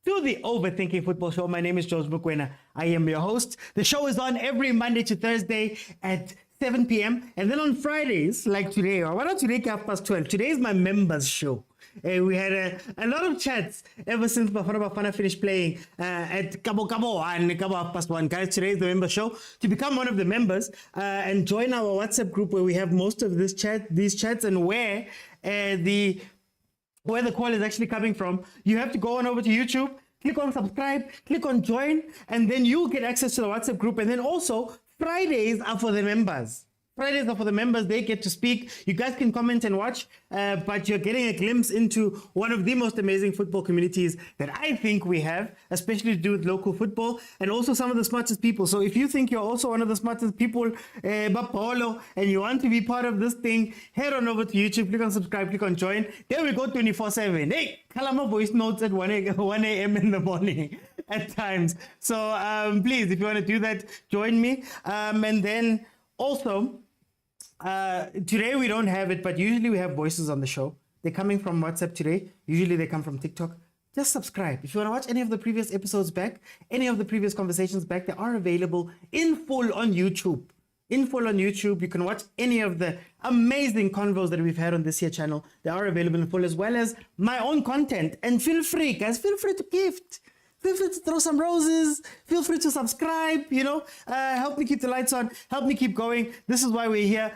to the Overthinking Football Show. My name is MOKWENA. I am your host. The show is on every Monday to Thursday at 7 p.m. And then on Fridays, like today, or why not today, 12:30. Today is my members show. We had a lot of chats ever since Bafana Bafana finished playing at Cabo and Cabo 1:30. Guys, today is the member show. To become one of the members and join our WhatsApp group where we have most of these chats and where the call is actually coming from, you have to go on over to YouTube, click on subscribe, click on join, and then you get access to the WhatsApp group. And then also, Fridays are for the members. Fridays are for the members. They get to speak. You guys can comment and watch, but you're getting a glimpse into one of the most amazing football communities that I think we have, especially to do with local football, and also some of the smartest people. So if you think you're also one of the smartest people, and you want to be part of this thing, head on over to YouTube, click on subscribe, click on join. There we go, 24/7. Hey, Kalama voice notes at 1 a.m. in the morning at times. So please, if you want to do that, join me. And then also, today we don't have it, but usually we have voices on the show. They're coming from WhatsApp today. Usually they come from TikTok. Just subscribe. If you want to watch any of the previous episodes back, any of the previous conversations back, they are available in full on YouTube. In full on YouTube, you can watch any of the amazing convos that we've had on this here channel. They are available in full, as well as my own content. And feel free, guys, feel free to gift. Feel free to throw some roses. Feel free to subscribe, help me keep the lights on, help me keep going. This is why we're here.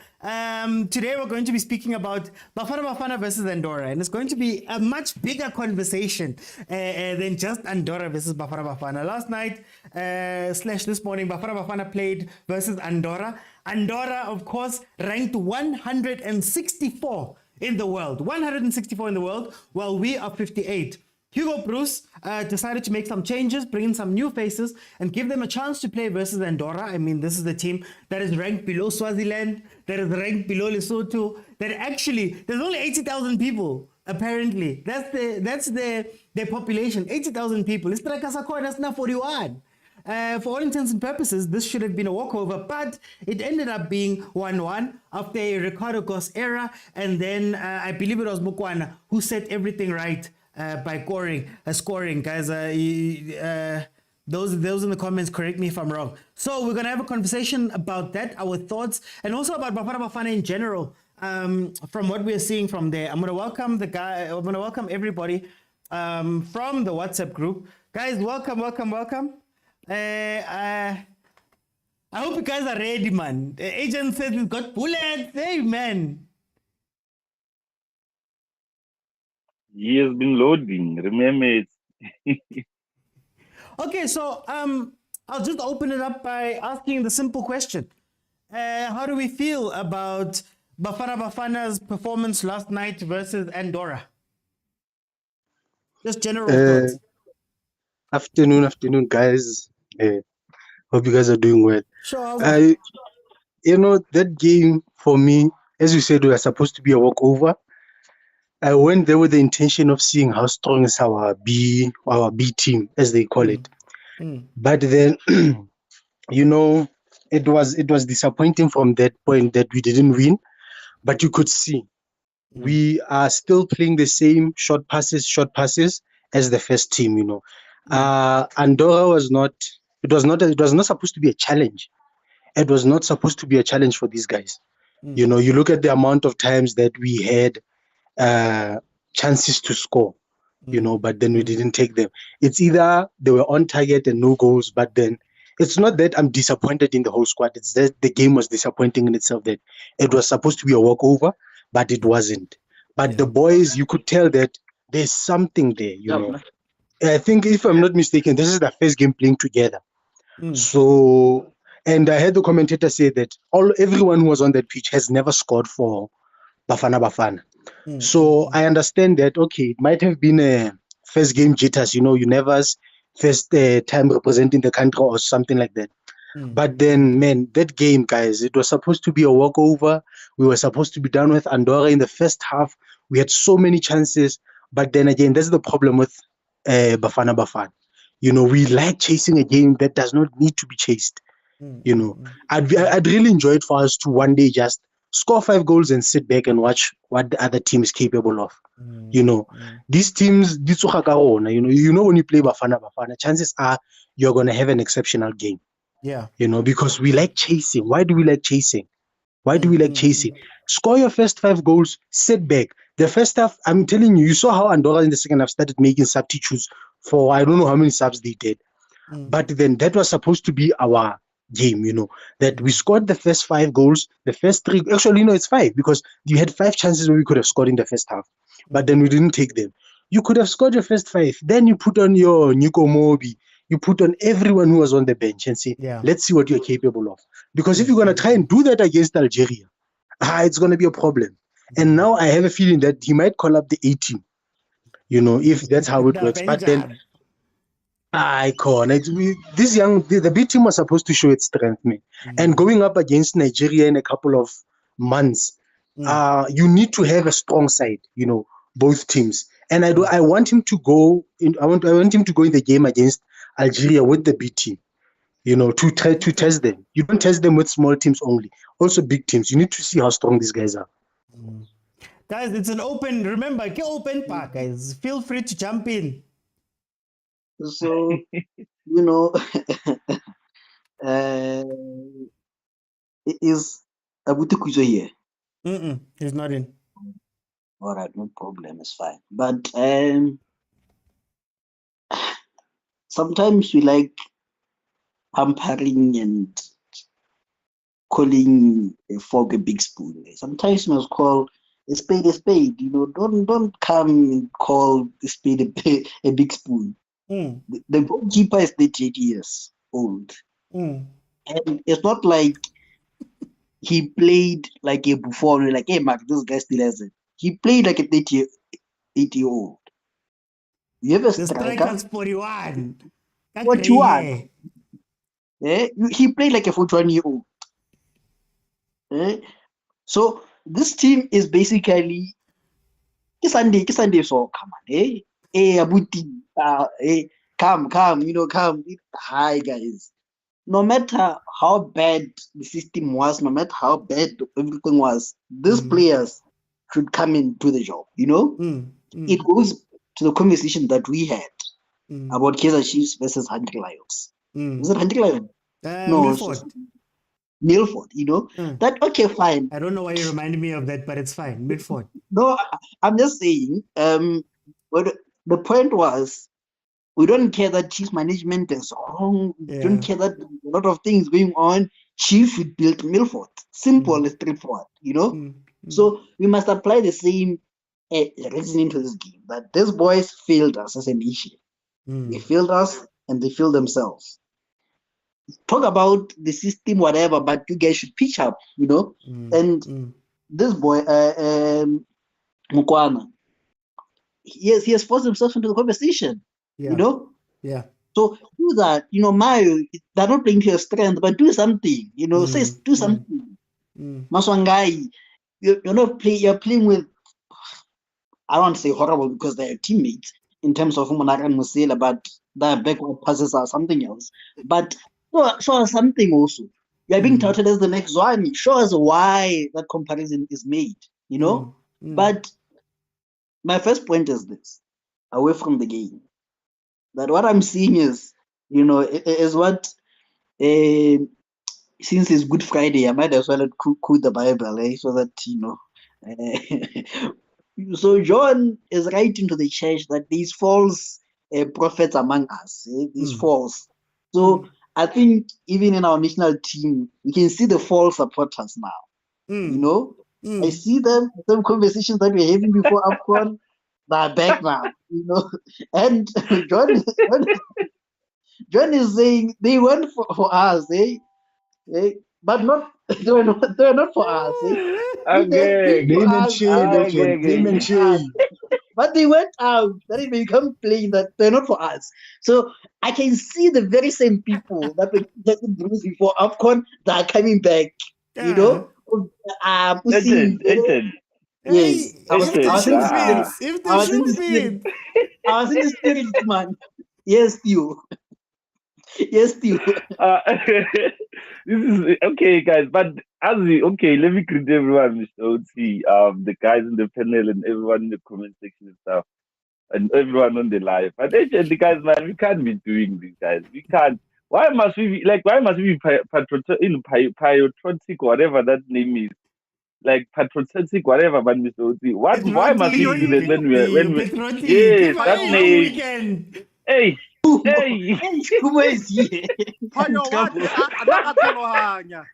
Today we're going to be speaking about Bafana Bafana versus Andorra, and it's going to be a much bigger conversation than just Andorra versus Bafana Bafana. Last night, / this morning, Bafana Bafana played versus Andorra. Andorra, of course, ranked 164 in the world. 164 in the world, while we are 58. Hugo Bruce decided to make some changes, bring in some new faces, and give them a chance to play versus Andorra. I mean, this is the team that is ranked below Swaziland, that is ranked below Lesotho, that actually, there's only 80,000 people, apparently. That's their population, 80,000 people. It's that's now 41. For all intents and purposes, this should have been a walkover, but it ended up being 1-1 after a Ricardo Goss era, and then I believe it was MOKWENA who set everything right by scoring, guys. Those in the comments, correct me if I'm wrong. So we're gonna have a conversation about that, our thoughts, and also about Bafana Bafana in general. From what we're seeing from there, I'm gonna welcome everybody from the WhatsApp group. Guys, welcome. I hope you guys are ready, man. The agent says we've got bullets. Hey, man. He has been loading. Remember it. Okay, so I'll just open it up by asking the simple question. How do we feel about Bafana Bafana's performance last night versus Andorra? Just general thoughts. Afternoon, guys. Hope you guys are doing well. Sure. That game for me, as you said, was supposed to be a walkover. I went there with the intention of seeing how strong is our B team, as they call it. But then, it was disappointing from that point that we didn't win. But you could see we are still playing the same short passes as the first team. Andorra was not supposed to be a challenge. It was not supposed to be a challenge for these guys. You look at the amount of times that we had chances to score, but then we didn't take them. It's either they were on target and no goals, but then it's not that I'm disappointed in the whole squad. It's that the game was disappointing in itself, that it was supposed to be a walkover, but it wasn't. But the boys, you could tell that there's something there, I think, if I'm not mistaken, this is the first game playing together. So, and I heard the commentator say that everyone who was on that pitch has never scored for Bafana Bafana. So I understand that, okay, it might have been a first game jitters, you never first time representing the country or something like that. But then, man, that game, guys, it was supposed to be a walkover. We were supposed to be done with Andorra in the first half. We had so many chances. But then again, that's the problem with Bafana Bafana. We like chasing a game that does not need to be chased. I'd really enjoy it for us to one day just score 5 goals and sit back and watch what the other team is capable of. These teams, you know when you play Bafana Bafana, chances are you're going to have an exceptional game. Yeah. Because we like chasing. Why do we like chasing? Score your first 5 goals, sit back. The first half, I'm telling you, you saw how Andorra in the second half started making substitutes for I don't know how many subs they did. But then that was supposed to be our game, that we scored the first 5 goals, the first 3, actually, it's 5 because you had 5 chances where we could have scored in the first half, but then we didn't take them. You could have scored your first 5, then you put on your Nico Mobi, you put on everyone who was on the bench and say, let's see what you're capable of. Because if you're going to try and do that against Algeria, it's going to be a problem. And now I have a feeling that he might call up the A team, if that's how it works. But then, the B team was supposed to show its strength, man. And going up against Nigeria in a couple of months, you need to have a strong side, both teams. And I want him to go in. I want him to go in the game against Algeria with the B team, to try to test them. You don't test them with small teams only, also big teams. You need to see how strong these guys are. Guys, it's an open. Remember, get open park, guys. Feel free to jump in. So, is Abuti Kuzo here? He's not in. All right, no problem, it's fine. But sometimes we like pampering and calling a fork a big spoon. Sometimes you must call a spade a spade. Don't come and call a spade a big spoon. The goalkeeper is 38 years old. And it's not like he played like a Buffon, like, hey, Mark, this guy still has it. He played like a 38-year-old. You have a striker. The striker's 41. 41. He played like a 41-year-old. So this team is basically Sunday. So come on, Abuti, come, come. Hi, guys. No matter how bad the system was, no matter how bad everything was, these players should come into the job. It goes to the conversation that we had about Kaizer Chiefs versus Hungry Lions. Is it Hungry Lions? No, Milford. Milford, that, okay, fine. I don't know why you reminded me of that, but it's fine. Milford. No, I'm just saying, the point was, we don't care that Chiefs management is wrong. We don't care that a lot of things going on. Chiefs should build Milford. Simple, straightforward, So we must apply the same reasoning to this game, that these boys failed us as a nation. They failed us and they failed themselves. Talk about the system, whatever, but you guys should pitch up, And this boy, Mokoena, he has forced himself into the conversation, Yeah. So do that, Mayo, they're not playing to your strength, but do something, say do something. Maswangai, you're playing with, I don't want to say horrible because they're teammates in terms of Umanaka and Musela, but their backward passes are something else. But show us something also. You're being touted as the next one. Show us why that comparison is made, But my first point is this, away from the game, that what I'm seeing is, is what, since it's Good Friday, I might as well quote the Bible, so that, so John is writing to the church that these false prophets among us, these false. So I think even in our national team, we can see the false supporters now. I see them, some conversations that we were having before AFCON, they're back now, And John is saying they went for us, but not they're not for us. But they went out. That it become plain that they're not for us. So I can see the very same people that were getting bruised before AFCON that are coming back. Listen. Yes, I was in the spirit, man. Yes, you. This is okay, guys. But Okay, let me greet everyone, Mr. OT, the guys in the panel and everyone in the comment section and stuff, and everyone on the live. But actually, guys, man, we can't be doing this, guys. We can't. Why must we be like? Why must we be patriotic, whatever that name is? Like patriotic, whatever, but Mr. OT. What? Why must we do that when we? Yes, that name. Weekend. Hey, hey. Who is here? Payo what? Adakatholohanya.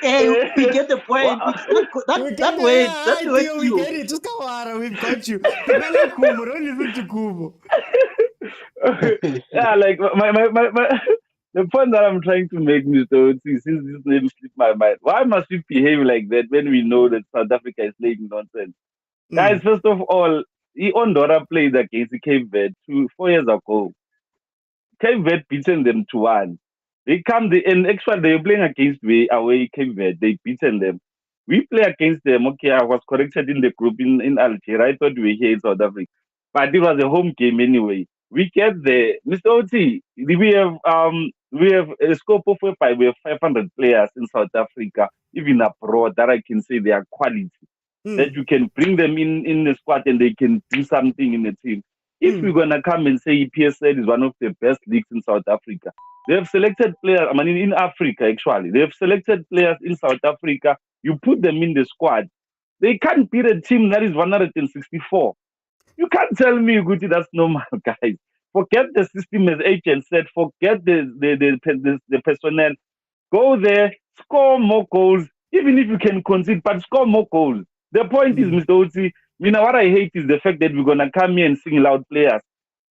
Hey, we get the point. That way, that way We get it. Just go on. We've got you. Don't listen to Kubo. Yeah, like the point that I'm trying to make, Mr. OT, since this name slipped my mind, why must we behave like that when we know that South Africa is playing nonsense? Guys, first of all, Andorra played against the Cape Verde 4 years ago. Cape Verde beaten them 2-1. And actually they were playing against away Cape Verde. They beaten them. We play against them. Okay, I was corrected in the group in Algeria. I thought we were here in South Africa, but it was a home game anyway. We get there, Mr. OT. We have a scope of whereby we have 500 players in South Africa, even abroad, that I can say they are quality. That you can bring them in the squad and they can do something in the team. If we're gonna come and say PSL is one of the best leagues in South Africa, they have selected players. I mean, in Africa actually, they have selected players in South Africa. You put them in the squad, they can't beat a team that is 164. You can't tell me, Guti, that's normal, guys. Forget the system as agent said. Forget the personnel. Go there, score more goals, even if you can concede, but score more goals. The point is, Mr. Oti, what I hate is the fact that we're gonna come here and single out players.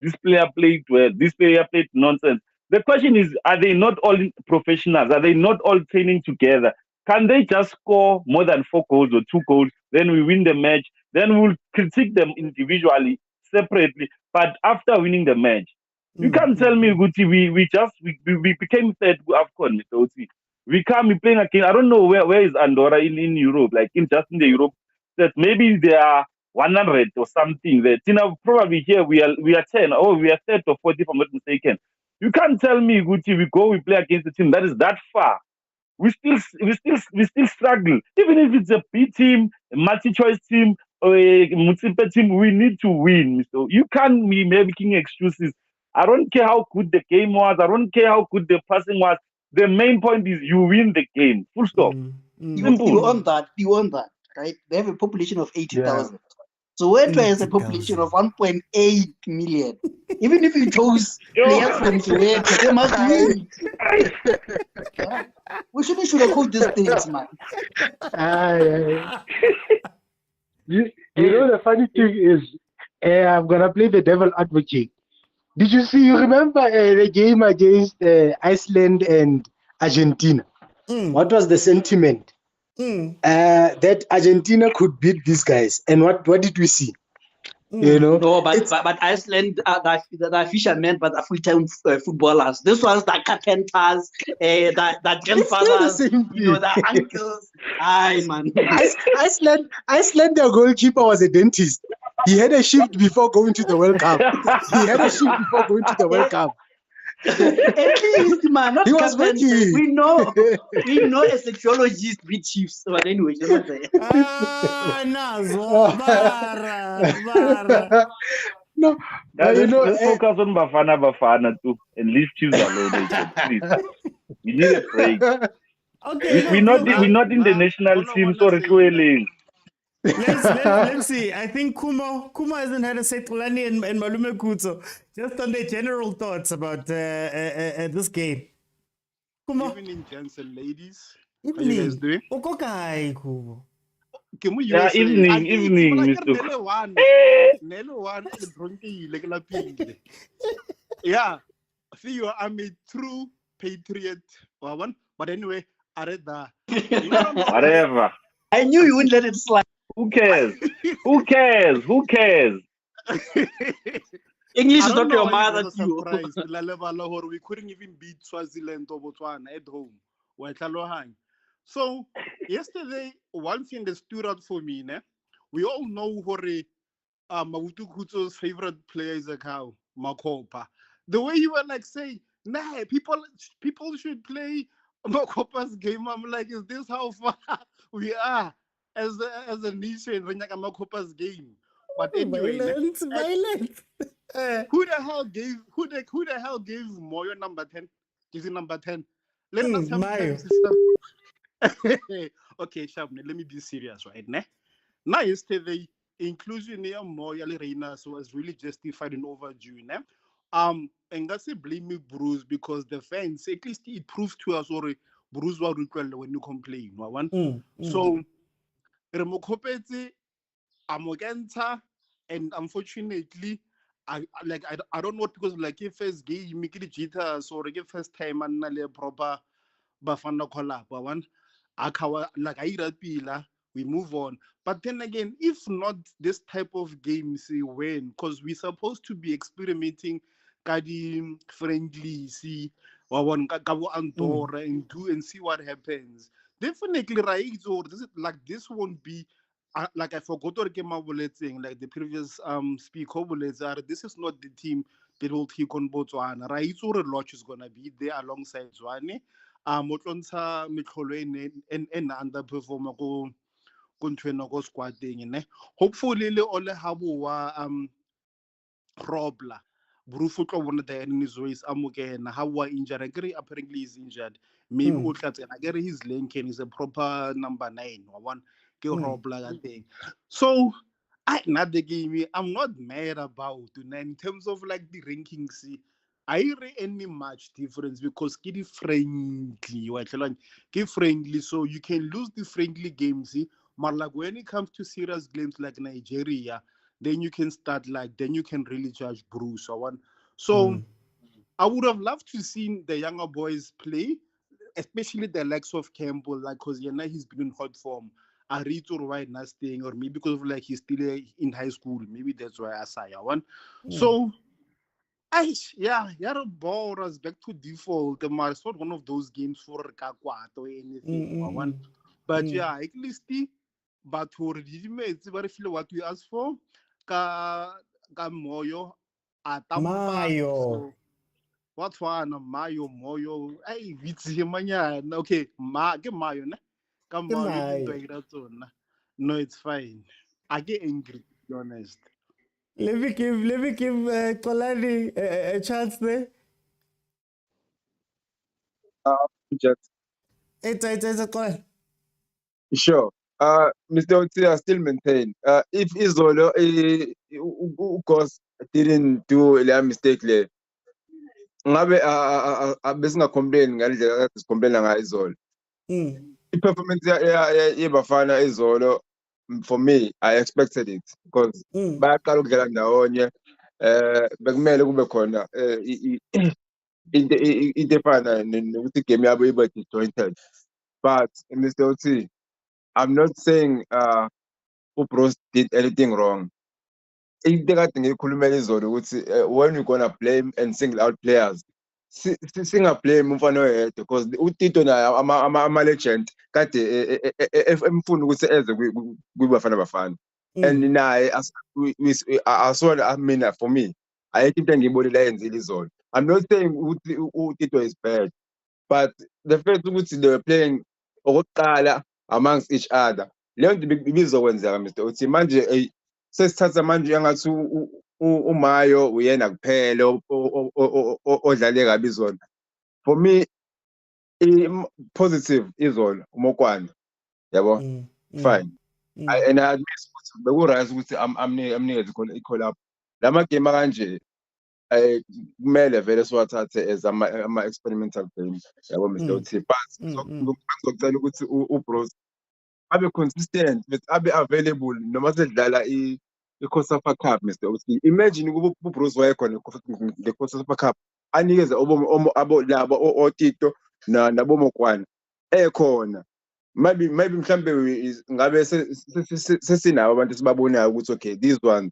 This player played well. This player played nonsense. The question is, are they not all professionals? Are they not all training together? Can they just score more than 4 goals or 2 goals? Then we win the match. Then we'll critique them individually, separately. But after winning the match, you can't tell me, Guti, we became third AFCON, Mr. Oti. We playing again. I don't know where is Andorra in Europe, like just in the Europe. That maybe they are 100 or something. That probably here we are 10 or we are 30 or 40 if I'm not mistaken. You can't tell me, Guti, we play against a team that is that far. We still struggle. Even if it's a B team, a multi-choice team, or a Motsepe team, we need to win. So you can't be making excuses. I don't care how good the game was. I don't care how good the passing was. The main point is you win the game. Full stop. You own that, right? They have a population of 80,000. Yeah. So Soweto has a population of 1.8 million. Even if you chose players from Soweto, they must win. Yeah. We shouldn't sugarcoat these things, man. You know, the funny thing is, I'm going to play the devil advocate. You remember the game against Iceland and Argentina? What was the sentiment? That Argentina could beat these guys. And what did we see? You know? No, but Iceland, the fishermen, but the full-time footballers. This was the carpenters, the grandfathers, the uncles. Aye, man. Iceland, their goalkeeper was a dentist. He had a shift before going to the World Cup. At least, man, not he was working. We know a sexologist with Chiefs. But anyway, you know No, let's focus on Bafana Bafana too and leave Chiefs alone. Please, we need a break. Okay, we're not in the national team, so it's Let's see. I think Kuma hasn't had a RULANI and Malume Kuto. Just on their general thoughts about this game. Kuma. Evening, gents and ladies. Evening. How you guys doing? Okay, Kubo. Evening, Mr. Yeah. See, I'm a true patriot. But anyway, I read that. Whatever. I knew you wouldn't let it slide. Who cares? English is not your mother too. We couldn't even beat Swaziland or Botswana at home. So yesterday, one thing that stood out for me, we all know Mabutu Kuto's favorite player is Makopa. The way you were like say Nah, people should play Mokopa's game. I'm like, is this how far we are as a nation when like Mokopa's game? But anyway, Violence. who the hell gave Moyo number 10? Is it number 10? Let us have Mayo. Okay, Shabne, let me be serious, right? Now yesterday, inclusion here Moyo Reina was really justified and overdue. And that's a blame me Bruce because the fans, at least it proves to us or Bruce was when you complain. So Remokopeti, Amogenta, and unfortunately, I don't know because like if first game make it jitters or like first time and proper Bafana collab one akawa like I pila we move on. But then again, if not this type of games we win because we're supposed to be experimenting kadi friendly see or one kabo Andorra and do and see what happens. Definitely right or this won't be like I forgot to came up saying like the previous speaker this is not the team that will take on Botswana. Right or a lot is gonna be there alongside Zwane. Motlontsha Mitlholwe and underperformer go ntwena go squatting ne. Hopefully le ole habuwa Robla. Brufutlo one of the enemies ways amugena hawa injured. Apparently is injured. Maybe his linking is a proper number 9 or one. So not the game. I'm not mad about it. In terms of like the rankings, I read any much difference because it's friendly. Friendly, so you can lose the friendly games. But like when it comes to serious games like Nigeria, then you can start then you can really judge Bruce or one. So I would have loved to see the younger boys play, especially the likes of Campbell, because he's been in hot form. I read or right now staying, or maybe because of he's still in high school. Maybe that's why I say one. So, ball us back to default. It's not one of those games for Kakwat or anything. But at least but for it's very feel what we asked for. Ka Moyo Mayo. So, what one Mayo Moyo? Hey, it's okay. Mayo, ne? Come on, no, it's fine. I get angry, to be honest. Let me give Kolani a chance there. It's a call. Sure. Mr. Oti, I still maintain. If Izolo, of course, didn't do a mistake there. Ngabe abesinga complain ngalendlela complain nga Izolo. I-performance Bafana Izolo, for me, I expected it because bayaqala ukudlala ndawonye bekumele kube khona into efana nokuthi game yabo ibe disjointed. But Mr. Oti, I'm not saying Bruce did anything wrong. Into kade ngiyikhulumela izolo ukuthi when you gonna blame and single out players, singablame umfana oyedwa because uTito naye ama-legend kade emfuna ukuthi eze kwiBafana Bafana and naye asona mina for me ayikho into engiyibonile ayenzile izolo. I'm not saying uTito is bad, but the fact ukuthi they were playing okokuqala amongst each other leyo nto ibizokwenzeka Mr. Uthi manje sesithatha manje engathi uMayo uyena kuphela odlale kabi izona. For me positive izolo uMokwana yabo fine and I admit ukuthi beku-right ukuthi amnikeze khona i-collab lama game kanje kumele vele siwathathe as ama-experimental games yabo Mr. Uthi but ngizocela ukuthi uBruce abe consistent but abe available noma sedlala i-CAF Super Cup Mr. Uthi. Imagine ukuba uBruce wayekhona le-CAF Super Cup anikeze abo labo oTito nabo Mokwana ekhona maybe mhlambe ngabe sesinabo abantu sibabonayo ukuthi okay this one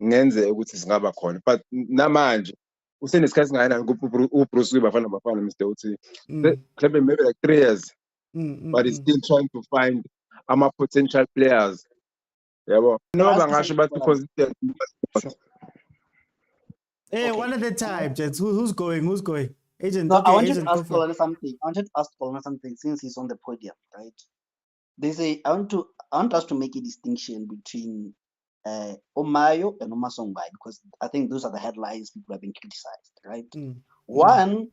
ngenze ukuthi singaba khona but namanje usenesikhathi singakanani uBruce kwiBafana Bafana Mr. Uthi mhlambe maybe like 3 years but he's still trying to find potential players yabo noma bangasho bathi consistent. Hey, one at a time, gents. Who's going? Agent, No, okay, I wanted agent, to go ask for it. Colin something. I wanted to ask Colin something since he's on the podium, right? They say I want us to make a distinction between Omayo and Omasongbai, because I think those are the headlines people have been criticized, right? One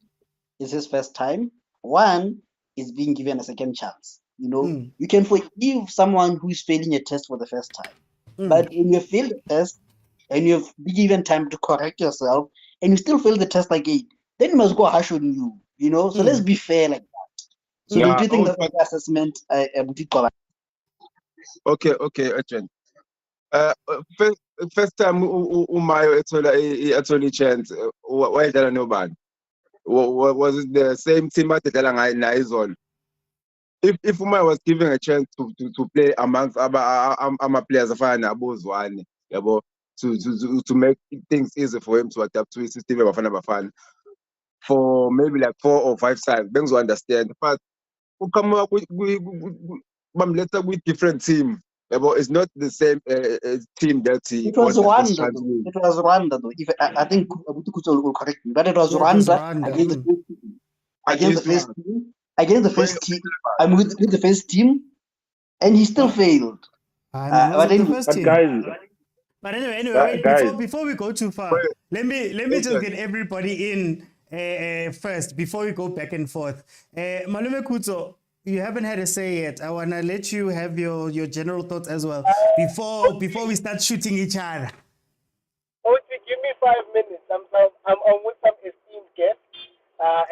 is his first time. One is being given a second chance. You can forgive someone who is failing a test for the first time, but when you fail the test and you've been given time to correct yourself and you still fail the test again, then you must go harsh on you. So let's be fair like that. So Yeah, do you think oh, that's the assessment? okay, agent. First time uMayo ethola i-chance wayedlala nobani? Was it the same team adedlala nayo izolo? If uMayo was given a chance to play amongst ama-players afana nabozwane, yabo, to make things easy for him to adapt to his system Bafana Bafana for maybe like 4 or 5 times, things will understand. But who come up with different team. It's not the same team that he It was got the first Rwanda, chance though. with. It was Rwanda, though. If I think Abutu Kuto will correct me, but it was Yeah, it was Rwanda Rwanda. against the first team. Against the first team. Against the first team. I'm with the first team, and he still failed. Man, was But it the anyway, first But team? guys, But anyway, wait, guys, before we go too far, let me just get everybody in first before we go back and forth. Malume Kuto, you haven't had a say yet. I wanna let you have your general thoughts as well before we start shooting each other. Okay, give me 5 minutes. I'm with some esteemed guests,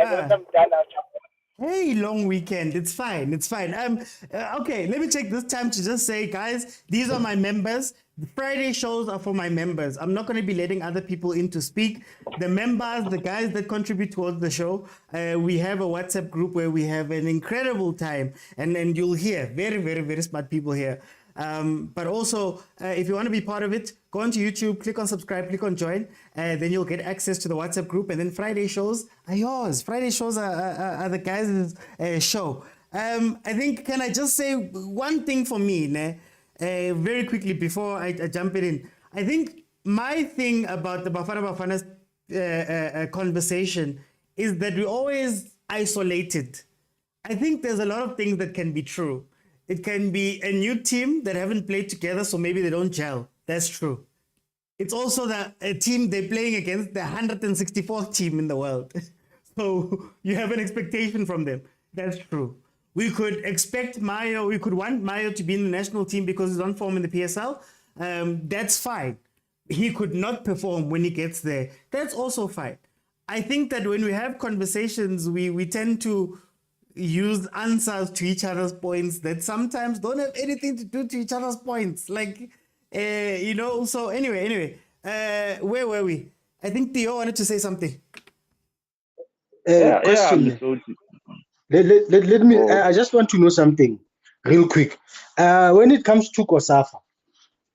and once I'm done, I'll jump on. Hey, long weekend. It's fine. Okay, let me take this time to just say, guys, these are my members. The Friday shows are for my members. I'm not going to be letting other people in to speak. The members, the guys that contribute towards the show, we have a WhatsApp group where we have an incredible time, and you'll hear very, very, very smart people here. But also, if you want to be part of it, go onto YouTube, click on subscribe, click on join, and then you'll get access to the WhatsApp group. And then Friday shows are yours. Friday shows are the guys' show. I think, can I just say one thing for me, very quickly before I jump it in? I think my thing about the Bafana Bafana conversation is that we're always isolated. I think there's a lot of things that can be true. It can be a new team that haven't played together, so maybe they don't gel. That's true. It's also a team they're playing against, the 164th team in the world. So you have an expectation from them. That's true. We could expect Mayo, we could want Mayo to be in the national team because he's on form in the PSL. That's fine. He could not perform when he gets there. That's also fine. I think that when we have conversations, we tend to use answers to each other's points that sometimes don't have anything to do to each other's points. Like, so anyway, where were we? I think Theo wanted to say something. Question. Let me, I just want to know something real quick. When it comes to COSAFA,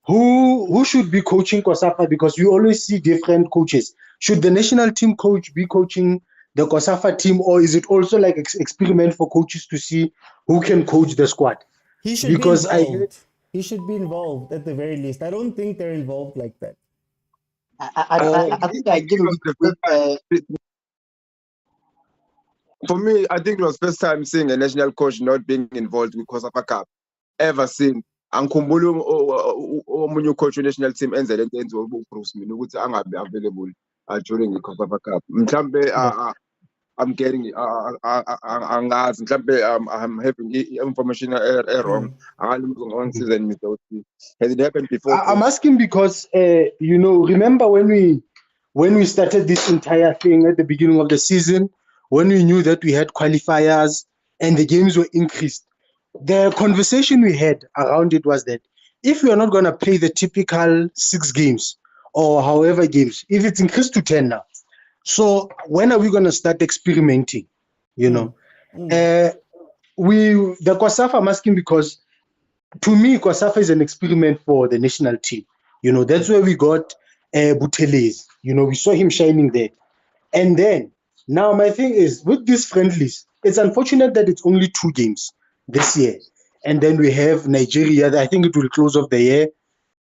who should be coaching COSAFA? Because we always see different coaches. Should the national team coach be coaching the COSAFA team, or is it also like experiment for coaches to see who can coach the squad? He should be involved. He should be involved at the very least. I don't think they're involved like that. I think I give For me, I think it was first time seeing a national coach not being involved with COSAFA Cup ever seen. Angikhumbula omunye ucoach we-national team enze lento enziwa uBruce mina ukuthi angabe available during i-COSAFA Cup. Mhlambe I'm getting angazi mhlambe I'm having information wrong. On season has it happened before? I'm asking because remember when we started this entire thing at the beginning of the season, when we knew that we had qualifiers and the games were increased, the conversation we had around it was that if we are not going to play the typical 6 games or however games, if it's increased to 10 now, so when are we going to start experimenting? The COSAFA, I'm asking because to me, COSAFA is an experiment for the national team. That's where we got Buthelezi. We saw him shining there. And then, now my thing is, with these friendlies, it's unfortunate that it's only 2 games this year. And then we have Nigeria. I think it will close off the year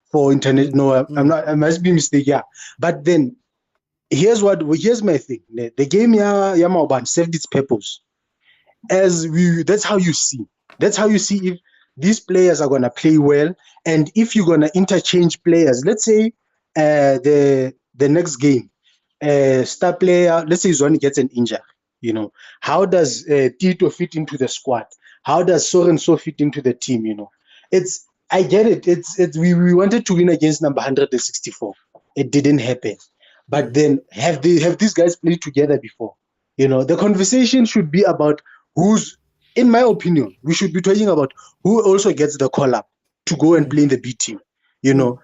for internet. No, I must be mistaken. Yeah. But then, here's my thing. The game Yamaban served its purpose. That's how you see. That's how you see if these players are gonna play well, and if you're gonna interchange players. Let's say the next game, star player, let's say Zoni gets an injury. You know, how does Tito fit into the squad? How does so and so fit into the team? You know, I get it. We wanted to win against number 164. It didn't happen. But then have these guys played together before? You know, the conversation should be about who's, in my opinion, we should be talking about who also gets the call up to go and play in the B team. You know,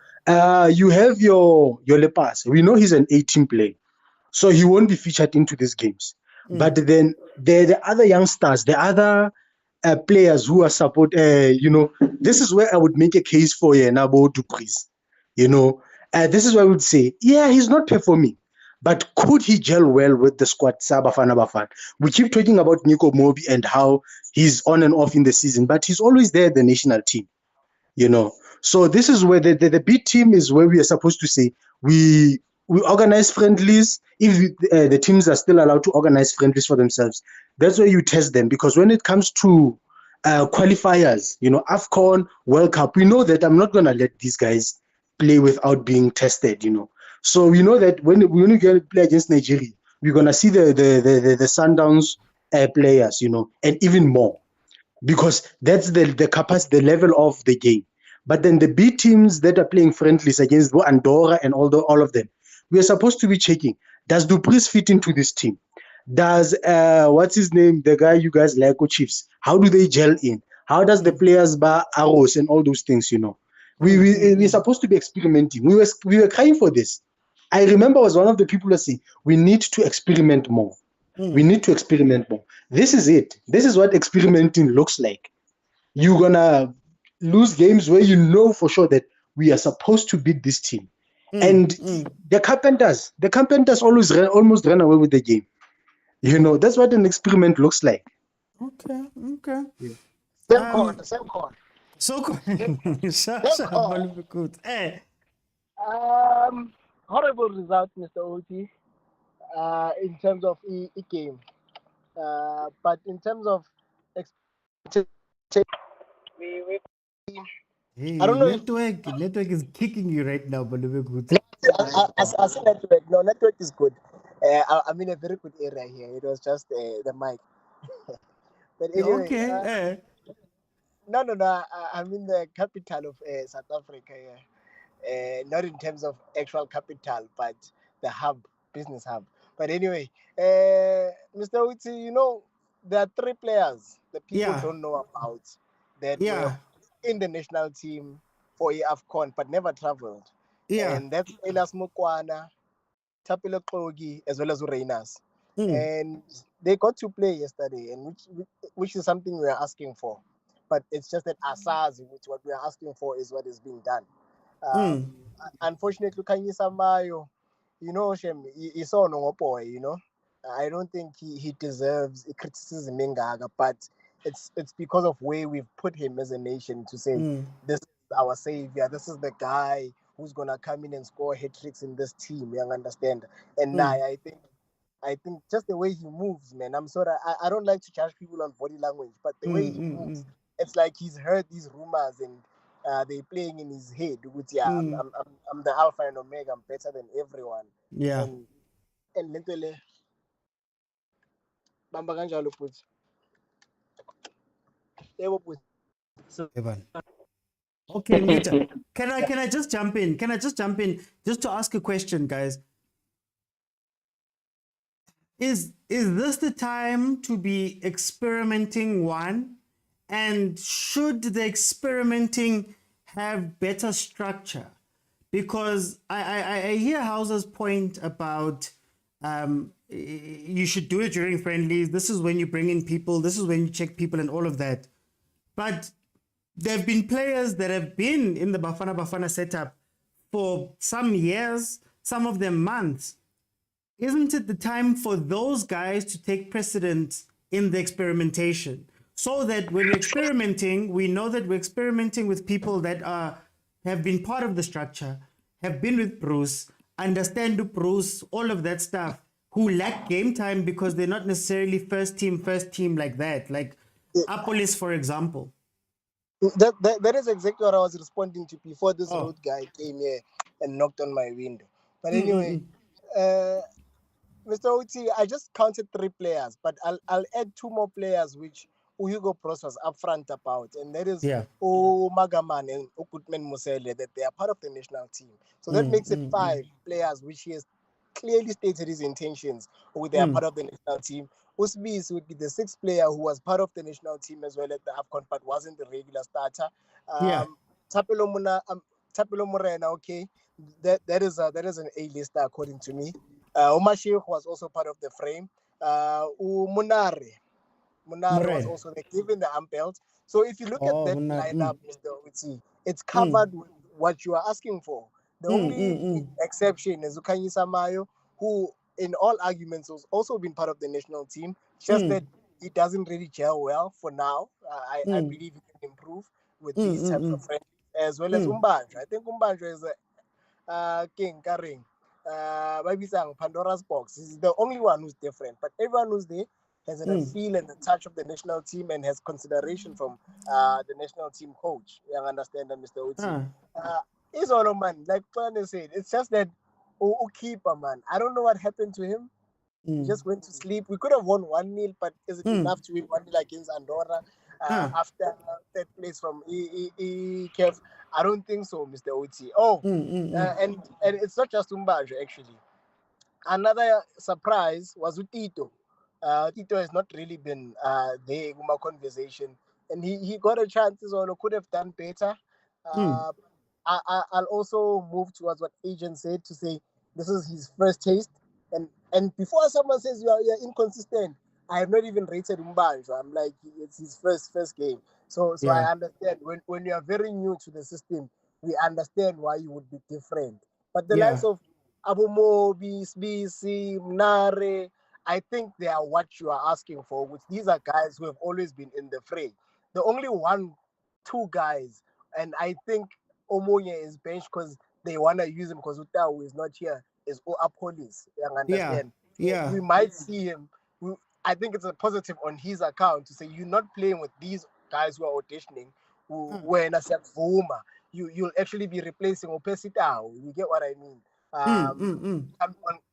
you have your Lepas. We know he's an 18 player, so he won't be featured into these games. But then the other youngsters, the other players who are support, you know, this is where I would make a case for Nabo Dupris. You know, this is where I would say, yeah, he's not performing, but could he gel well with the squad? Bafana Bafana. We keep talking about Nico Mobi and how he's on and off in the season, but he's always there at the national team. You know, so this is where the B team is where we are supposed to say we organize friendlies. If the teams are still allowed to organize friendlies for themselves, that's where you test them. Because when it comes to qualifiers, you know, AFCON, World Cup, we know that I'm not going to let these guys play without being tested, you know. So we know that when we play against Nigeria, we're going to see the Sundowns players, you know, and even more. Because that's the capacity, the level of the game. But then the B teams that are playing friendlies against Andorra and all of them, we are supposed to be checking, does Dupris fit into this team? Does, what's his name, the guy you guys like, Chiefs, how do they gel in? How does the players bar arrows and all those things, you know? We're supposed to be experimenting. We were crying for this. I remember I was one of the people that say, we need to experiment more. We need to experiment more. This is it. This is what experimenting looks like. You're going to lose games where you know for sure that we are supposed to beat this team. And the carpenters almost run away with the game. You know, that's what an experiment looks like. Okay. Same corner. So good. Horrible result, Mr. OT, in terms of e game. But in terms of we Hey, I don't know. Network is kicking you right now, but good. I see network. No, network is good. I'm in a very good area here. It was just the mic. But anyway, Okay. No. I'm in the capital of South Africa. Not in terms of actual capital, but the hub, business hub. But anyway, Mr. Uti, you know, there are 3 players that people don't know about that were in the national team for AFCON but never traveled. And that's Elias Mokwana, Tapile Kogi, as well as Ureinas. And they got to play yesterday, and which is something we are asking for. But it's just that Asaz, which what we are asking for is what is being done. Unfortunately, Khanye Samayo, you know, Shem, he's so no boy, you know. I don't think he deserves a criticism, but it's because of where we've put him as a nation to say this is our savior, this is the guy who's gonna come in and score hat-tricks in this team. You understand? And I think just the way he moves, man. I'm sorry, I don't like to judge people on body language, but the way he moves, it's like he's heard these rumors and they're playing in his head. I'm the alpha and omega. I'm better than everyone. Yeah. And literally, Bamba kanjalo futhi. Yebo futhi. Evan. Okay, Nita. Can I just jump in? Just to ask a question, guys? Is this the time to be experimenting, one? And should the experimenting have better structure? Because I hear Hauser's point about you should do it during friendlies. This is when you bring in people. This is when you check people and all of that. But there have been players that have been in the Bafana Bafana setup for some years, some of them months. Isn't it the time for those guys to take precedence in the experimentation? So that when we're experimenting, we know that we're experimenting with people that have been part of the structure, have been with Bruce, understand Bruce, all of that stuff, who lack game time because they're not necessarily first team like that. Like Apolis, for example. That is exactly what I was responding to before this Oh. road guy came here and knocked on my window. But anyway, Mr. Oti, I just counted 3 players, but I'll add 2 more players which Hugo Bros was upfront about, and that is Magaman and Okutmen Musele, that they are part of the national team. So that makes it 5 players which he has clearly stated his intentions with they are part of the national team. Usbis would be the 6th player who was part of the national team as well at the AFCON, but wasn't the regular starter. Tapelo Morena, okay, that is an A-lister according to me. Omar Sheikh was also part of the frame. Munare was also there, given the arm belt. So if you look at that lineup, Mr. Uti, it's covered with what you are asking for. The only exception is Khanye Samayo, who in all arguments has also been part of the national team, just that he doesn't really gel well for now. I believe he can improve with these types of friends, as well as Umbanjwa. I think Umbanjwa is a king carrying Pandora's box. He's the only one who's different, but everyone who's there has a feel and the touch of the national team and has consideration from the national team coach. You understand that, Mr. Uti? He's all man, like Plane said, it's just that keeper, man. I don't know what happened to him. He just went to sleep. We could have won 1-0, but is it enough to win 1-0 against Andorra after third place from CAF? I don't think so, Mr. Oti. And it's not just Umbajo, actually. Another surprise was with Tito. Tito has not really been there in my conversation, and he got a chance or could have done better. I'll also move towards what Agent said to say this is his first taste, and before someone says you're inconsistent, I have not even rated Umbanjwa. I'm like, it's his first game. So I understand when you are very new to the system, we understand why you would be different. But the likes of Abumobi, Sbisi, Mnare, I think they are what you are asking for, which these are guys who have always been in the fray. The only 1-2 guys, and I think Omoye is benched because they want to use him because Utau is not here, is Apolis. You understand? Yeah. We might see him. I think it's a positive on his account to say you're not playing with these guys who are auditioning, who were in a set Vuma. You'll actually be replacing Opesitao. You get what I mean?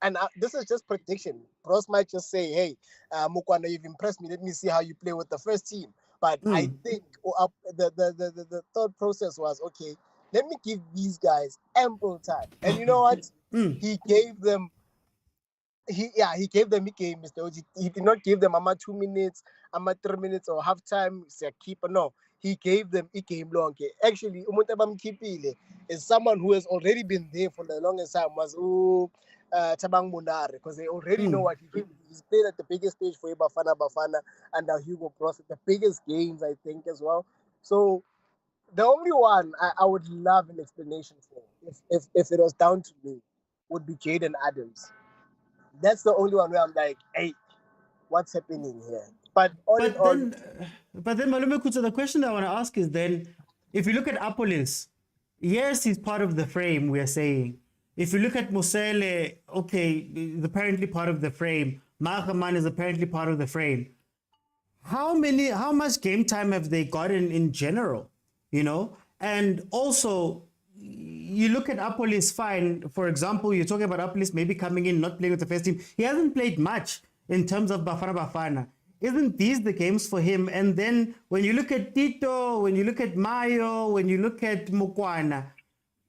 And this is just prediction. Bros might just say, hey, Mokoena, you've impressed me. Let me see how you play with the first team. But I think the thought process was, okay, let me give these guys ample time. And you know what? He gave them he gave them a game, Mr. Oji. He did not give them 2 minutes, 3 minutes or half time. He's a keeper. No, he gave them a game long. Actually, Umutabam Kipile is someone who has already been there for the longest time. Was Tabang Munare, because they already know what he did. He's played at the biggest stage for Bafana Bafana and Hugo Bros at the biggest games, I think, as well. So the only one I would love an explanation for, if it was down to me, would be Jaden Adams. That's the only one where I'm like, hey, what's happening here? But then, Malume Kutsa, the question I want to ask is then, if you look at Apolis, yes, he's part of the frame, we are saying. If you look at Musele, okay, he's apparently part of the frame. Mahaman is apparently part of the frame. How much game time have they gotten in general? You know? And also, you look at Apolis, fine. For example, you're talking about Apolis maybe coming in, not playing with the first team. He hasn't played much in terms of Bafana Bafana. Isn't these the games for him? And then when you look at Tito, when you look at Mayo, when you look at Mokoena,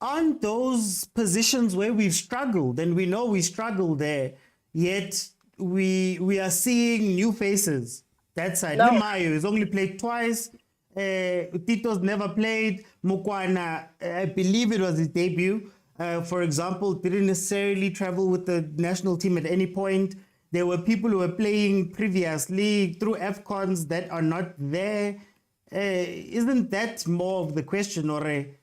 aren't those positions where we've struggled? And we know we struggled there, yet we are seeing new faces. That side. No. Mayo has only played twice. Tito's never played. Mokoena, I believe it was his debut. For example, didn't necessarily travel with the national team at any point. There were people who were playing previously through AFCONs that are not there. Isn't that more of the question? Or is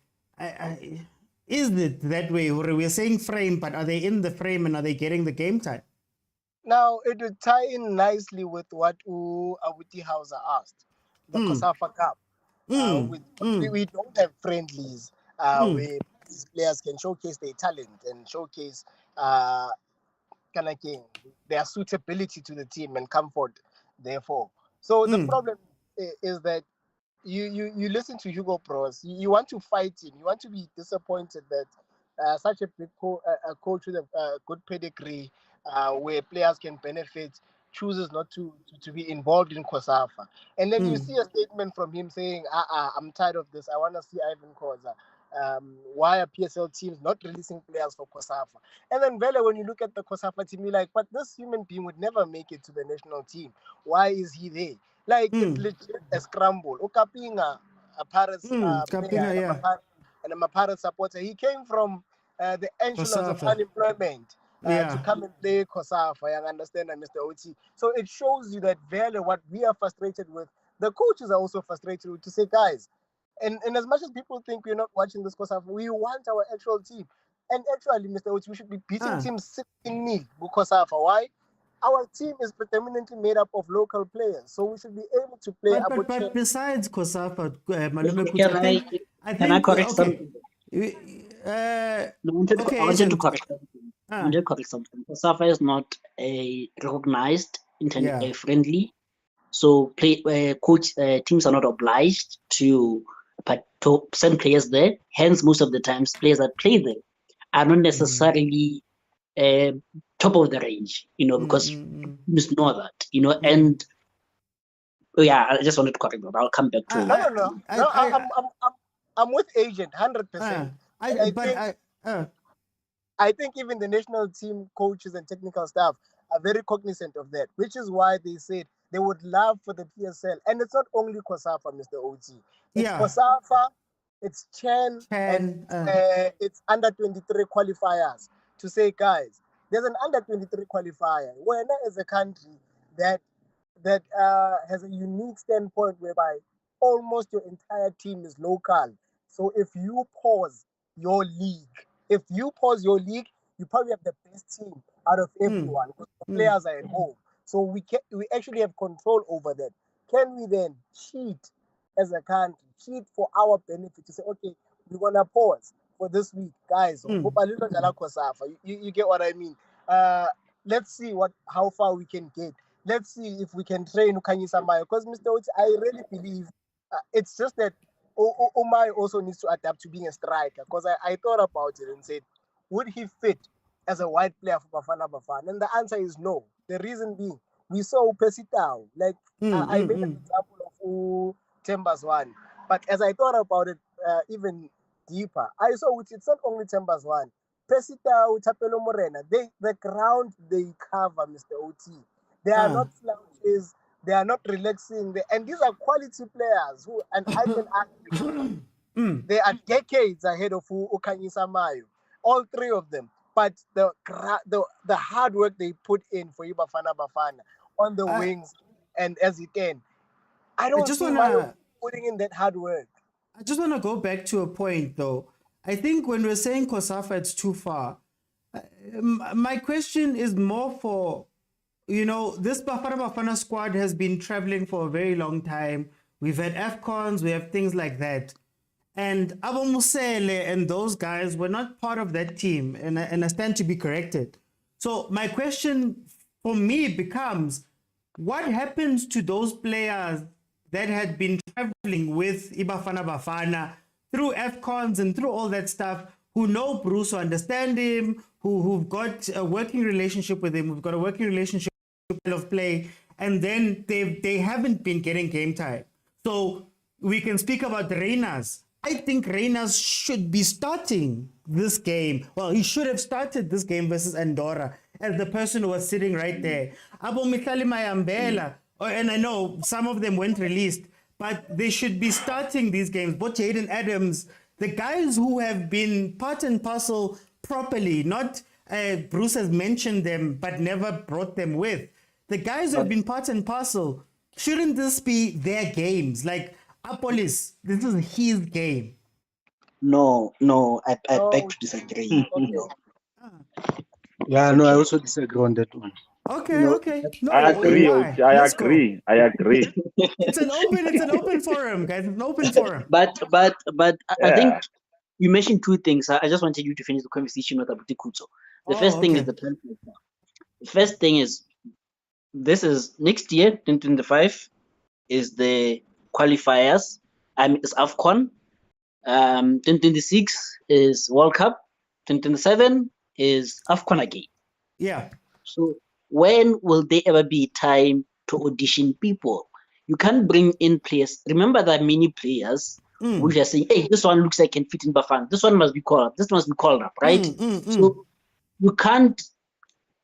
it that way? Or we're saying frame, but are they in the frame and are they getting the game time? Now, it would tie in nicely with what Abuti Hauser asked. The COSAFA Cup. We don't have friendlies where these players can showcase their talent and showcase their suitability to the team and comfort, therefore. So the problem is that you listen to Hugo Bros. You want to fight him. You want to be disappointed that such a big coach with a good pedigree, where players can benefit, chooses not to be involved in COSAFA. And then you see a statement from him saying, I'm tired of this. I want to see Ivan Khoza. Why are PSL teams not releasing players for COSAFA? And then Vele, when you look at the COSAFA team, you're like, but this human being would never make it to the national team. Why is he there? Like, it's legit a scramble. Okapinga, a Pirates player, and I'm a Pirates supporter. He came from the echelons of unemployment to come and play COSAFA. I understand, Mr. OT. So it shows you that Vele, what we are frustrated with, the coaches are also frustrated with, to say, guys, and as much as people think we're not watching this COSAFA, we want our actual team. And actually, Mr. OT, we should be beating teams 16-0 COSAFA. Why? Our team is predominantly made up of local players, so we should be able to play. But besides COSAFA, can I correct something? I wanted to correct something. COSAFA is not a recognized internet friendly, so teams are not obliged to send players there. Hence, most of the times, players that play there are not necessarily top of the range, because you know that, and I just wanted to correct that. I'll come back to No. I'm with Agent 100%. I think even the national team coaches and technical staff are very cognizant of that, which is why they said they would love for the PSL, and it's not only COSAFA, Mr. OT. It's COSAFA, it's Chen, and it's under 23 qualifiers to say, guys, there's an under 23 qualifier. We're not as a country that has a unique standpoint whereby almost your entire team is local. So if you pause your league, you probably have the best team out of everyone because the players are at home. So we actually have control over that. Can we then cheat as a country, cheat for our benefit to say, okay, we're gonna pause for this week, guys? You get what I mean? Let's see how far we can get. Let's see if we can train Khanye Samayo. Because Mr. Uchi, I really believe it's just that Umay also needs to adapt to being a striker. Because I thought about it and said, would he fit as a wide player for Bafana Bafana? And the answer is no. The reason being, we saw Pesitao. Like, I made an example of Tembas one. But as I thought about it even deeper, I saw it's not only Tembas one. Pesitao, Tapelo Morena, the ground they cover, Mr. OT. They are not slouches. They are not relaxing. And these are quality players who, and I can argue, they are decades ahead of Khanye Samayo. All three of them. But the hard work they put in for Bafana Bafana on the wings and as it can, I don't see why putting in that hard work. I just want to go back to a point, though. I think when we're saying COSAFA, it's too far. My question is more for, this Bafana Bafana squad has been traveling for a very long time. We've had AFCONs, we have things like that. And Abo Musele and those guys were not part of that team, and I stand to be corrected. So my question for me becomes, what happens to those players that had been traveling with Bafana Bafana through AFCONs and through all that stuff, who know Bruce, who understand him, who've got a working relationship with him, who've got a working relationship of play, and then they haven't been getting game time. So we can speak about Reynas. I think Reynas should be starting this game. Well, he should have started this game versus Andorra as the person who was sitting right there. Abo Mitlali Mayambela, and I know some of them weren't released, but they should be starting these games. But Jaden Adams, the guys who have been part and parcel properly, not Bruce has mentioned them, but never brought them with. The guys who have been part and parcel, shouldn't this be their games? Like, Apolis, this is his game. No, I beg to disagree. Yeah, no, I also disagree on that one. Okay. No, I agree. I agree. It's an open forum, guys. It's an open forum. But I think you mentioned two things. I just wanted you to finish the conversation with Abuti Kutso. The first thing is the plan. The first thing is, this is next year, 2025, is the qualifiers. It's AFCON. 2026 is World Cup. 2027 is AFCON again. Yeah. So when will there ever be time to audition people? You can't bring in players. Remember, there are many players which are saying, hey, this one looks like can fit in Bafana. This one must be called up. This must be called up, right? So you can't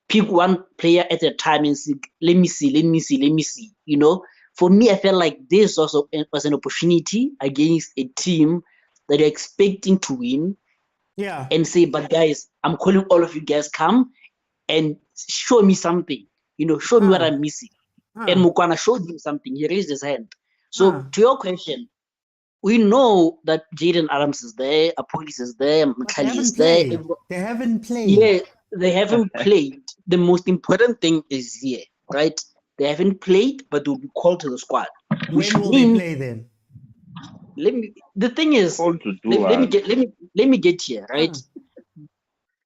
pick one player at a time and say, let me see. You know, for me, I felt like this also was an opportunity against a team that you're expecting to win. Yeah. And say, but guys, I'm calling all of you guys, come and show me something. You know, show me what I'm missing. And Mokoena showed him something. He raised his hand. So to your question, we know that Jayden Adams is there, Apolis is there, Makali is there. They haven't played. Yeah, they haven't played. The most important thing is here, right? They haven't played, but they'll be called to the squad. When will they play then? The thing is, let me get here, right?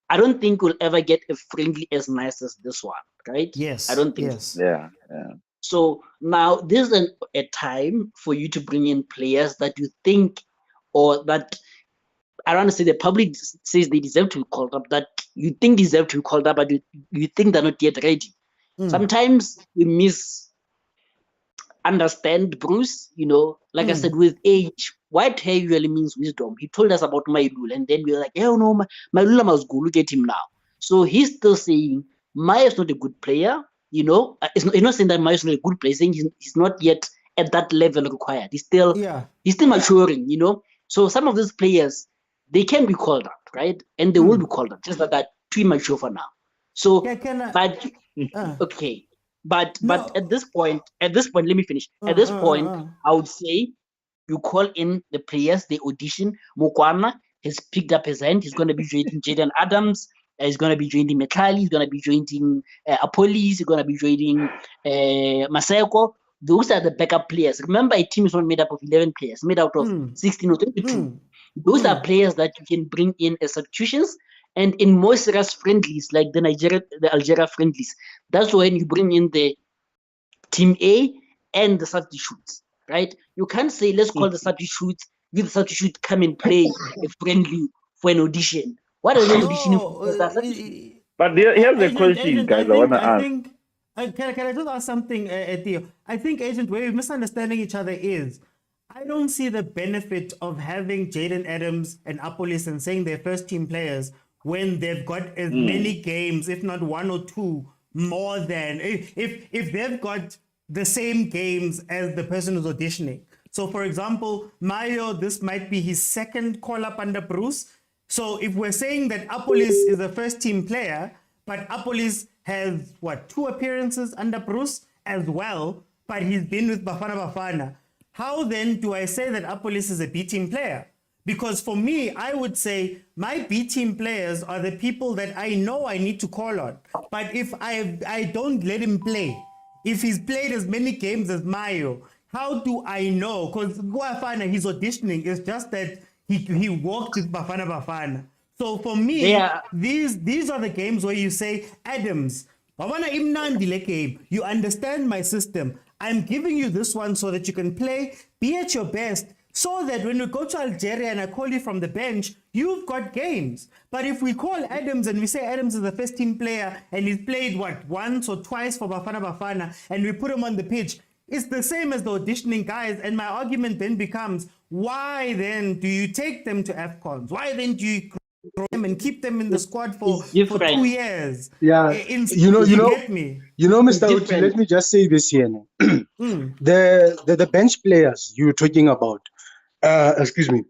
I don't think we'll ever get a friendly as nice as this one, right? Yes. I don't think so. Yeah. So now this is a time for you to bring in players that you think, or that I don't want to say the public says they deserve to be called up, that you think deserve to be called up, but you think they're not yet ready. Sometimes we misunderstand Bruce, you know, like I said, with age, white hair usually means wisdom. He told us about Mailul, and then we were like, oh no, Mailul must go, look at him now. So he's still saying Maya is not a good player, you know. He's not saying that Maya is not a good player, saying he's not yet at that level required. He's still maturing, you know. So some of these players, they can be called up, right? And they will be called up, just like that, too immature for now. So, okay. But at this point, let me finish. At this point, I would say you call in the players, they audition. Mokoena has picked up his hand. He's going to be joining Jayden Adams. He's going to be joining Mekali. He's going to be joining Apolis. He's going to be joining Maseko. Those are the backup players. Remember, a team is not made up of 11 players, made out of 16 or 22. Those are players that you can bring in as substitutions. And in more serious friendlies, like the Algeria friendlies, that's when you bring in the team A and the substitutes, right? You can't say, let's call the substitutes, give the substitute come and play a friendly for an audition. What are they auditioning for? But here's the question, guys, I want to ask. Can I just ask something, Theo? I think, Agent, where we're misunderstanding each other is, I don't see the benefit of having Jayden Adams and Apolis and saying they're first team players when they've got as many games, if not one or two, more than if they've got the same games as the person who's auditioning. So, for example, Mayo, this might be his second call-up under Bruce. So if we're saying that Apolis is a first-team player, but Apolis has, 2 appearances under Bruce as well, but he's been with Bafana Bafana, how then do I say that Apolis is a B-team player? Because for me, I would say my B-team players are the people that I know I need to call on. But if I don't let him play, if he's played as many games as Mayo, how do I know? Because Bafana, he's auditioning. It's just that he walked with Bafana Bafana. So for me, these are the games where you say, Adams, you understand my system. I'm giving you this one so that you can play, be at your best, so that when we go to Algeria and I call you from the bench, you've got games. But if we call Adams and we say Adams is the first team player and he's played, once or twice for Bafana Bafana, and we put him on the pitch, it's the same as the auditioning guys. And my argument then becomes, why then do you take them to AFCONs? Why then do you grow them and keep them in the squad for 2 years? Yeah, you know, Mr. Uti, let me just say this here now. The bench players you're talking about, excuse me,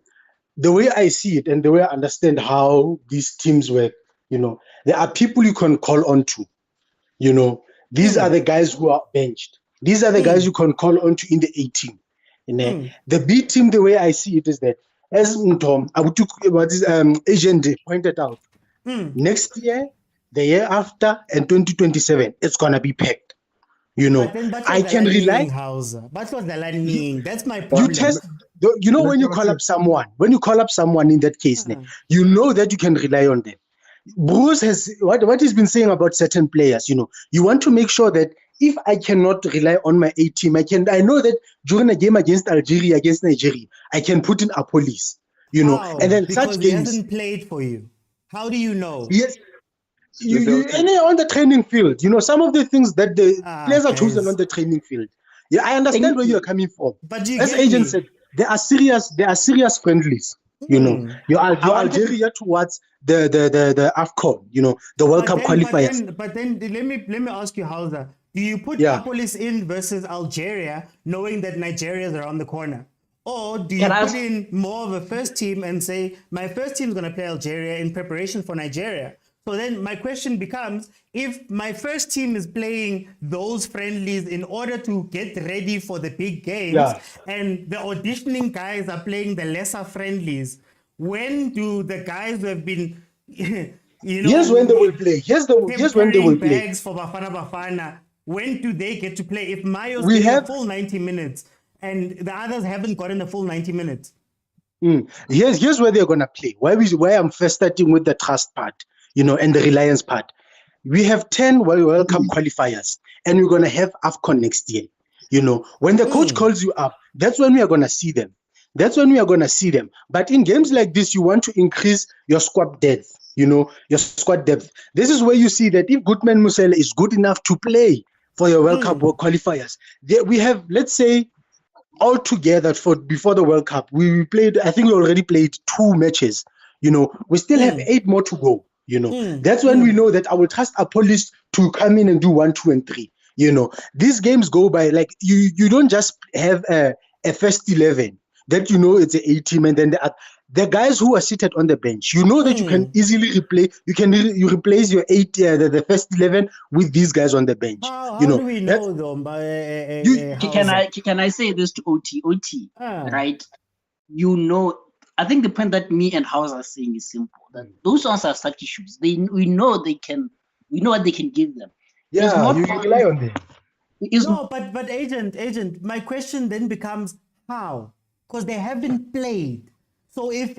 the way I see it and the way I understand how these teams work, there are people you can call on to. These are the guys who are benched. These are the guys you can call on to in the A team. The B team, the way I see it is that, as Agent pointed out, next year, the year after, and 2027, it's going to be packed. You know, But then I can rely. That's my You problem. test, you know, when you call up someone, in that case, you know that you can rely on them. Bruce has what he's been saying about certain players. You know, you want to make sure that if I cannot rely on my A team, I know that during a game against Algeria, against Nigeria, I can put in a police. You know, How? and then Because such he games. hasn't played for you. How do you know? Yes. On the training field, you know, some of the things that the players are chosen on the training field. Yeah, I understand where you're coming from. But you as get agent me. said, there are serious friendlies. You know, your Algeria towards the AFCON, you know, the World Cup qualifiers. But then let me ask you, Hausa, do you put Apolis in versus Algeria, knowing that Nigeria is around the corner? Or do you put in more of a first team and say, my first team is going to play Algeria in preparation for Nigeria? So then my question becomes, if my first team is playing those friendlies in order to get ready for the big games, and the auditioning guys are playing the lesser friendlies, when do the guys who have been, you know, here's when they will play. Here's when they will play. Bags for Bafana Bafana. When do they get to play? If Mayo's getting a full 90 minutes and the others haven't gotten a full 90 minutes. Here's where they're gonna play. Why I'm first starting with the trust part, you know, and the reliance part. We have 10 World Cup qualifiers, and we're gonna have AFCON next year. You know, when the coach calls you up, that's when we are gonna see them. But in games like this, you want to increase your squad depth. You know, your squad depth. This is where you see that if Goodman Musele is good enough to play for your World Cup qualifiers, we have, let's say, all together before the World Cup, we played. I think we already played 2 matches. You know, we still have 8 more to go. You know, that's when we know that I will trust a police to come in and do 1, 2, and 3. You know, these games go by like you don't just have a first 11 that you know it's a team, and then the guys who are seated on the bench. You know that you can easily replace. You replace your 8, the first 11 with these guys on the bench. How you know, do we know though? Can I say this to OT? Right? You know, I think the point that me and House are saying is simple. That those ones are substitutes. We know what they can give them. Yeah, you rely on them. No, but agent, my question then becomes how? Because they haven't played. So if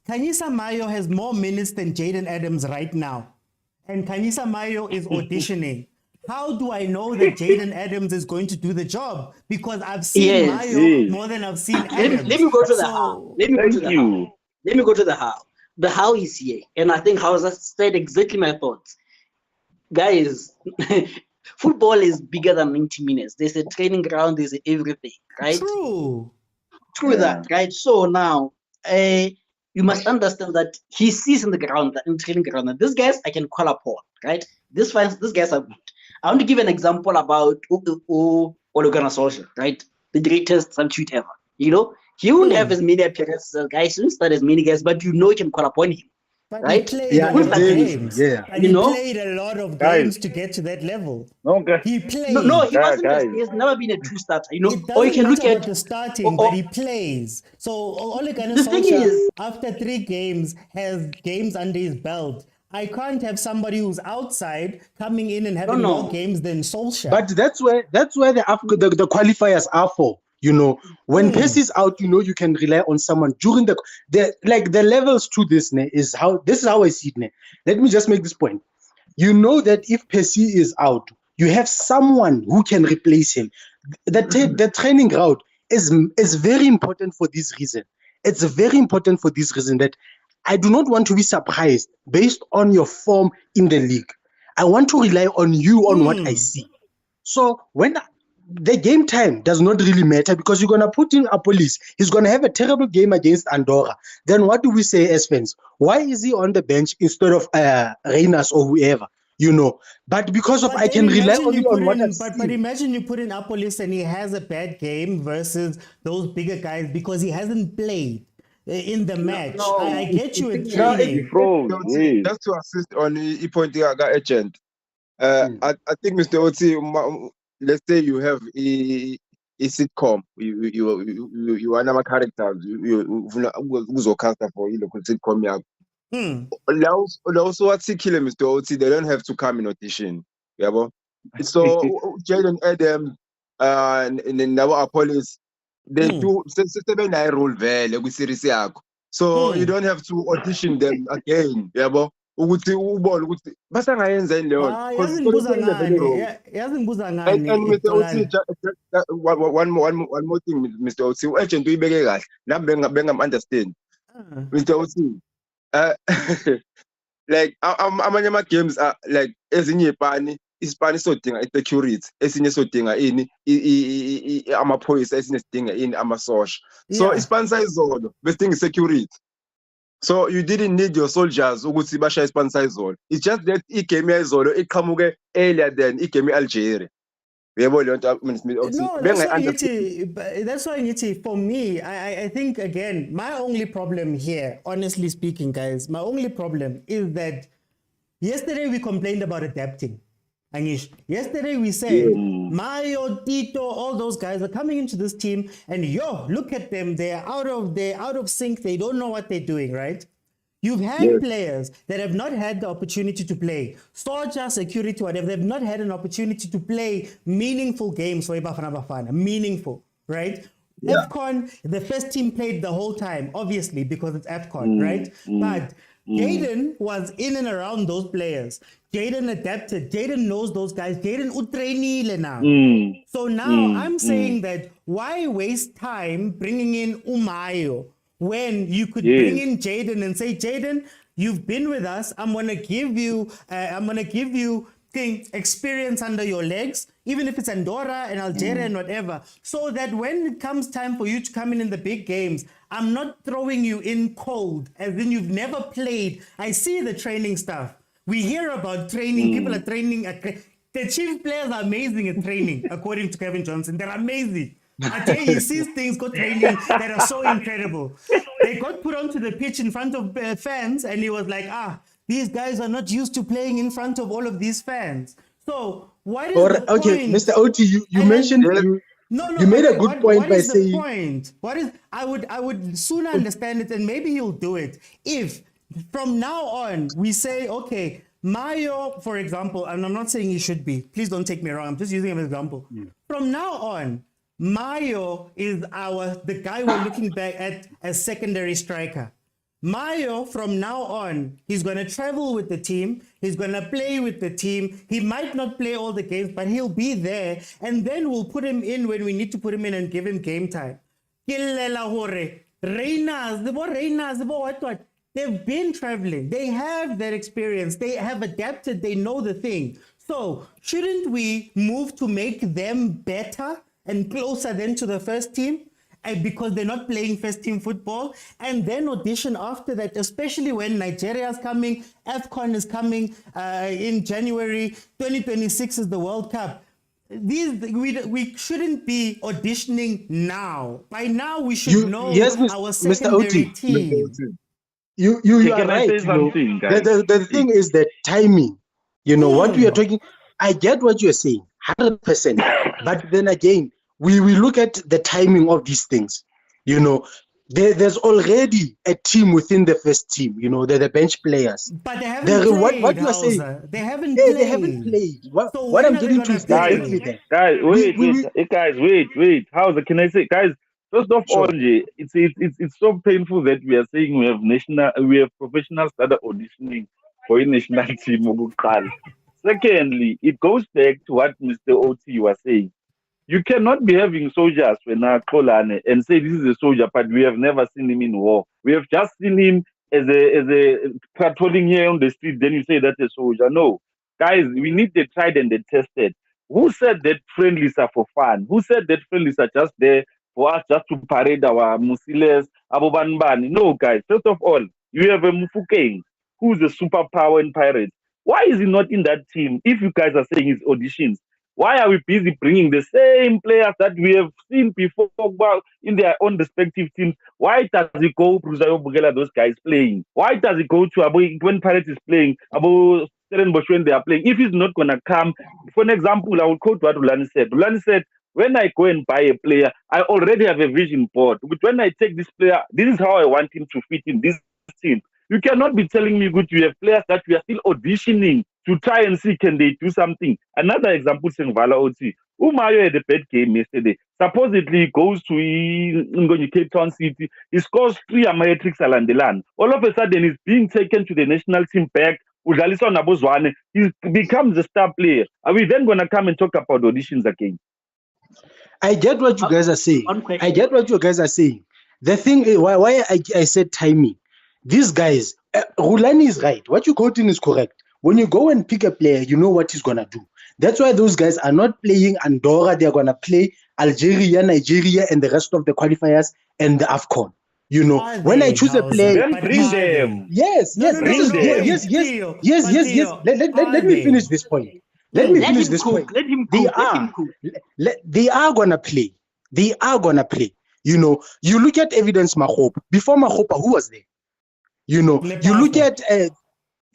Kanyisa Mayo has more minutes than Jayden Adams right now, and Kanyisa Mayo is auditioning, how do I know that Jayden Adams is going to do the job? Because I've seen Mayo more than I've seen Adams. Let me go to the how. Let me go to the how. The how is here. And I think Hausa said exactly my thoughts. Guys, football is bigger than 90 minutes. There's a training ground, there's everything, right? True that, right? So now, you must understand that he sees in the ground, in training ground, that these guys I can call upon, right? These guys are good. I want to give an example about Ole Gunnar Solskjaer, right? The greatest substitute ever. You know, he won't have as many appearances as guys, he won't start as many guys, but you know you can call upon him. But right? He played a lot of games. And he played a lot of games to get to that level. He played. No, he wasn't. He has never been a true starter. You know, or you can look at the starting, but he plays. So Ole Gunnar Solskjaer, after 3 games, has games under his belt. I can't have somebody who's outside coming in and having more games than Solskjaer. But that's where the qualifiers are for. You know, when Percy is out, you know you can rely on someone during the levels to this is how I see it. Let me just make this point. You know that if Percy is out, you have someone who can replace him. The training route is very important for this reason. It's very important for this reason that I do not want to be surprised based on your form in the league. I want to rely on you on what I see. So when the game time does not really matter because you're going to put in a police. He's going to have a terrible game against Andorra. Then what do we say as fans? Why is he on the bench instead of Reynas or whoever? You know, but because of I can rely only on what I've seen. But imagine you put in Apolis and he has a bad game versus those bigger guys because he hasn't played in the match. I get you in training. Just to assist on the point I got agent. I think Mr. Oti, let's say you have a sitcom. You are number characters. Who's cast for you local sitcom? Also, what's killing Mr. Oti? They don't have to come in audition. Yeah, So Jaden Adam and our police, they do seven role vele kwi-series yakho. So you don't have to audition them again, yabo. Ukuthi ubone ukuthi basangayenza yini leyo. Yazingibuza And ngani Mr. Oti, one more thing, Mr. Oti, urgent uyibeke kahle. Nami bengam understand. Mr. Oti, like amanye ama games are like ezinye isipani sodinga i-security, esinye sodinga ini amaphoyisa, esinye sidinga ini amasosha. So isipani sayizolo besidinga i-security. So you didn't need your soldiers ukuthi bashaye isipani sayizolo. It's just that igame yayizolo iqhamuke earlier than igame Algeria. No, that's why ngithi, for me, I think again, my only problem here, honestly speaking, guys, my only problem is that yesterday we complained about adapting. Anish, yesterday we said Mayo, Tito, all those guys are coming into this team, and look at them, they're out of sync, they don't know what they're doing, right? You've had players that have not had the opportunity to play. Soldier, security, whatever, they've not had an opportunity to play meaningful games for Bafana Bafana. Meaningful, right? AFCON, the first team played the whole time, obviously, because it's AFCON, right? But Jayden was in and around those players. Jayden adapted. Jayden knows those guys. Jayden utrainile now. So now I'm saying that why waste time bringing in Umayo when you could bring in Jayden and say, Jayden, you've been with us. I'm gonna give you experience under your legs, even if it's Andorra and Algeria and whatever, so that when it comes time for you to come in the big games, I'm not throwing you in cold, as in you've never played. I see the training stuff. We hear about training. People are training. The Chiefs players are amazing at training, according to Kevin Johnson. They're amazing. I tell you, he sees things go training that are so incredible. They got put onto the pitch in front of fans, and he was like, these guys are not used to playing in front of all of these fans. So what is the point? Mr. Oti, you mentioned you made a good point by saying. What is I would sooner understand it, and maybe he'll do it if from now on we say, okay, Mayo, for example, and I'm not saying he should be. Please don't take me wrong. I'm just using him as an example. From now on, Mayo is the guy we're looking back at as secondary striker. Mayo, from now on, he's going to travel with the team. He's going to play with the team. He might not play all the games, but he'll be there. And then we'll put him in when we need to put him in and give him game time. They've been traveling. They have that experience. They have adapted. They know the thing. So shouldn't we move to make them better and closer then to the first team? Because they're not playing first team football, and then audition after that, especially when Nigeria is coming, AFCON is coming in January, 2026 is the World Cup. We shouldn't be auditioning now. By now, we should know our secondary team. You are right. The thing is the timing. What we are talking, I get what you're saying, 100%. But then again, we look at the timing of these things. There's already a team within the first team. They're the bench players. But they haven't played. What you are saying? They haven't played. They haven't played. What I'm getting to is guys, wait. Can I say, guys? First of all, it's so painful that we are saying we have professionals that are auditioning for a national team. Secondly, it goes back to what Mr. Oti was saying. You cannot be having soldiers when Kolane and say this is a soldier, but we have never seen him in war. We have just seen him as a patrolling here on the street. Then you say that's a soldier. No, guys, we need the tried and the tested. Who said that friendlies are for fun? Who said that friendlies are just there for us just to parade our Musiles, Abobanbani? No, guys. First of all, you have a Mufukeng, who's a superpower in Pirates. Why is he not in that team? If you guys are saying it's auditions, why are we busy bringing the same players that we have seen before in their own respective teams? Why does he go Bruzayo Bugela, those guys playing? Why does he go to Abu when Pirates is playing, Abu Stellenbosch when they are playing? If he's not going to come, for an example, I will quote what RULANI said. RULANI said, when I go and buy a player, I already have a vision board. But when I take this player, this is how I want him to fit in this team. You cannot be telling me, you have players that we are still auditioning to try and see can they do something. Another example, Sengvala OT. Umayo had a bad game yesterday. Supposedly he goes to Cape Town City. He scores 3 amatrix alandelan. All of a sudden he's being taken to the national team back. Udlaliswa Nabozwane. He becomes a star player. Are we then going to come and talk about auditions again? I get what you guys are saying. I get what you guys are saying. The thing is, why I said timing. These guys, RULANI is right. What you quoting is correct. When you go and pick a player, you know what he's going to do. That's why those guys are not playing Andorra. They're going to play Algeria, Nigeria, and the rest of the qualifiers and the AFCON. You know, when I choose a player, then bring them. Yes. Let me finish this point. Let me finish this point. Let him cook. They are gonna play. They are gonna play. You know, you look at Evidence Makgopa. Before Makgopa, who was there? You know, you look at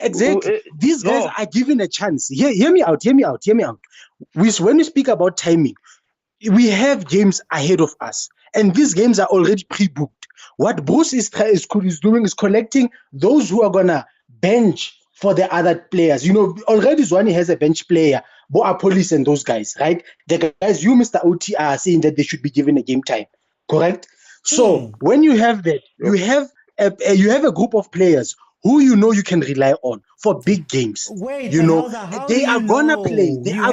exactly. These guys are given a chance. Hear me out. When we speak about timing, we have games ahead of us, and these games are already pre-booked. What Bruce is doing is collecting those who are gonna bench for the other players. You know, already Zwane has a bench player, Boa Police and those guys, right? The guys you, Mr. OT, are saying that they should be given a game time, correct? So when you have that, you have a group of players who you know you can rely on for big games. Wait, you know, they are gonna know? play. They are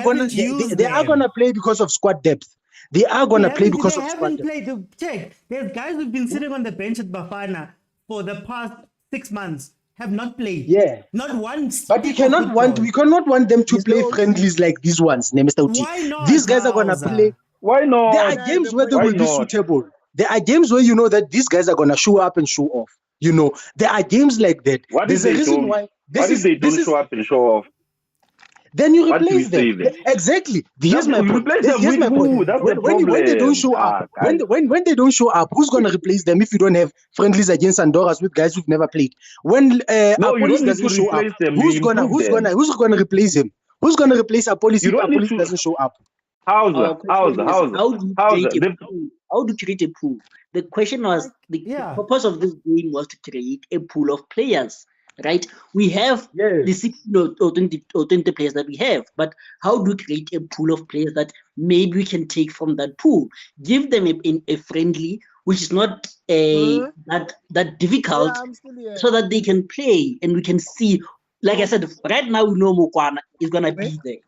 gonna play because of squad depth. They are gonna play because of squad depth. Check. There's guys who've been sitting on the bench at Bafana for the past 6 months. Have not played. Yeah. Not once. But we cannot want them to play friendlies like these ones, Mr. Uti. Why not? These guys are gonna play. Why not? There are games where they will be suitable. There are games where you know that these guys are gonna show up and show off. You know, there are games like that. There's a reason why. What if they don't show up and show off? Then you replace them. Exactly. Here's my point. When they don't show up, when they don't show up, who's gonna replace them if you don't have friendlies against Andorras with guys who've never played? When Police doesn't show up, who's gonna replace him? Who's gonna replace Police if Police doesn't show up? How do you create a pool? The question was the purpose of this game was to create a pool of players. Right, we have the 16 or 20 players that we have, but how do we create a pool of players that maybe we can take from that pool? Give them a friendly, which is not that difficult, so that they can play and we can see. Like I said, right now we know MOKWENA is gonna be there.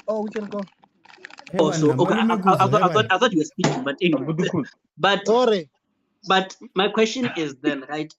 Oh, we can go. Also, okay, I thought you were speaking, but anyway. But my question is then, right?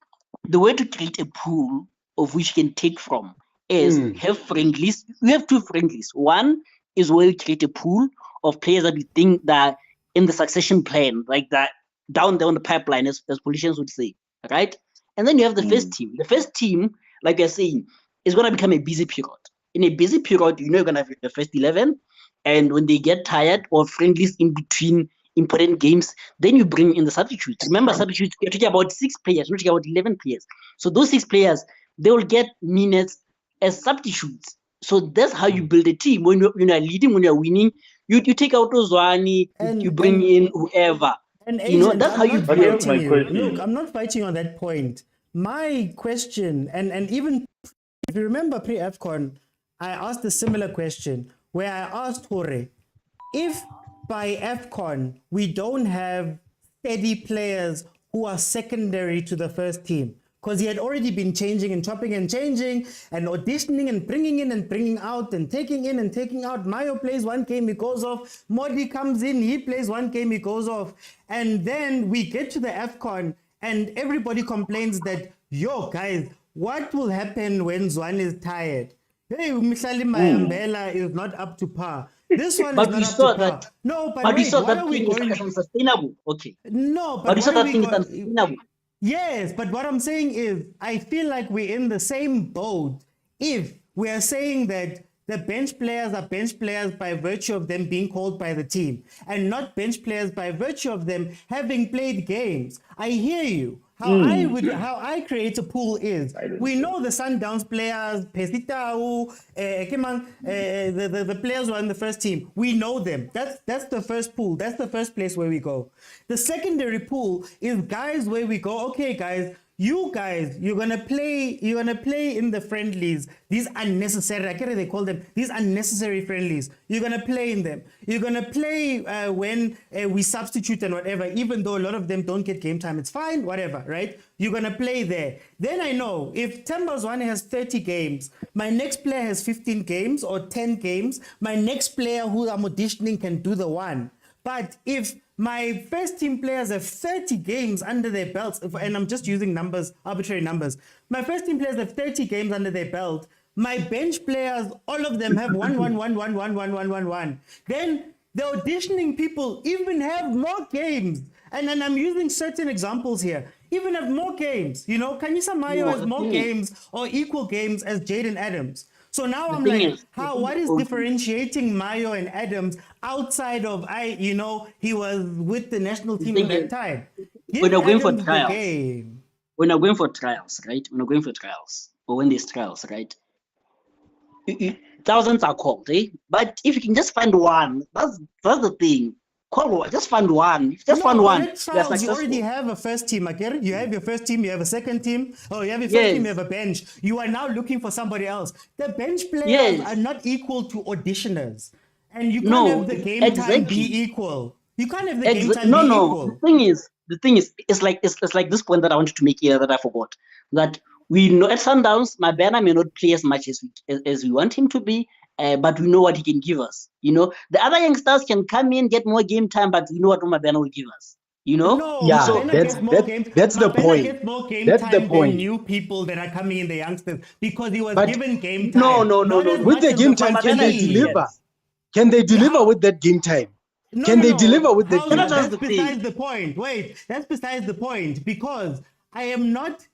The way to create a pool of which you can take from is have friendlies. We have 2 friendlies. One is where you create a pool of players that we think that in the succession plan, like that down there on the pipeline, as politicians would say, right? And then you have the first team. The first team, like you're saying, is going to become a busy period. In a busy period, you know you're going to have the first 11, and when they get tired or friendlies in between important games, then you bring in the substitutes. Remember, substitutes, you're talking about 6 players, you're talking about 11 players. So those 6 players, they will get minutes as substitutes. So that's how you build a team. When you're leading, when you're winning, you take out Zwane, you bring in whoever. And you know, that's how you build. Look, I'm not fighting on that point. My question, and even if you remember pre-AFCON, I asked a similar question where I asked Hore, if by AFCON, we don't have steady players who are secondary to the first team, because he had already been changing and chopping and changing and auditioning and bringing in and bringing out and taking in and taking out. Mayo plays 1 game, he goes off. Modi comes in, he plays 1 game, he goes off. And then we get to the AFCON and everybody complains that, yo, guys, what will happen when Zwane is tired? Hey, Mihlali Mayambela is not up to par. This one but is not up to par. No, but we saw what that are we thing going is unsustainable. Okay. No, but we saw that thing is unsustainable. Yes, but what I'm saying is, I feel like we're in the same boat if we are saying that the bench players are bench players by virtue of them being called by the team and not bench players by virtue of them having played games. I hear you. How I create a pool is, we know the Sundowns players, Pesitau, the players who are in the first team. We know them. That's the first pool. That's the first place where we go. The secondary pool is guys where we go, okay, guys, you guys, you're gonna play in the friendlies. These unnecessary, I can't they call them, these unnecessary friendlies. You're gonna play in them. You're gonna play when we substitute and whatever. Even though a lot of them don't get game time, it's fine, whatever, right? You're gonna play there. Then I know if Tambazwane has 30 games, my next player has 15 games or 10 games. My next player who I'm auditioning can do the one. But if my first team players have 30 games under their belts, and I'm just using numbers, arbitrary numbers. My first team players have 30 games under their belt. My bench players, all of them have 1. Then the auditioning people even have more games. And then I'm using certain examples here. Even have more games. You know, Kanyisa Mayo has more games or equal games as Jaden Adams. So now I'm like, what is differentiating Mayo and Adams outside of, he was with the national team at that time? When we're going for trials, when we're going for trials, right? When we're going for trials, or when there's trials, right? Thousands are called, eh? But if you can just find one, that's the thing. Just find one. Just find one. You already have a first team, okay? You have your first team, you have a second team. Oh, you have your first team, you have a bench. You are now looking for somebody else. The bench players are not equal to auditioners. And you can't have the game time be equal. You can't have the game time be equal. The thing is, it's like this point that I wanted to make here that I forgot. That we know at Sundowns, Mabena may not play as much as we want him to be. But we know what he can give us. You know, the other youngsters can come in, get more game time, but we know what Mabena will give us. You know, that's the point. Gets more game that's time the point. Than new people that are coming in, the youngsters, because he was given game time. No. With the game time, can they deliver? Can they deliver with that game time? Can they deliver with that game time? That's besides the point. Wait, that's besides the point, because I am not.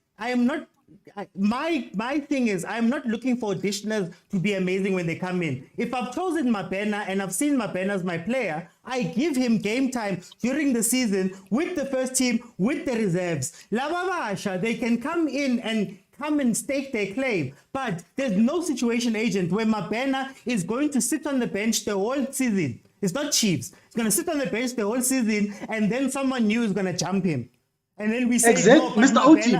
My thing is, I'm not looking for auditioners to be amazing when they come in. If I've chosen Mabena and I've seen Mabena as my player, I give him game time during the season with the first team, with the reserves. Lababasha, they can come in and stake their claim. But there's no situation agent where Mabena is going to sit on the bench the whole season. It's not Chiefs. It's going to sit on the bench the whole season, and then someone new is going to jump him. And then we say, Mr. Oti,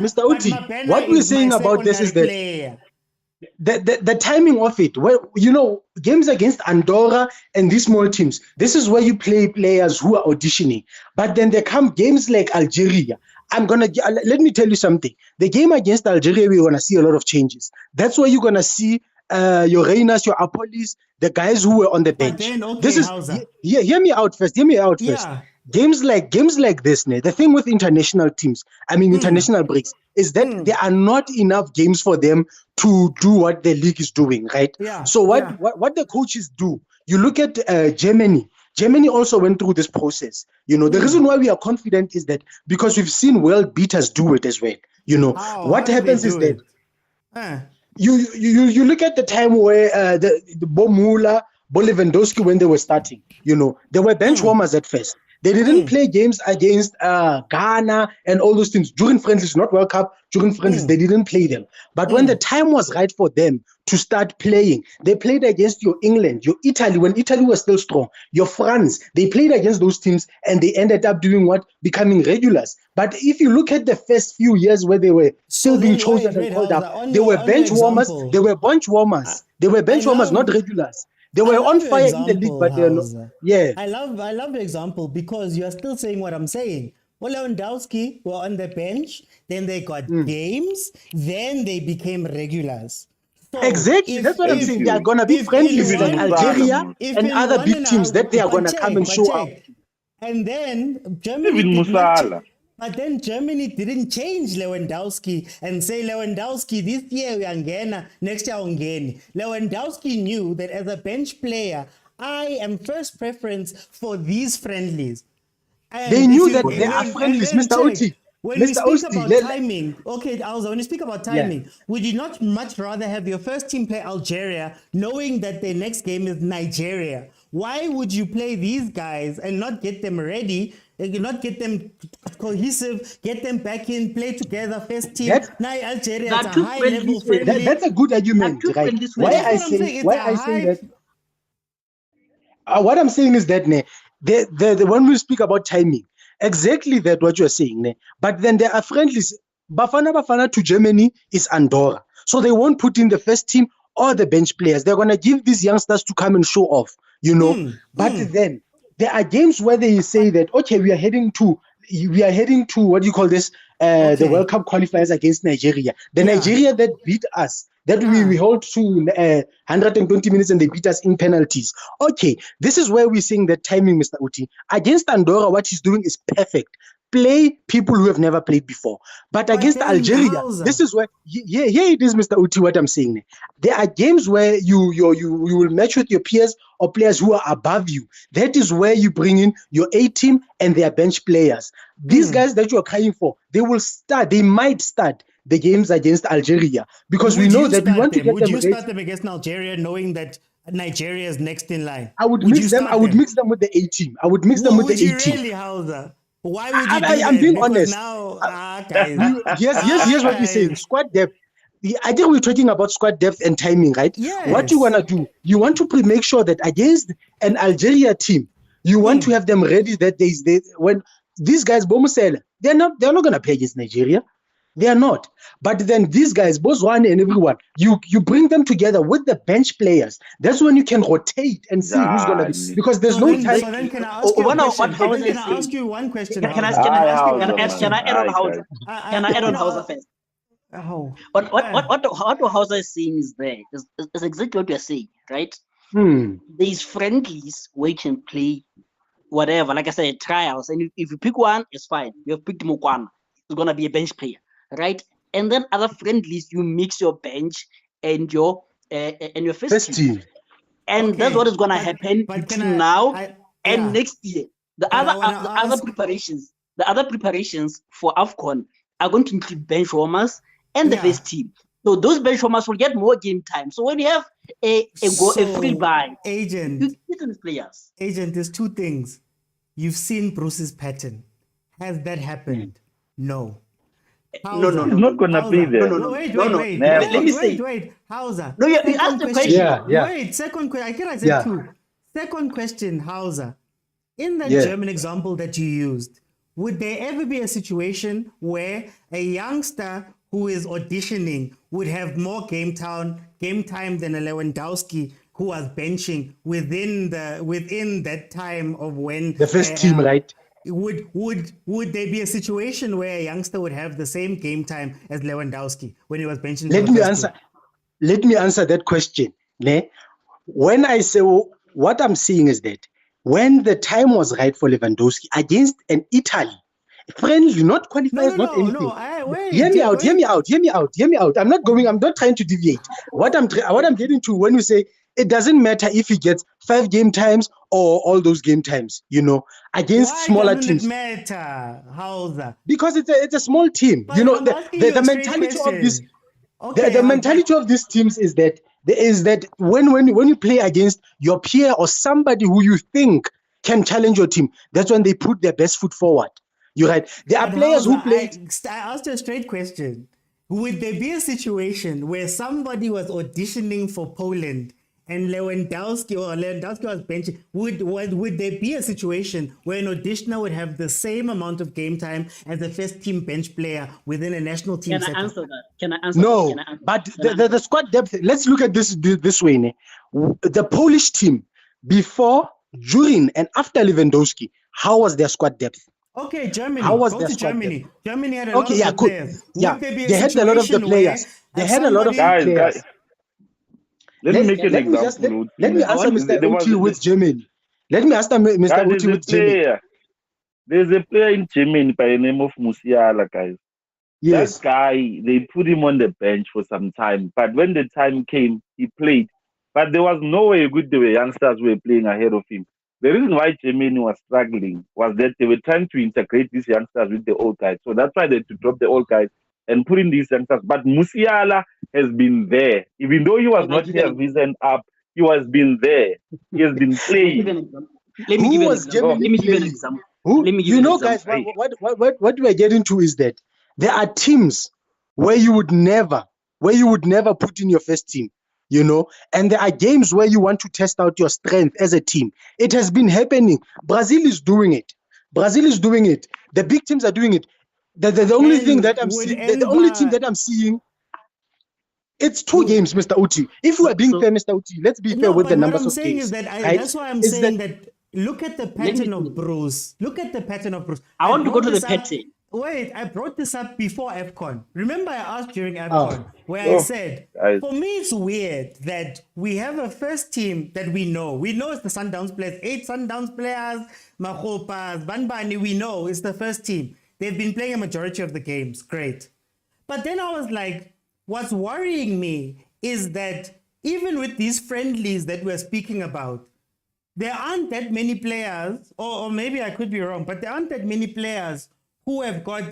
what we're saying about this is that the timing of it, where, you know, games against Andorra and these small teams, this is where you play players who are auditioning. But then there come games like Algeria. Let me tell you something. The game against Algeria, we're going to see a lot of changes. That's where you're going to see your Reinas, your Apolis, the guys who were on the bench. Hear me out first. Yeah. Games like this, the thing with international teams, international breaks, is that there are not enough games for them to do what the league is doing, right? Yeah. So what the coaches do, you look at Germany. Germany also went through this process. You know, the reason why we are confident is that because we've seen world beaters do it as well. You know, what happens is that you look at the time where the Bomula, Lewandowski, when they were starting, you know, they were bench warmers at first. They didn't play games against Ghana and all those teams during friendlies, not World Cup, during friendlies, they didn't play them. But when the time was right for them to start playing, they played against your England, your Italy, when Italy was still strong, your France, they played against those teams and they ended up doing what? Becoming regulars. But if you look at the first few years where they were still being chosen and called up, they were bench warmers, they were bench warmers, not regulars. They were on fire in the league, but they're not. Yeah. I love the example because you are still saying what I'm saying. Well, Lewandowski were on the bench, then they got games, then they became regulars. So exactly. That's what I'm saying. They are going to be friendlies like Algeria and other big teams that they are going to come and show up. And then Germany didn't change Lewandowski and say, Lewandowski, this year we are ngena, next year we ngeni. Lewandowski knew that as a bench player, I am first preference for these friendlies. And they knew that they are friendlies, Mr. Oti. When you speak about timing, Alza, when you speak about timing, would you not much rather have your first team play Algeria knowing that their next game is Nigeria? Why would you play these guys and not get them ready, not get them cohesive, get them back in, play together, first team? Now Algeria is a high level friendly. That's a good argument, right? Why I say that? What I'm saying is that when we speak about timing, exactly that what you're saying, but then there are friendlies. Bafana Bafana to Germany is Andorra. So they won't put in the first team or the bench players. They're going to give these youngsters to come and show off, you know. But then there are games where they say that, okay, we are heading to what do you call this? The World Cup qualifiers against Nigeria. The Nigeria that beat us, that we hold to 120 minutes and they beat us in penalties. Okay, this is where we're seeing that timing, Mr. Uti. Against Andorra, what he's doing is perfect. Play people who have never played before. But against Algeria, this is where, here it is, Mr. Uti, what I'm saying. There are games where you will match with your peers or players who are above you. That is where you bring in your A team and their bench players. These guys that you're crying for, they might start the games against Algeria because we know that we want to get them. Would you start them against Algeria knowing that Nigeria is next in line? I would mix them with the A team. I would mix them with the A team. Really, Hauser? Why would you do that? I'm being honest. Now, here's what we're saying. Squad depth. I think we're talking about squad depth and timing, right? Yes. What you want to do, you want to make sure that against an Algeria team, you want to have them ready that when these guys, Bomusela, they're not going to play against Nigeria. They are not. But then these guys, Bozwane and everyone, you bring them together with the bench players. That's when you can rotate and see who's going to be. Because there's no time. So then can I ask you one question? Can I add on Hauser? Can I add on Hauser first? Oh. What Hauser is saying is exactly what you're saying, right? These friendlies where you can play whatever, like I said, trials. And if you pick one, it's fine. You have picked Mokoena. It's going to be a bench player. Right, and then other friendlies, you mix your bench and your first team. And that's what is going to happen between now and next year. The other preparations for AFCON are going to include bench warmers and the first team. So those bench warmers will get more game time. So when you have a free buy, agent, you get those players. Agent, there's two things. You've seen Bruce's pattern. Has that happened? No. No. It's not gonna be there. No. Wait. Hauser. No, you asked the question. Yeah. Wait, second question. I said two. Second question, Hauser. In that German example that you used, would there ever be a situation where a youngster who is auditioning would have more game time than a Lewandowski who was benching within that time of when the first team, right? Would there be a situation where a youngster would have the same game time as Lewandowski when he was benching? Let me answer that question. When I say what I'm saying is that when the time was right for Lewandowski against an Italy, friendly, not qualifiers, not anything. Hear me out. I'm not trying to deviate. What I'm getting to when you say it doesn't matter if he gets 5 game times or all those game times, against smaller teams. Why doesn't it matter? Hauser? Because it's a small team. But the mentality of this. The mentality of these teams is that when you play against your peer or somebody who you think can challenge your team, that's when they put their best foot forward. You're right. There are players who play. I asked you a straight question. Would there be a situation where somebody was auditioning for Poland and Lewandowski was benching? Would there be a situation where an auditioner would have the same amount of game time as a first team bench player within a national team setup? Can I answer no, that? But the squad depth, let's look at this way. The Polish team, before, during, and after Lewandowski, how was their squad depth? Okay, Germany. How was their Germany? Depth? Germany had a lot of players. They had a lot of the players. They had a lot of players. Let me make an example. Let me answer Mr. Uti with Germany. Let me answer Mr. Uti with Germany. There's a player in Germany by the name of Musiala, guys. Yes. That guy, they put him on the bench for some time. But when the time came, he played. But there was no way good the youngsters were playing ahead of him. The reason why Germany was struggling was that they were trying to integrate these youngsters with the old guys. So that's why they had to drop the old guys and put in these youngsters. But Musiala has been there. Even though he was not here risen up, he has been there. He has been playing. Let me give you an example. Guys, what we are getting to is that there are teams where you would never put in your first team. And there are games where you want to test out your strength as a team. It has been happening. Brazil is doing it. The big teams are doing it. The only thing that I'm would seeing, end the only by- team that I'm seeing, it's 2 games, Mr. Uti. If we are being fair, Mr. Uti, let's be fair with but the what numbers I'm of saying games. is that right? that's why I'm Is saying that look at the pattern me of see. Bruce. Look at the pattern of Bruce. I want to go brought to the this up- pattern. Wait, I brought this up before AFCON. Remember, I asked during AFCON where I Oh, said, guys. for me, it's weird that we have a first team that we know. We know it's the Sundowns players, 8 Sundowns players, Mahopas, Banbani, we know it's the first team. They've been playing a majority of the games. Great. But then I was like, what's worrying me is that even with these friendlies that we're speaking about, there aren't that many players, or maybe I could be wrong, but there aren't that many players who have got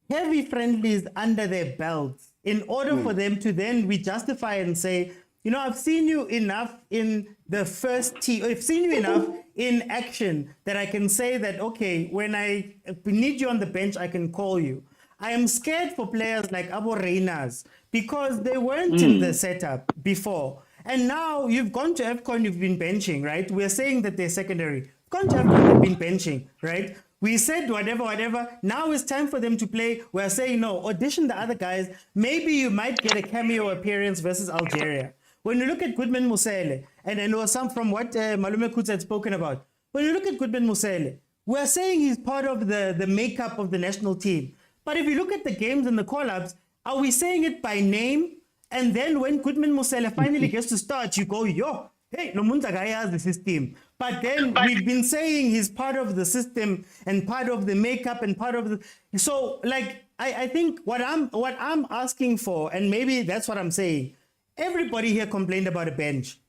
heavy friendlies under their belts in order for them to then be justified and say, you know, I've seen you enough in the first team, I've seen you enough in action that I can say that, okay, when I need you on the bench, I can call you. I am scared for players like Abo Reinas because they weren't in the setup before. And now you've gone to AFCON, you've been benching, right? We're saying that they're secondary. Gone to AFCON, they've been benching, right? We said whatever. Now it's time for them to play. We're saying, no, audition the other guys. Maybe you might get a cameo appearance versus Algeria. When you look at Goodman Musele, and I know some from what Malume Kutz had spoken about, when you look at Goodman Musele, we're saying he's part of the makeup of the national team. But if you look at the games and the call-ups, are we saying it by name? And then when Goodman Musele finally gets to start, you go, yo, hey, no munza has the system. But then we've been saying he's part of the system and part of the makeup and part of the... So, like, I think what I'm asking for, and maybe that's what I'm saying, everybody here complained about a bench.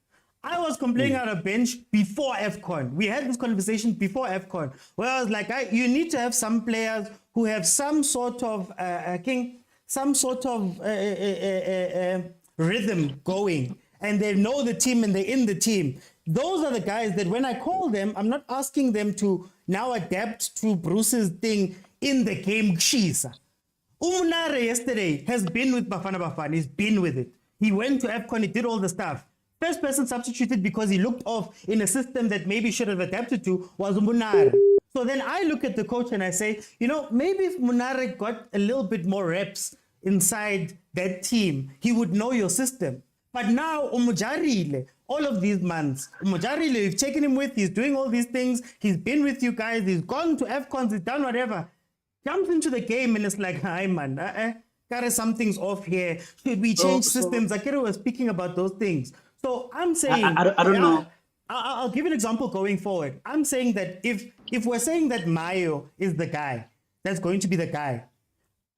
I was complaining about a bench before AFCON. We had this conversation before AFCON, where I was like, you need to have some players who have some sort of rhythm going, and they know the team and they're in the team. Those are the guys that when I call them, I'm not asking them to now adapt to Bruce's thing in the game. Shisa. Umunare yesterday has been with Bafana Bafana. He's been with it. He went to AFCON, he did all the stuff. First person substituted because he looked off in a system that maybe should have adapted to was Umunare. So then I look at the coach and I say, you know, maybe if Munare got a little bit more reps inside that team, he would know your system. But now, Umujarile, all of these months, Umujarile, you've taken him with, he's doing all these things, he's been with you guys, he's gone to AFCONs, he's done whatever. Jumps into the game and it's like, hi man, something's off here. Should we change systems? Akira was speaking about those things. So I'm saying, I don't know. I'll give an example going forward. I'm saying that if we're saying that Mayo is the guy, that's going to be the guy,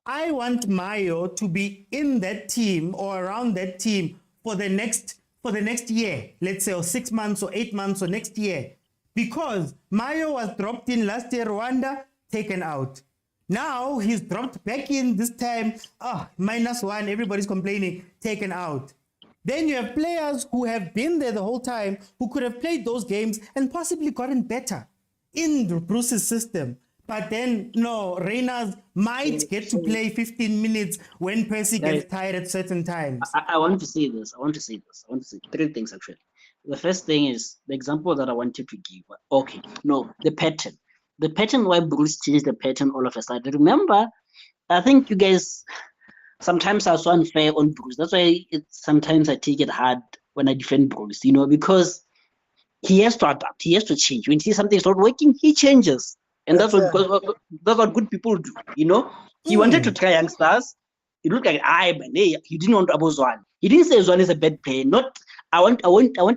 I want Mayo to be in that team or around that team for the next year, let's say, or 6 months or 8 months or next year. Because Mayo was dropped in last year, Rwanda, taken out. Now he's dropped back in this time, -1, everybody's complaining, taken out. Then you have players who have been there the whole time, who could have played those games and possibly gotten better in Bruce's system. But then, no, Reyners might get to play 15 minutes when Percy gets tired at certain times. I want to say this. I want to say 3 things, actually. The first thing is the example that I wanted to give. Okay, no, the pattern. The pattern why Bruce changed the pattern all of a sudden. Remember, I think you guys... Sometimes I was so unfair on Bruce. That's why sometimes I take it hard when I defend Bruce, you know, because he has to adapt. He has to change. When he sees something's not working, he changes. And that's what good people do, you know. He wanted to try youngsters. It looked like, man, hey, he didn't want Abu Zwan. He didn't say Zwan is a bad player. Not, I want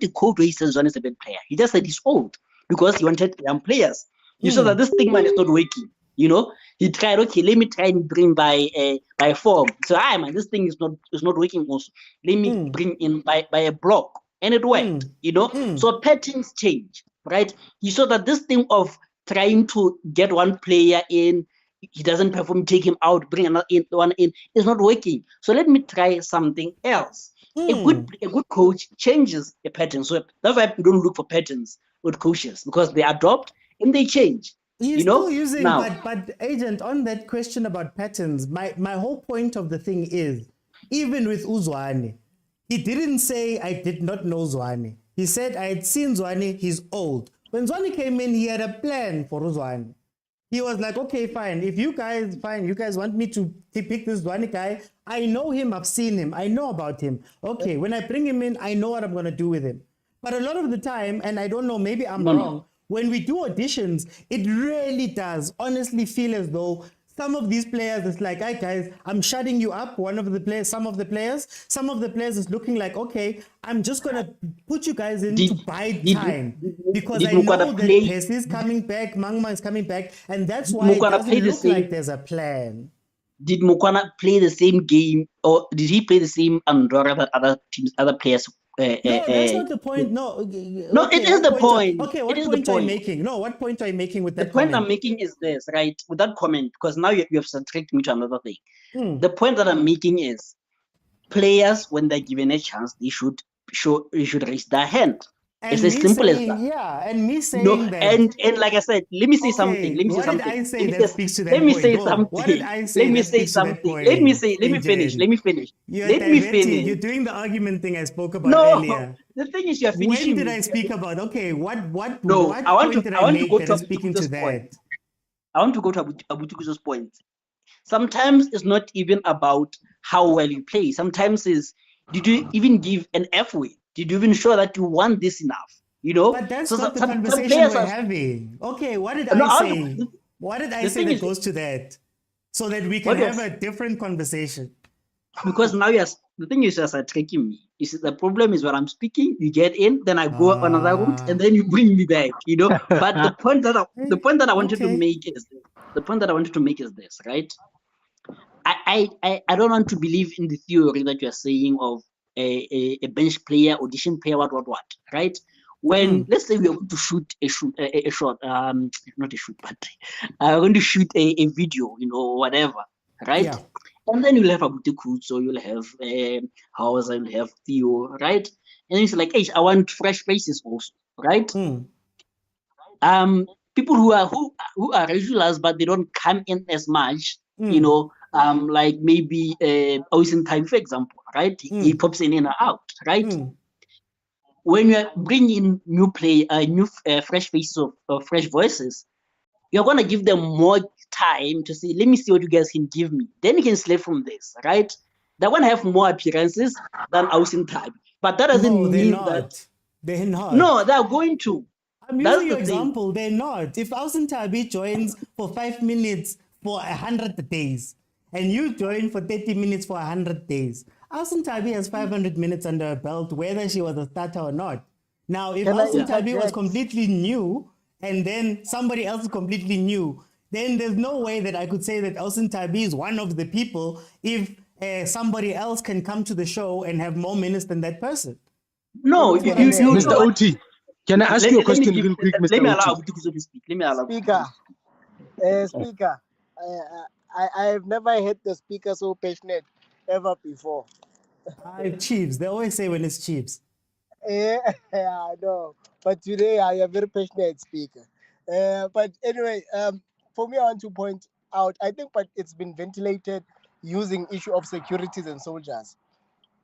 to quote where he says Zwan is a bad player. He just said he's old because he wanted young players. You saw that this thing, man, is not working. You know, he tried, okay, let me try and bring by form. So, man, this thing is not working also. Let me bring in by a block. And it worked, you know. So patterns change, right? You saw that this thing of trying to get one player in, he doesn't perform, take him out, bring another one in, is not working. So let me try something else. A good coach changes a pattern. So that's why we don't look for patterns with coaches, because they adopt and they change. He's still using, but agent, on that question about patterns, my whole point of the thing is, even with Uzwane, he didn't say, I did not know Zwane. He said, I had seen Zwane, he's old. When Zwane came in, he had a plan for Uzwane. He was like, okay, fine. If you guys want me to pick this one guy, I know him, I've seen him, I know about him. Okay, when I bring him in, I know what I'm gonna do with him. But a lot of the time, and I don't know, maybe I'm wrong, when we do auditions, it really does honestly feel as though some of these players, it's like, hey guys, I'm shutting you up. Some of the players is looking like, okay, I'm just going to put you guys in to buy time. Because I know that Percy is coming back, Mangma is coming back, and that's why it doesn't look like there's a plan. Did Mokoena play the same game, or did he play the same Andorra that other players? No, that's not the point. No, it is the point. What point are you making? No, what point are you making with that? The point I'm making is this, right? With that comment, because now you have subtracted me to another thing. The point that I'm making is, players, when they're given a chance, they should raise their hand. It's as simple as that. Yeah, and me saying that. And like I said, let me say something. Let me say something. Let me say something. What did I say? Let me say something. Let me finish. You're doing the argument thing I spoke about earlier. The thing is, you're finishing. When did I speak about? Okay, what I want to go to speaking to that. I want to go to Abutukuzo's point. Sometimes it's not even about how well you play. Sometimes it's, did you even give an F way? Did you even show that you want this enough? You know? But that's not the conversation we're having. Okay, what did I say? What did I say that goes to that? So that we can have a different conversation. Because now the thing is just tricking me. You see, the problem is when I'm speaking, you get in, then I go another route, and then you bring me back, you know? But the point that I wanted to make is this, right? I don't want to believe in the theory that you're saying of a bench player, audition player, what, right? When let's say we are going to shoot a shot, not a shoot, but we're going to shoot a video, you know, whatever, right? Yeah. And then you'll have Abutukuzo, you'll have Khoza, you'll have Theo, right? And then it's like, hey, I want fresh faces also, right? People who are regulars, but they don't come in as much, you know. Like maybe Ocean Time, for example, right? He pops in and out, right? When you bring in new fresh faces of fresh voices, you're gonna give them more time to say, let me see what you guys can give me. Then you can select from this, right? They're gonna have more appearances than Ocean Time, but that doesn't mean that they're not. No, they're going to. I'm using your example. They're not. If Ausen Tabi joins for 5 minutes for 100 days, and you join for 30 minutes for 100 days, Ausen Tabi has 500 minutes under her belt, whether she was a starter or not. Now, if Ausen Tabi was completely new, and then somebody else is completely new, then there's no way that I could say that Ausen Tabi is one of the people if somebody else can come to the show and have more minutes than that person. No, Mr. OT, can I ask you a question real quick, Mr. Let me allow Abutukuzo to speak. Speaker, I have never heard the speaker so passionate ever before. Chiefs. They always say when it's Chiefs. Yeah, I know. But today I am a very passionate speaker. But anyway, for me, I want to point out, I think, but it's been ventilated using issue of securities and soldiers.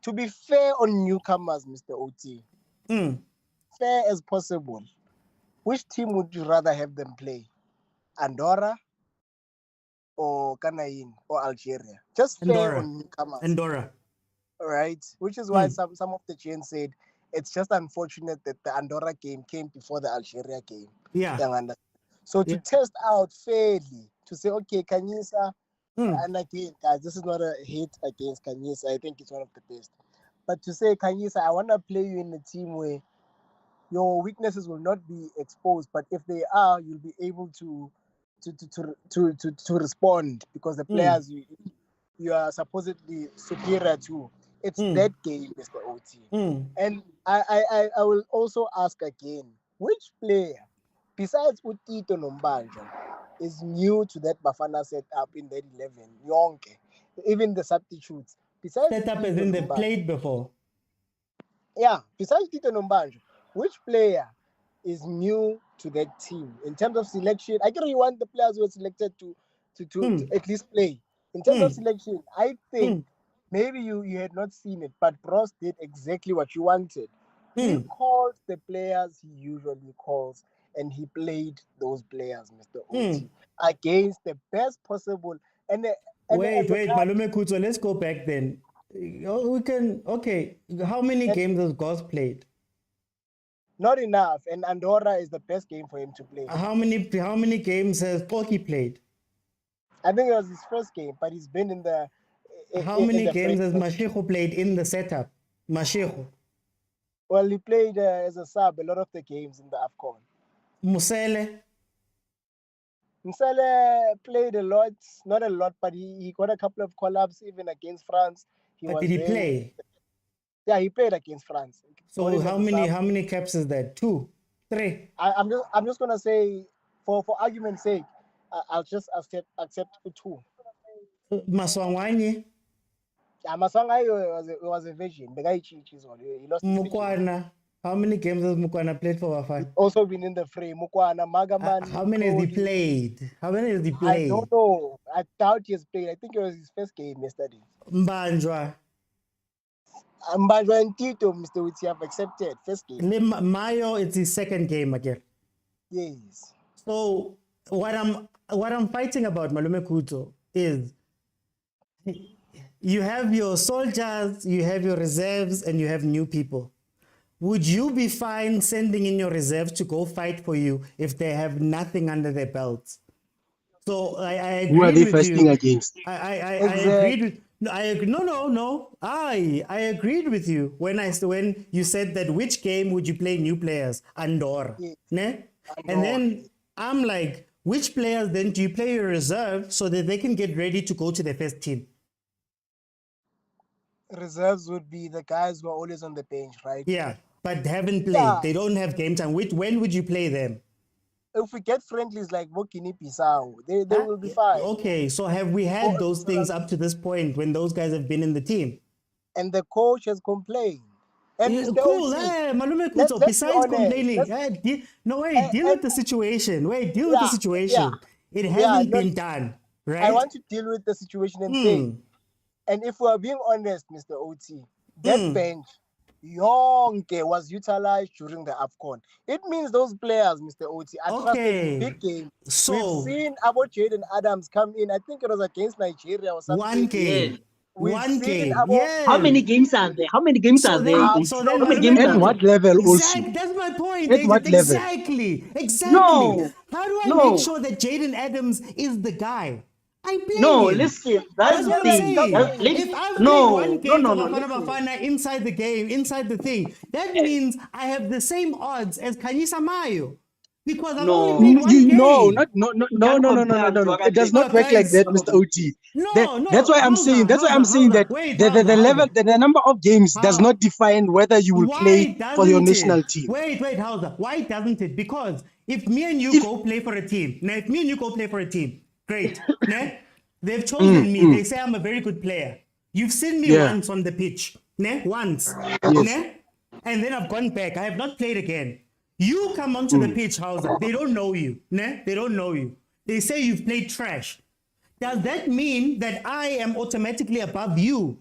To be fair on newcomers, Mr. OT, fair as possible, which team would you rather have them play? Andorra or Kanain or Algeria? Just fair on newcomers. Andorra. Right? Which is why some of the chains said it's just unfortunate that the Andorra game came before the Algeria game. Yeah. So to test out fairly, to say, okay, Kanyisa, and again, guys, this is not a hate against Kanyisa. I think it's one of the best. But to say, Kanyisa, I want to play you in a team where your weaknesses will not be exposed, but if they are, you'll be able to respond because the players you are supposedly superior to. It's that game, Mr. OT. And I will also ask again, which player, besides Utito Nombanja, is new to that Bafana setup in that 11? Yonke, even the substitutes. Besides setup as in they played before. Yeah, besides Tito Nombanja, which player is new to that team in terms of selection? I think you want the players who were selected to at least play. In terms of selection, I think maybe you had not seen it, but Bros did exactly what you wanted. He calls the players he usually calls, and he played those players, Mr. OT, against the best possible. Wait, Malume Kuto, let's go back then. We can, okay. How many games has Goss played? Not enough, and Andorra is the best game for him to play. How many games has Koki played? I think it was his first game, but he's been in the. How many games has Mashego played in the setup? Mashego. Well, he played as a sub a lot of the games in the AFCON. Musele played a lot, not a lot, but he got a couple of call-ups even against France. But did he play? Yeah, he played against France. So how many caps is that? 2, 3? I'm just gonna say, for argument's sake, I'll just accept 2. Maswangwanye? Yeah, Maswangwanye was a virgin. The guy he lost. Mokoena. How many games has Mokoena played for Bafana? Also been in the frame. Mokoena, Magaman. How many has he played? I don't know. I doubt he has played. I think it was his first game yesterday. Mbanjwa and Tito, Mr. Witsi, have accepted first game. Mayo, it's his second game again. Yes. So what I'm fighting about, Malume Kuto, is you have your soldiers, you have your reserves, and you have new people. Would you be fine sending in your reserves to go fight for you if they have nothing under their belts? So I agree. Who are they with fighting you. against? I agreed with. No. I agreed with you when you said that which game would you play new players? Andorra. Yes. Ne? And then I'm like, which players then do you play your reserve so that they can get ready to go to the first team? Reserves would be the guys who are always on the bench, right? Yeah, but haven't played. Yeah. They don't have game time. When would you play them? If we get friendlies like Burkina Bissau, they will be fine. Okay, so have we had those things up to this point when those guys have been in the team? And the coach has complained. And Cool, Malume Kuto, besides complaining, deal with the situation. Deal with the situation. It hasn't been done, right? I want to deal with the situation and say, and if we are being honest, Mr. OT, that bench, Yonke was utilized during the AFCON. It means those players, Mr. OT, are trusted in big games. So, we've seen about Jordaan Adams come in. I think it was against Nigeria or something. One game. One game. Yes. How many games are there? How many games are there? How many games at what level also? That's my point. At what level? Exactly. No. How do I make sure that Jordaan Adams is the guy? I play him. Listen, that's what the I'm thing. saying. If I've played one game for Bafana Bafana inside the game, inside the thing, that means I have the same odds as Kanyisa Mayo. Because I've only played one game. No. It does not work like that, Mr. OT. That's why I'm saying. That's why I'm saying that the level, the number of games does not define whether you will play for your national team. Wait, Hausa. Why doesn't it? Because if me and you go play for a team, great. They've chosen me. They say I'm a very good player. You've seen me once on the pitch. Once. Yes. And then I've gone back. I have not played again. You come onto the pitch, Hausa. They don't know you. They don't know you. They say you've played trash. Does that mean that I am automatically above you?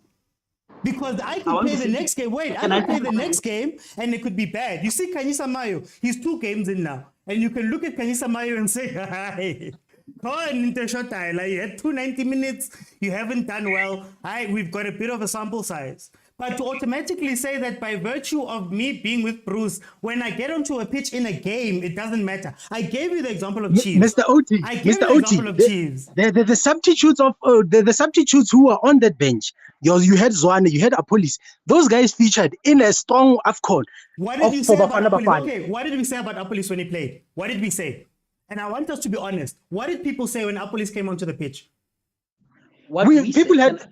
Because I could play the next game. Wait, I could play the next game and it could be bad. You see Kanyisa Mayo, he's 2 games in now. And you can look at Kanyisa Mayo and say, hi. You had 290 minutes, you haven't done well. We've got a bit of a sample size. But to automatically say that by virtue of me being with Bruce, when I get onto a pitch in a game, it doesn't matter. I gave you the example of Chiefs. Mr. OT, Chiefs. The substitutes of the substitutes who are on that bench. You had Zwane, you had Apolis. Those guys featured in a strong AFCON. What did you say about Apolis? Okay, what did we say about Apolis when he played? What did we say? And I want us to be honest. What did people say when Apolis came onto the pitch? People had.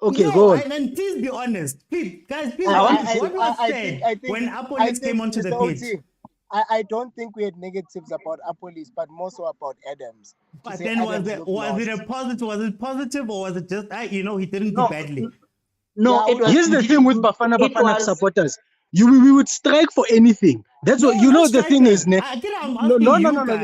Okay, go on. And please be honest. Please, guys, what was said when Apolis came onto the pitch? I don't think we had negatives about Apolis, but more so about Adams. But then was it positive or was it just he didn't do badly? No, it was. Here's the thing with Bafana supporters. We would strike for anything. That's what the thing is. No.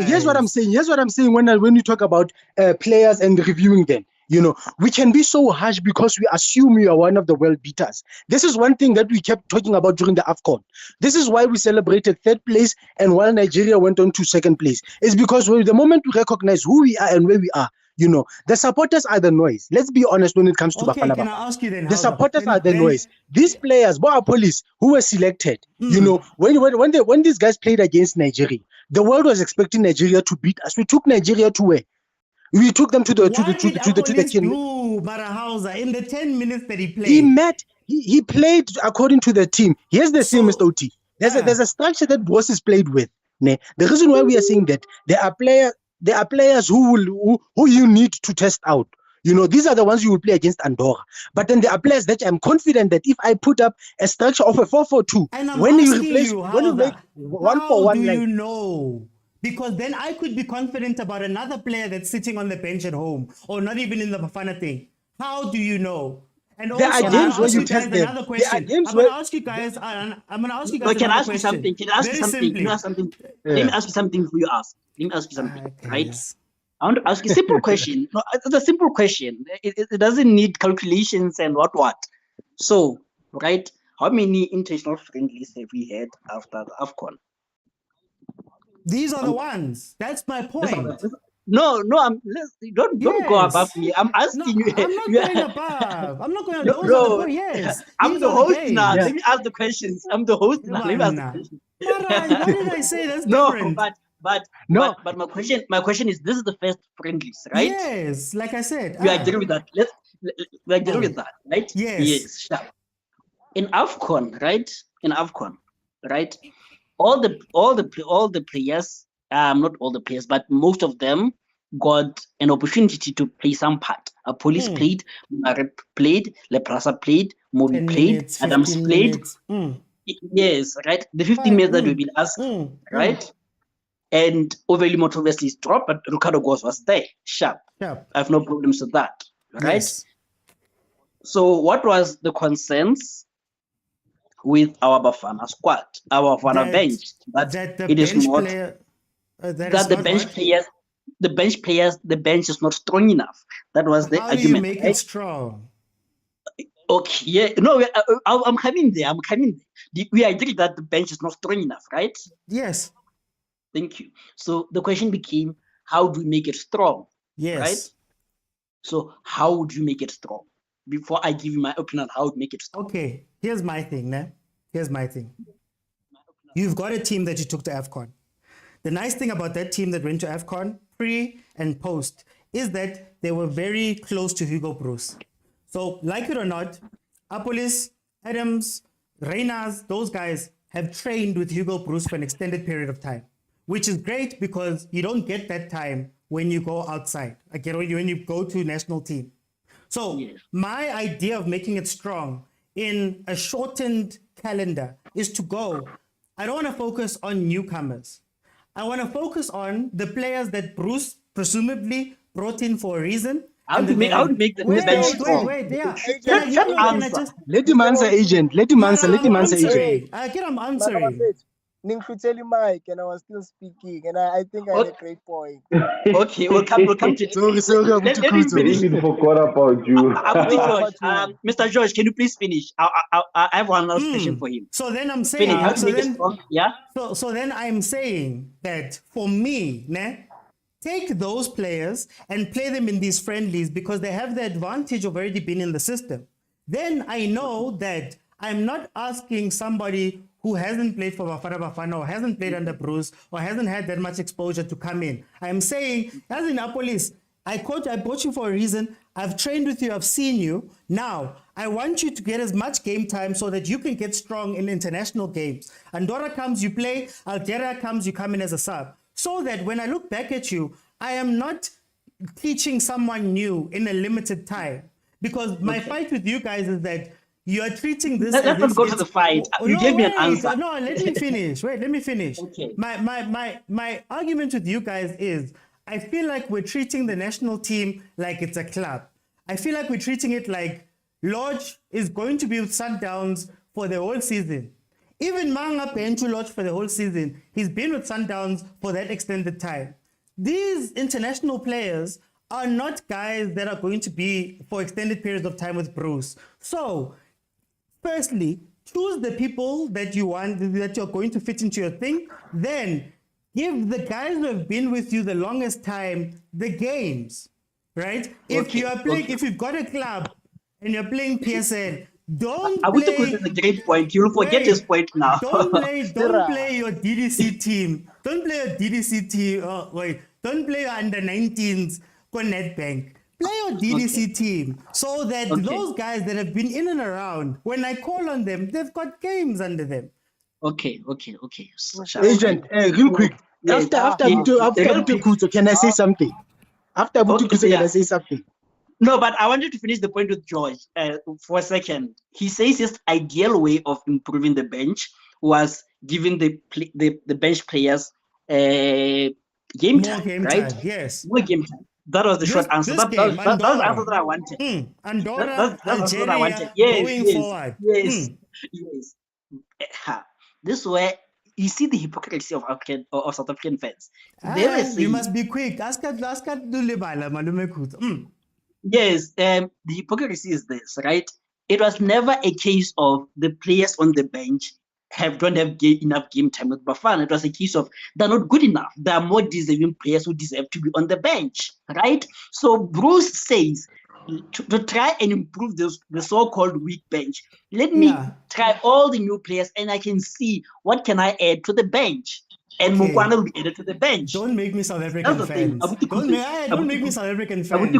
Here's what I'm saying. When you talk about players and reviewing them, You know, we can be so harsh because we assume we are one of the world beaters. This is one thing that we kept talking about during the AFCON. This is why we celebrated third place, and while Nigeria went on to second place. It's because the moment we recognize who we are and where we are, you know, the supporters are the noise. Let's be honest when it comes to Okay, Bafana can Bafana. I ask you then? The supporters are the noise. These players, Boa Police, who were selected, you know, when these guys played against Nigeria, the world was expecting Nigeria to beat us. We took Nigeria to where? We took them to the do Marahausa in the 10 minutes that he played? He played according to the team. Here's the thing, Mr. Oti. There's a structure that bosses played with. The reason why we are saying that there are players who you need to test out. You know, these are the ones you will play against Andorra. But then there are players that I'm confident that if I put up a structure of a 4-4-2, when you make 1-for-1, you know? Because then I could be confident about another player that's sitting on the bench at home or not even in the Bafana thing. How do you know? And also, there are games where you test them. Another question. I'm going to ask you guys. I'm going to ask you guys. Can I ask question. you something? Can I ask you something? Can I ask something? Yeah. Let me ask you something before you ask. Let me ask you something, Okay. right? I want to ask you a simple question. No, it's a simple question. It doesn't need calculations and what. So, right? How many international friendlies have we had after the AFCON? These are the ones. That's my point. No, don't go above me. I'm asking you. I'm not going above. I'm not going above. No, yes. I'm the host now. Let me ask the questions. I'm the host now. Let me ask the questions. What did I say? That's No, different. but my question is, this is the first friendlies, right? Yes, like I said. We agree with that. We agree with that, right? Yes. Sure. In AFCON, right? All the players, not all the players, but most of them got an opportunity to play some part. Police played, Mare played, Leprasa played, Mobi played, Adams played. Yes, right. The 15 minutes that we've been asked, right? And Overly Moto obviously is dropped, but Ricardo Goes was there. Sharp. I have no problems with that, right? Yes. So what was the consensus with our Bafana squad, our Bafana bench? That it is not the bench is not strong enough. That was the argument. How do you make it strong? Okay, yeah, no, I'm coming there. We agree that the bench is not strong enough, right? Yes. Thank you. So the question became, how do we make it strong? Yes. Right? So how would you make it strong? Before I give you my opinion on how to make it strong. Okay, here's my thing, ne? Here's my thing. You've got a team that you took to AFCON. The nice thing about that team that went to AFCON, pre and post, is that they were very close to Hugo Bruce. So, like it or not, Apolis, Adams, Reyners, those guys have trained with Hugo Bruce for an extended period of time, which is great because you don't get that time when you go outside. Again, when you go to national team. So my idea of making it strong in a shortened calendar is to go. I don't want to focus on newcomers. I want to focus on the players that Bruce presumably brought in for a reason. How to make the bench strong? Wait, yeah. Let him answer, agent. Let him answer, agent. I'm answering. Ninkluteli Mike, and I was still speaking, and I think I had a great point. Okay, we'll come to it. Let me finish. Forgot about you. Mr. George, can you please finish? I have one last question for him. So then I'm saying, how to make it strong? Yeah. So then I'm saying that for me, take those players and play them in these friendlies because they have the advantage of already being in the system. Then I know that I'm not asking somebody who hasn't played for Bafana Bafana or hasn't played under Bruce or hasn't had that much exposure to come in. I'm saying, as in Apolis, I brought you for a reason. I've trained with you. I've seen you. Now, I want you to get as much game time so that you can get strong in international games. Andorra comes, you play. Algeria comes, you come in as a sub. So that when I look back at you, I am not teaching someone new in a limited time. Because my fight with you guys is that you are treating this. Let's not go to the fight. You gave me an answer. No, let me finish. Wait, let me finish. Okay. My argument with you guys is I feel like we're treating the national team like it's a club. I feel like we're treating it like Lodge is going to be with Sundowns for the whole season. Even Manga paying to Lodge for the whole season. He's been with Sundowns for that extended time. These international players are not guys that are going to be for extended periods of time with Bruce. So, firstly, choose the people that you want, that you're going to fit into your thing. Then, give the guys who have been with you the longest time the games, right? If you are playing, if you've got a club and you're playing PSL, don't I would play. put a great point. You'll forget his point now. Don't play your DDC team. Don't play your DDC team. Don't play your under 19s for Nedbank. Play your DDC team so that those guys that have been in and around, when I call on them, they've got games under them. Okay. Agent, real quick. After Kuto, can I say something? After Kuto, can I say something? No, but I wanted to finish the point with George for a second. He says his ideal way of improving the bench was giving the bench players game time, right? Yes. More game time. That was the short answer. That was the answer that I wanted. Andorra, that's what I wanted. Going forward. Yes. This way, you see the hypocrisy of South African fans. You must be quick. Ask Dulebala, Malume Kuto. Yes, the hypocrisy is this, right? It was never a case of the players on the bench don't have enough game time with Bafana. It was a case of they're not good enough. There are more deserving players who deserve to be on the bench, right? So Bruce says to try and improve the so-called weak bench. Let me try all the new players and I can see what can I add to the bench. And MOKWENA will be added to the bench. Don't make me South African fans. Don't make me South African fans.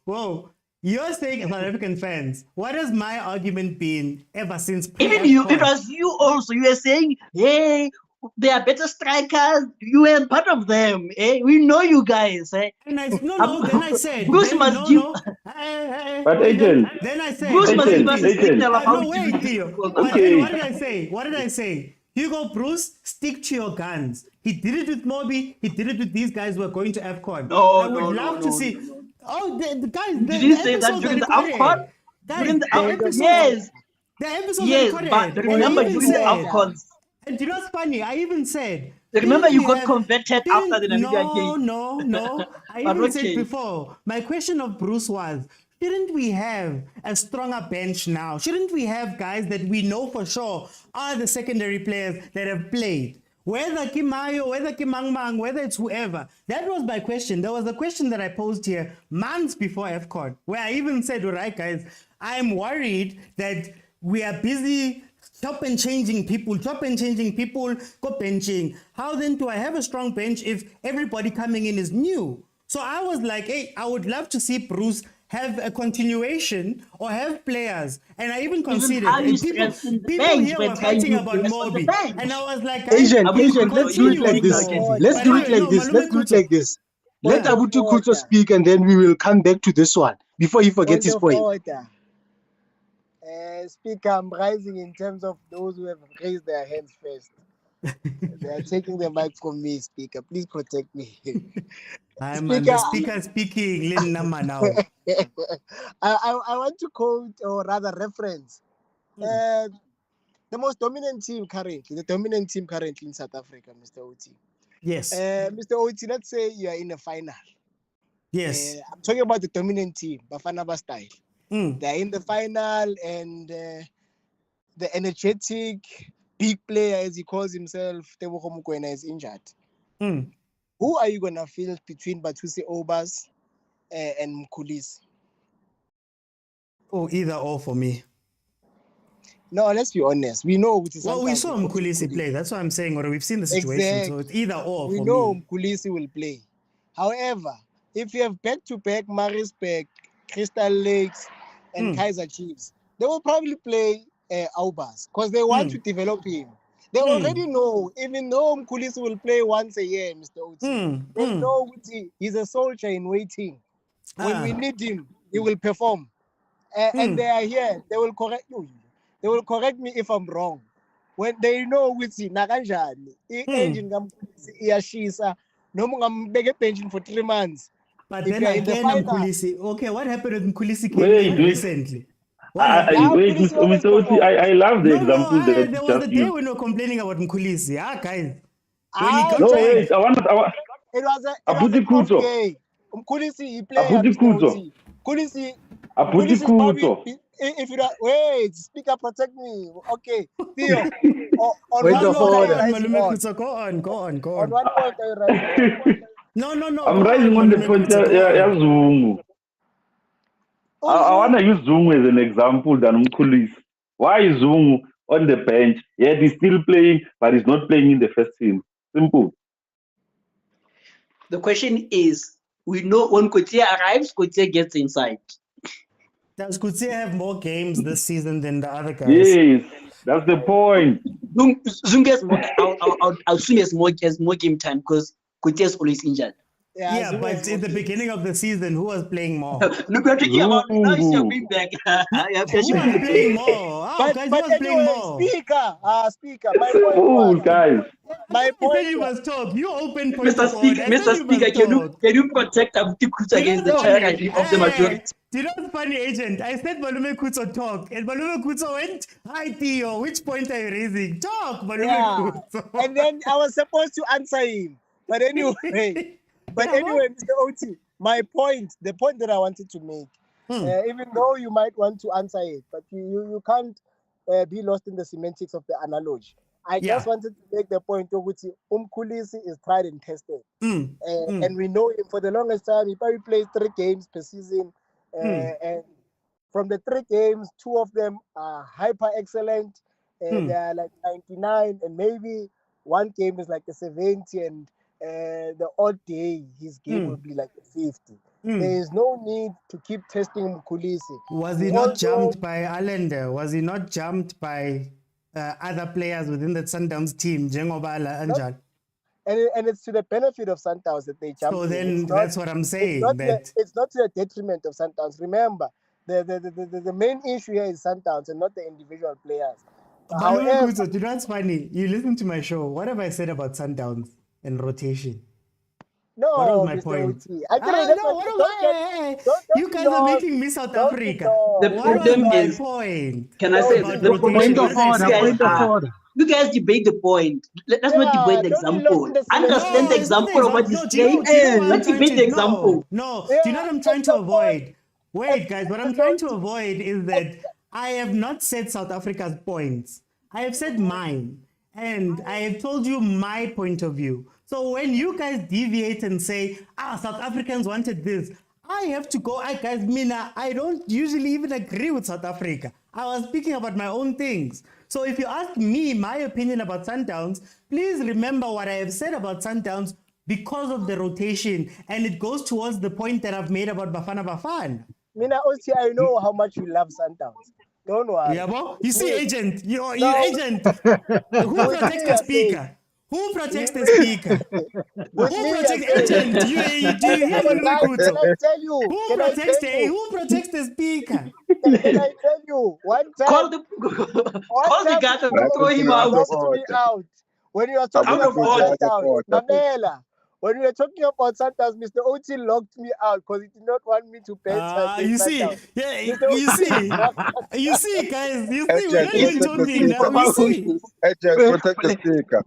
Whoa. You're saying South African fans. What has my argument been ever since? Even you, it was you also. You were saying, hey, they are better strikers. You were part of them. We know you guys. And then I said, Bruce must give. But agent. Then I said, Bruce must give us a signal about What did I say? Hugo, Bruce, stick to your guns. He did it with Moby. He did it with these guys who are going to AFCON. I would love to see. The guys. Did you say that during the AFCON? Yes. The episode recorded. But remember during the AFCON. And you know what's funny? I even said. Remember you got converted after the Namibia game. No. I even said before. My question of Bruce was, shouldn't we have a stronger bench now? Shouldn't we have guys that we know for sure are the secondary players that have played? Whether Kimayo, whether Kimangmang, whether it's whoever. That was my question. There was a question that I posed here months before AFCON, where I even said, all right, guys, I'm worried that we are busy chop and changing people, go benching. How then do I have a strong bench if everybody coming in is new? So I was like, hey, I would love to see Bruce have a continuation or have players. And I even considered people here were fighting about Moby. And I was like, Agent, let's do it like this. Let's do it like this. Let Abutu Kuto speak and then we will come back to this one before he forgets his point. Speaker, I'm rising in terms of those who have raised their hands first. They are taking the mic from me, Speaker. Please protect me. I'm the speaker speaking. Now. I want to quote, or rather reference, the most dominant team currently, in South Africa, Mr. Oti. Yes. Mr. Oti, let's say you are in a final. Yes. I'm talking about the dominant team, Bafana Bafana style. They're in the final and the energetic big player, as he calls himself, Tebogo Mokoena, is injured. Who are you going to field between Batusi Obas and Mkhulisi? Oh, either or for me. No, let's be honest. We know. We saw Mkhulisi play. That's what I'm saying. Or we've seen the situation. Exactly. So it's either or for me. We know Mkhulisi will play. However, if you have back-to-back Maritzburg, Crystal Lakes, and Kaizer Chiefs, they will probably play Aubas because they want to develop him. They already know, even though Mkhulisi will play once a year, Mr. Oti, they know he's a soldier in waiting. When we need him, he will perform. And they are here. They will correct you. They will correct me if I'm wrong. When they know Witsi, Nakanjani, engine Yashisa, no more pension for 3 months. But then again, Mkhulisi. Okay, what happened with Mkhulisi recently? I love the example that there was the day when we were complaining about Mkhulisi. Guys. It was a tough game. Kulisi, he plays. Abuti Kuzo. Kulisi. Abuti Kuzo. If you don't wait, speaker, protect me. Okay, Theo. On Wait one the note, order. Go on. on one note, are you rising? No. I'm rising on the point. Yeah, Zungu. I want to use Zungu as an example than Mkulisi. Why is Zungu on the bench? Yet he's still playing, but he's not playing in the first team. Simple. The question is, we know when Kotia arrives, Kotia gets inside. Does Kutsia have more games this season than the other guys? Yes, that's the point. Zung gets more, I'll assume he has more game time because Kotia is always injured. Yeah, but in the beginning of the season, who was playing more? Look, we're talking about now you're being back. Who was playing more? But Who was playing anyway, more? speaker. My point Fool, was, guys. my I point said you was, must talk. You open point Mr. of order. Speaker, I said Mr. you must Speaker, talk. can you protect Abuti Kuta against the tyranny of the majority? Do you know what's funny, agent? I said Balume Kutso talk, and Balume Kutso went, "Hi Theo, which point are you raising? Talk, Balume yeah. Kutso." And then I was supposed to answer him. But anyway, Mr. Oti, the point that I wanted to make, even though you might want to answer it, but you can't be lost in the semantics of the analogy. I just wanted to make the point of which Kulisi is tried and tested. And we know him for the longest time. He probably plays 3 games per season. And from the 3 games, 2 of them are hyper excellent. They are like 99, and maybe 1 game is like a 70, and the odd day his game will be like a 50. There is no need to keep testing Mkulisi. Was he not jumped by Allende? Was he not jumped by other players within the Sundowns team, Jengobala and Anjan? And it's to the benefit of Sundowns that they jump. So then that's what I'm saying. It's not to the detriment of Sundowns. Remember, the main issue here is Sundowns and not the individual players. However, you know what's funny? You listen to my show. What have I said about Sundowns and rotation? No, what was my Mr. point? You guys are making me South Africa. The problem is, point. Can I say the point of order? You guys debate the point. Let's not debate the example. Understand the example of what he's saying. Let's debate the example. No, do you know what I'm trying to avoid? Wait, guys, what I'm trying to avoid is that I have not said South Africa's points. I have said mine. And I have told you my point of view. So when you guys deviate and say, South Africans wanted this, I have to go, I don't usually even agree with South Africa. I was speaking about my own things. So if you ask me my opinion about Sundowns, please remember what I have said about Sundowns because of the rotation. And it goes towards the point that I've made about Bafana Bafana. Mina Osi, I know how much you love Sundowns. Don't worry. Yeah, well, you see, agent, you agent. Who protects the speaker? Who protects the speaker? Who protects agent? Do you hear Can I tell you? Who protects the speaker? Can I tell you? One time, call the guy to throw him out. When you are talking about Sundowns, Mamela. When we were talking about Sundowns, Mr. Oti locked me out because he did not want me to pay. You see, guys, we're not even talking now. You see. Protect the speaker.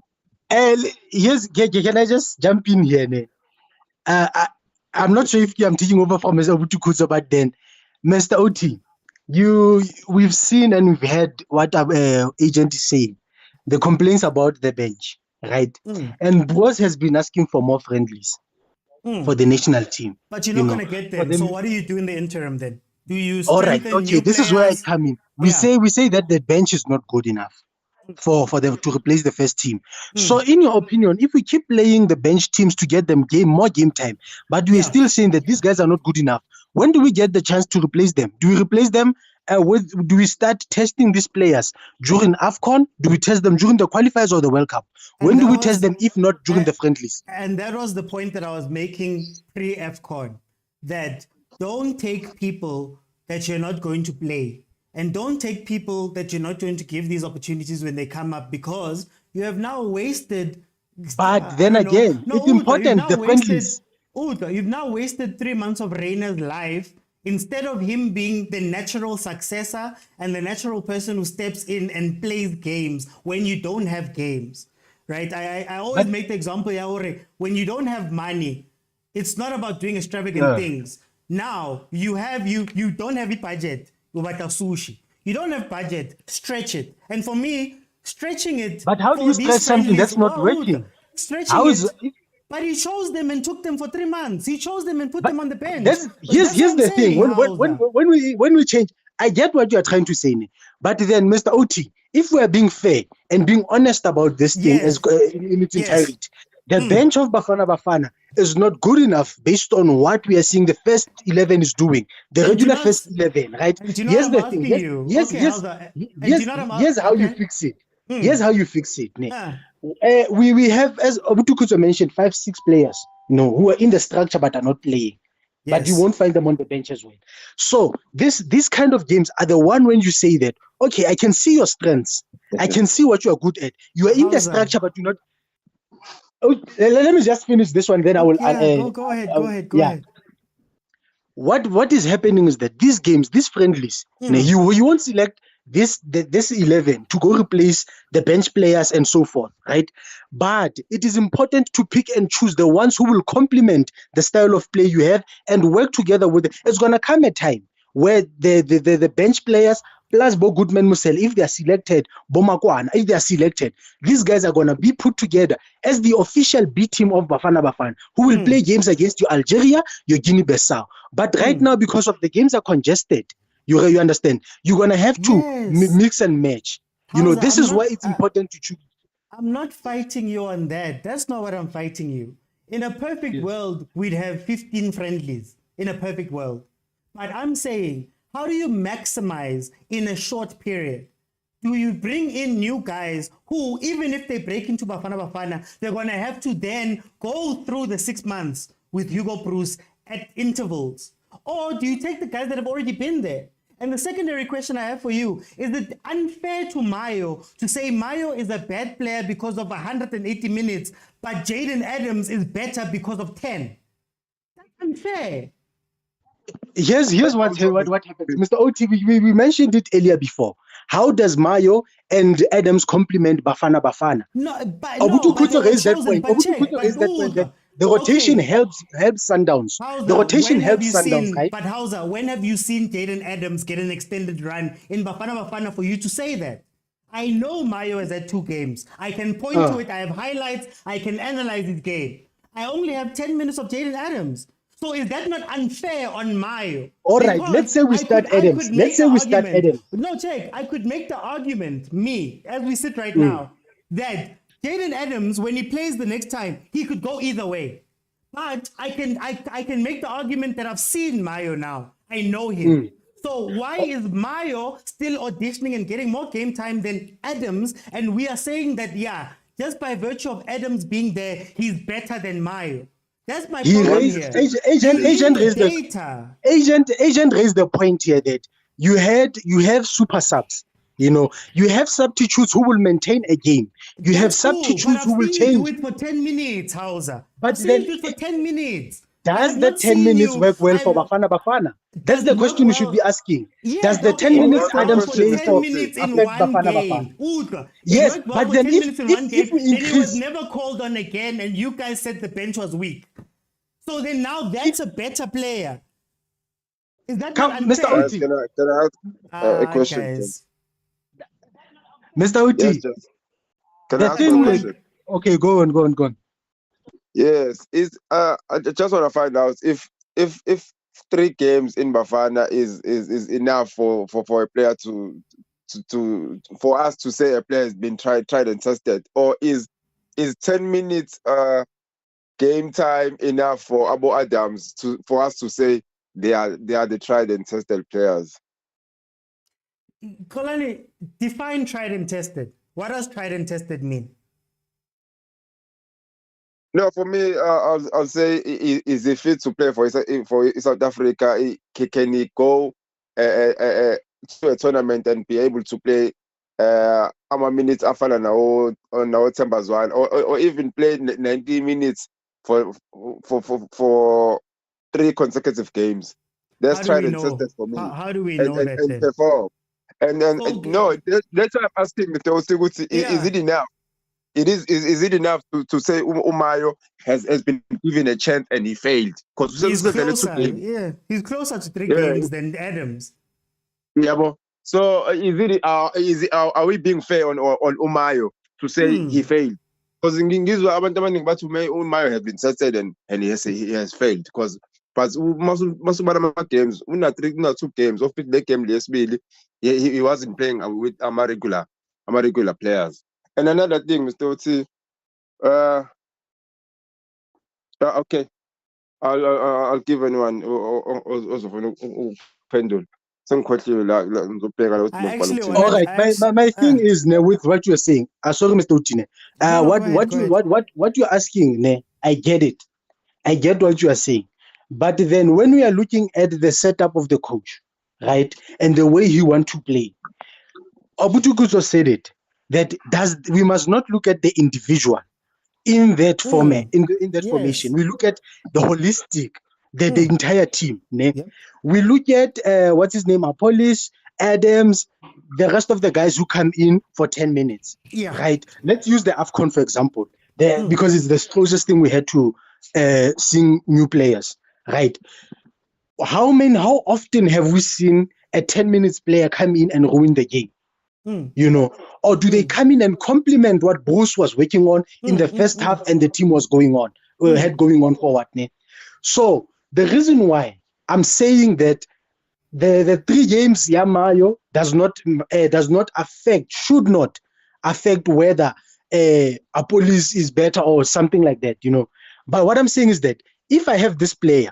Yes, can I just jump in here? I'm not sure if I'm taking over from Mr. Obutukuzo, but then, Mr. Oti, we've seen and we've heard what our agent is saying, the complaints about the bench. Right, and Bros has been asking for more friendlies for the national team. But you're not going to get them. So what do you do in the interim then? Do you? All right, okay. This is where I come in. We say that the bench is not good enough for them to replace the first team. So, in your opinion, if we keep playing the bench teams to get them more game time, but we are still saying that these guys are not good enough, when do we get the chance to replace them? Do we replace them? Do we start testing these players during AFCON? Do we test them during the qualifiers or the World Cup? When do we test them if not during the friendlies? And that was the point that I was making pre-AFCON, that don't take people that you're not going to play, and don't take people that you're not going to give these opportunities when they come up, because you have now wasted. But then again, it's important, the friendlies. You've now wasted 3 months of Reiner's life. Instead of him being the natural successor and the natural person who steps in and plays games when you don't have games, right? I always make the example, when you don't have money, It's not about doing extravagant things. Now you don't have a budget. Like a sushi. You don't have budget. Stretch it. And for me, stretching it. But how do you stretch something that's not working? Stretching it. But he chose them and took them for 3 months. He chose them and put them on the bench. Here's the thing. When we change, I get what you are trying to say, but then, Mr. OT, if we are being fair and being honest about this thing in its entirety, the bench of Bafana is not good enough based on what we are seeing the first 11 is doing. The regular first 11, right? Here's the thing. Here's how you fix it. Here's how you fix it. We have, as Obutukuto mentioned, 5-6 players, who are in the structure but are not playing. Yes. But you won't find them on the bench as well. So these kind of games are the one when you say that, okay, I can see your strengths. I can see what you are good at. You are in the structure, but you're not. Oh, let me just finish this one, then I will. Go ahead. What is happening is that these games, these friendlies, you won't select this 11 to go replace the bench players and so forth, right? But it is important to pick and choose the ones who will complement the style of play you have and work together with it. It's gonna come a time where the bench players plus Bo Goodman Musel, if they are selected, Bomakwana, if they are selected, these guys are gonna be put together as the official B team of Bafana Bafana, who will play games against your Algeria, your Guinea-Bissau. But right now, because of the games are congested, you understand? You're gonna have to mix and match. This is why it's important to choose. I'm not fighting you on that. That's not what I'm fighting you. In a perfect world, we'd have 15 friendlies. In a perfect world, but I'm saying, how do you maximize in a short period? Do you bring in new guys who, even if they break into Bafana Bafana, they're gonna have to then go through the 6 months with Hugo Bruce at intervals? Or do you take the guys that have already been there? And the secondary question I have for you, is it unfair to Mayo to say Mayo is a bad player because of 180 minutes, but Jayden Adams is better because of 10? That's unfair. Here's what happens. Mr. OT, we mentioned it earlier before. How does Mayo and Adams complement Bafana Bafana? Obutukuto raised that point. The rotation helps Sundowns. The rotation helps Sundowns, right? But Hauser, when have you seen Jayden Adams get an extended run in Bafana Bafana for you to say that? I know Mayo has had 2 games. I can point to it. I have highlights. I can analyze his game. I only have 10 minutes of Jayden Adams. So is that not unfair on Mayo? All right, let's say we start Adams. No, check. I could make the argument, as we sit right now, that Jayden Adams, when he plays the next time, he could go either way. But I can make the argument that I've seen Mayo now. I know him. So why is Mayo still auditioning and getting more game time than Adams? And we are saying that, just by virtue of Adams being there, he's better than Mayo. That's my point here. Agent raised the point here that you have super subs. You have substitutes who will maintain a game. You have substitutes who will change. Do it for 10 minutes, Hauser. But then, do it for 10 minutes. Does the 10 minutes work well for Bafana Bafana? That's the question you should be asking. Does the 10 minutes Adams play for Bafana Bafana? Yes, but then if we increase, he was never called on again, and you guys said the bench was weak. So then now that's a better player. Is that Mr. Oti? Can I ask a question? Guys. Mr. Oti, can I ask a question? Okay, go on. Yes, I just want to find out if 3 games in Bafana is enough for a player for us to say a player has been tried and tested, or is 10 minutes game time enough for Abu Adams for us to say they are the tried and tested players? Kolani, define tried and tested. What does tried and tested mean? No, for me, I'll say, is he fit to play for South Africa? Can he go to a tournament and be able to play minutes after on our Timbers one, or even play 90 minutes for 3 consecutive games? That's tried and tested for me. How do we know that then? Perform. And then no, that's why I'm asking Mr. Osiguti, is it enough? Is it enough to say Umayo has been given a chance and he failed? Because He's closer. Yeah, he's closer to 3 games than Adams. Yeah, but so are we being fair on Umayo to say he failed? Because in Ngizwa abantu abaningi bathi Umayo has been tested and he has failed because masubana games una 2 games of the game lesibili he wasn't playing with regular players. And another thing, Mr. Oti, okay, I'll give anyone also pendul. Some question like all right. My thing is with what you're saying. Sorry, Mr. Utine. What you're asking, ne, I get it. I get what you are saying. But then when we are looking at the setup of the coach, right, and the way he wants to play, Obutukuso said it that we must not look at the individual in that format, in that formation. We look at the holistic, the entire team. Ne? Yeah. We look at what's his name, Apollos, Adams, the rest of the guys who come in for 10 minutes. Yeah. Right. Let's use the AFCON for example, because it's the closest thing we had to seeing new players. Right. How often have we seen a 10 minutes player come in and ruin the game? You know, or do they come in and complement what Bruce was working on in the first half and the team was going on forward? Ne? So the reason why I'm saying that the 3 games Yamayo should not affect whether Apollos is better or something like that, you know. But what I'm saying is that if I have this player,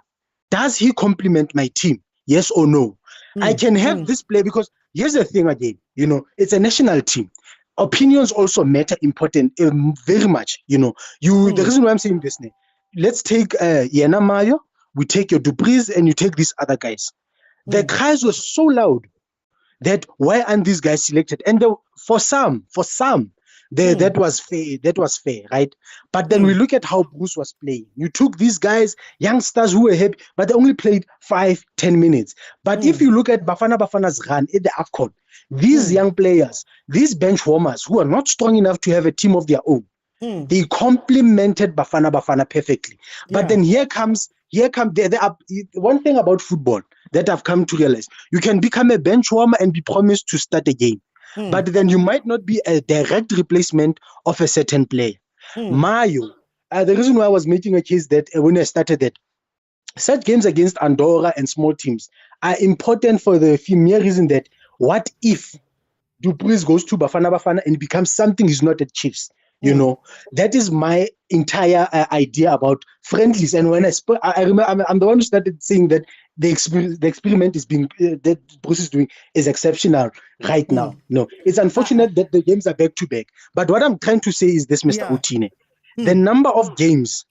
does he complement my team? Yes or no? I can have this player because here's the thing again, you know, it's a national team. Opinions also matter very much, you know. The reason why I'm saying this, let's take Yena Mayo, we take your Dupreez and you take these other guys. The cries were so loud that why aren't these guys selected? And for some, that was fair, right? But then we look at how Bruce was playing. You took these guys, youngsters who were happy, but they only played 5-10 minutes. But if you look at Bafana Bafana's run in the AFCON, these young players, these bench warmers who are not strong enough to have a team of their own, they complemented Bafana Bafana perfectly. But then here comes one thing about football that I've come to realize. You can become a bench warmer and be promised to start a game. But then you might not be a direct replacement of a certain player. Mayo, the reason why I was making a case that when I started that, such games against Andorra and small teams are important for the mere reason that what if Dupreez goes to Bafana Bafana and becomes something he's not at Chiefs? You know, that is my entire idea about friendlies. And when I remember, I'm the one who started saying that the experiment is being that Bruce is doing is exceptional right now. No, it's unfortunate that the games are back to back. But what I'm trying to say is this, Mr. Utine, the number of games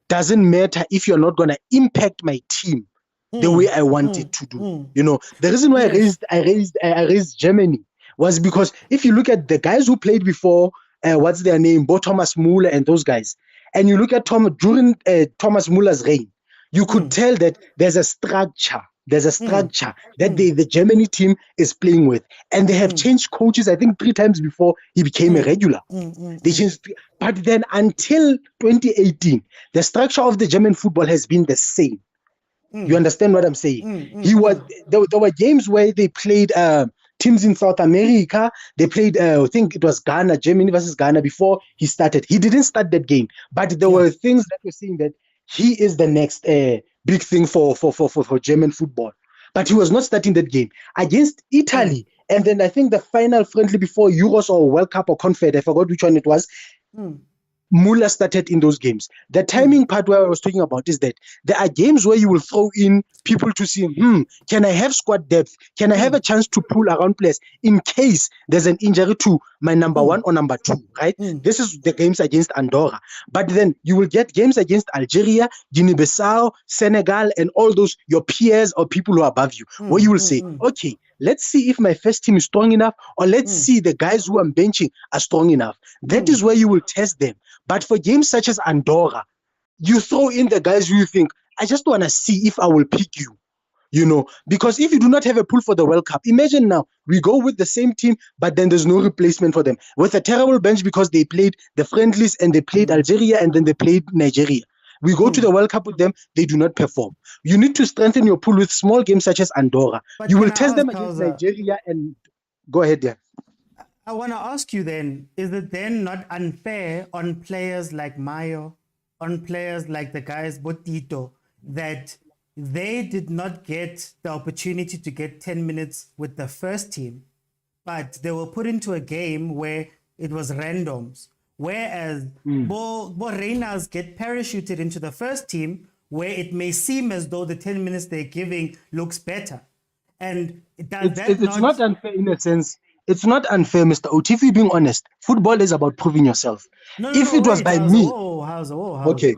doesn't matter if you're not going to impact my team the way I want it to do. You know, the reason why I raised Germany was because if you look at the guys who played before. What's their name? Bo Thomas Muller and those guys. And you look at during Thomas Muller's reign, you could tell that there's a structure. There's a structure that the Germany team is playing with. And they have changed coaches, I think 3 times before he became a regular. They changed, but then until 2018, the structure of the German football has been the same. You understand what I'm saying? There were games where they played teams in South America. They played, I think it was Ghana, Germany versus Ghana before he started. He didn't start that game, but there were things that were saying that he is the next big thing for German football. But he was not starting that game against Italy. And then I think the final friendly before Euros or World Cup or Confed, I forgot which one it was. Muller started in those games. The timing part where I was talking about is that there are games where you will throw in people to see, can I have squad depth? Can I have a chance to pull around players in case there's an injury to my number 1 or number 2, right? This is the games against Andorra. But then you will get games against Algeria, Guinea-Bissau, Senegal, and all those, your peers or people who are above you, where you will say, okay, let's see if my first team is strong enough, or let's see the guys who I'm benching are strong enough. That is where you will test them. But for games such as Andorra, you throw in the guys who you think, I just want to see if I will pick you. You know, because if you do not have a pool for the World Cup, imagine now we go with the same team, but then there's no replacement for them with a terrible bench because they played the friendlies and they played Algeria and then they played Nigeria. We go to the World Cup with them, they do not perform. You need to strengthen your pool with small games such as Andorra. But you will can I test them ask, against Khoza, Nigeria and go ahead, yeah. I want to ask you then, is it then not unfair on players like Mayo, on players like the guys Botito, that they did not get the opportunity to get 10 minutes with the first team, but they were put into a game where it was randoms, whereas Bo Reyners get parachuted into the first team where it may seem as though the 10 minutes they're giving looks better. And it's not unfair in a sense. It's not unfair, Mr. Oti. If you're being honest, football is about proving yourself. If it was by me... Okay.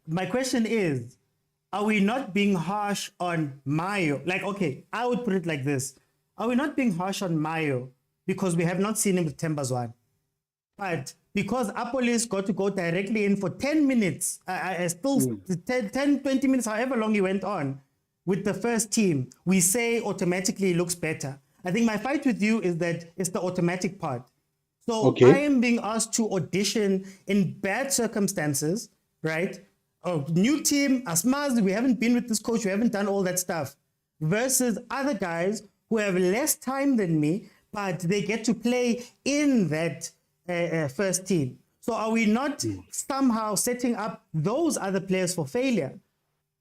My question is, are we not being harsh on Mayo? Like, okay, I would put it like this. Are we not being harsh on Mayo because we have not seen him with Tembazwan? But because Apolis got to go directly in for 10 minutes, 10, 20 minutes, however long he went on with the first team, we say automatically looks better. I think my fight with you is that it's the automatic part. So I am being asked to audition in bad circumstances, right? A new team, Asmaz, we haven't been with this coach, we haven't done all that stuff, versus other guys who have less time than me, but they get to play in that first team. So are we not somehow setting up those other players for failure?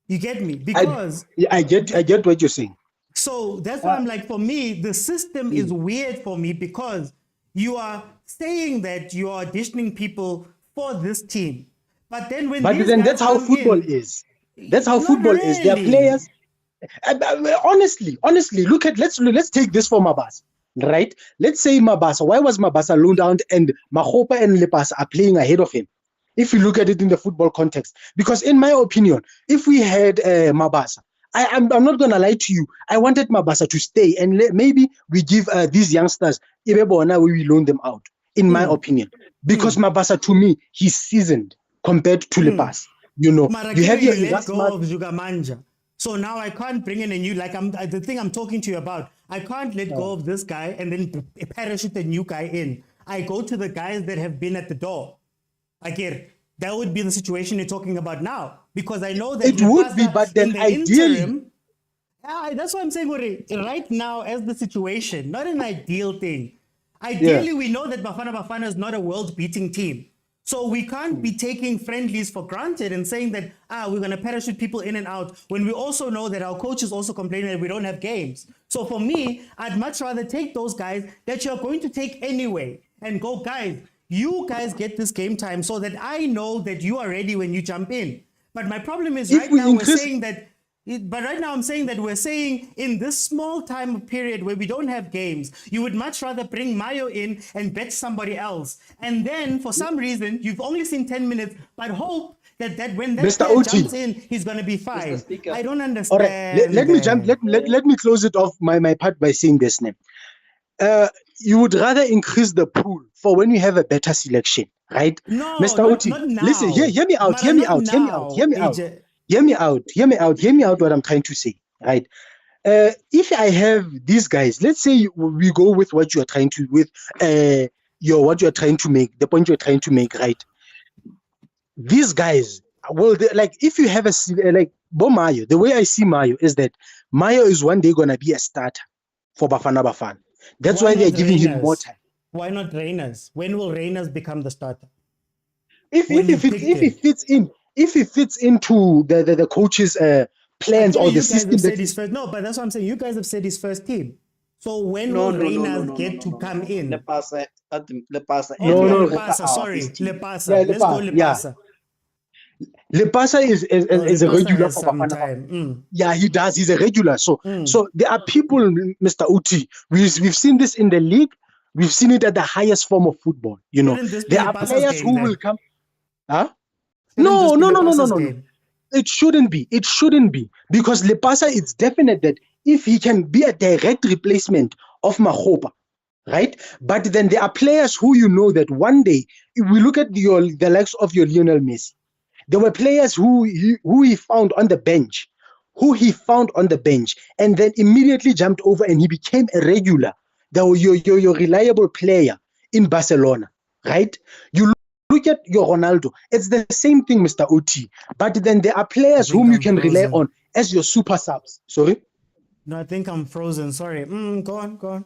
You get me? Because I get what you're saying. So that's why I'm like, for me, the system is weird for me because you are saying that you are auditioning people for this team. But then when that's how football is. That's how football is. There are players. Honestly, let's take this for Mabasa, right? Let's say Mabasa. Why was Mabasa loaned out and Mahopa and Lepasa are playing ahead of him? If you look at it in the football context, because in my opinion, if we had Mabasa, I'm not gonna lie to you. I wanted Mabasa to stay and maybe we give these youngsters Ibebona we loan them out. In my opinion, because Mabasa to me he's seasoned compared to Lepas. You know, you have your let go of Zugamanja. So now I can't bring in a new, like the thing I'm talking to you about. I can't let go of this guy and then parachute a new guy in. I go to the guys that have been at the door. I get it. That would be the situation you're talking about now, because I know that it would be, but then ideally, that's what I'm saying. Right now, as the situation, not an ideal thing. Ideally, we know that Bafana Bafana is not a world-beating team. So we can't be taking friendlies for granted and saying that, we're going to parachute people in and out, when we also know that our coaches also complain that we don't have games. So for me, I'd much rather take those guys that you're going to take anyway and go, guys, you guys get this game time so that I know that you are ready when you jump in. But my problem is right now I'm saying that we're saying in this small time period where we don't have games, you would much rather bring Mayo in and bet somebody else. And then for some reason, you've only seen 10 minutes, but hope that when that player jumps in, he's going to be fine. I don't understand. All right, let me close it off my part by saying this name. You would rather increase the pool for when you have a better selection, right? No, Mr. Oti, not now. Listen, hear me out what I'm trying to say, right? If I have these guys, let's say we go with what you are trying to, what you are trying to make, the point you're trying to make, right? These guys, if you have like Mayo, the way I see Mayo is that Mayo is one day going to be a starter for Bafana Bafana. That's why they're giving him more time. Why not Reyners? When will Reyners become the starter? If he fits into the coach's plans or the system. No, but that's what I'm saying. You guys have said his first team. So when will Reyners get to come in? Lepasa. Sorry, Lepasa. Let's go Lepasa. Lepasa is a regular for Bafana. Yeah, he does. He's a regular. So there are people, Mr. Uti. We've seen this in the league. We've seen it at the highest form of football. You know, there are players who will come. Huh? No. It shouldn't be. Because Lepasa, it's definite that if he can be a direct replacement of Mahopa, right? But then there are players who you know that one day, if we look at the likes of your Lionel Messi, there were players who he found on the bench who he found on the bench and then immediately jumped over and he became a regular, your reliable player in Barcelona, right? You look at your Ronaldo, it's the same thing, Mr. OT, but then there are players whom you can rely on as your super subs. Sorry? No, I think I'm frozen. Sorry. Go on.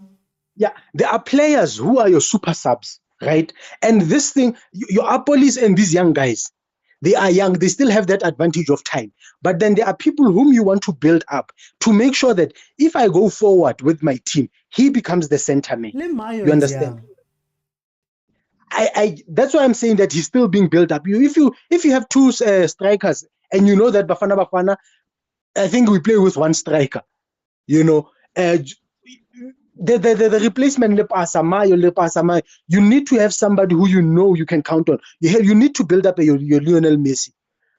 Yeah, there are players who are your super subs, right? And this thing, your Apolis and these young guys, they are young, they still have that advantage of time. But then there are people whom you want to build up to make sure that if I go forward with my team, he becomes the center man. You understand? That's why I'm saying that he's still being built up. If you have two strikers and you know that Bafana Bafana, I think we play with one striker. You know, the replacement, you need to have somebody who you know you can count on. You need to build up your Lionel Messi.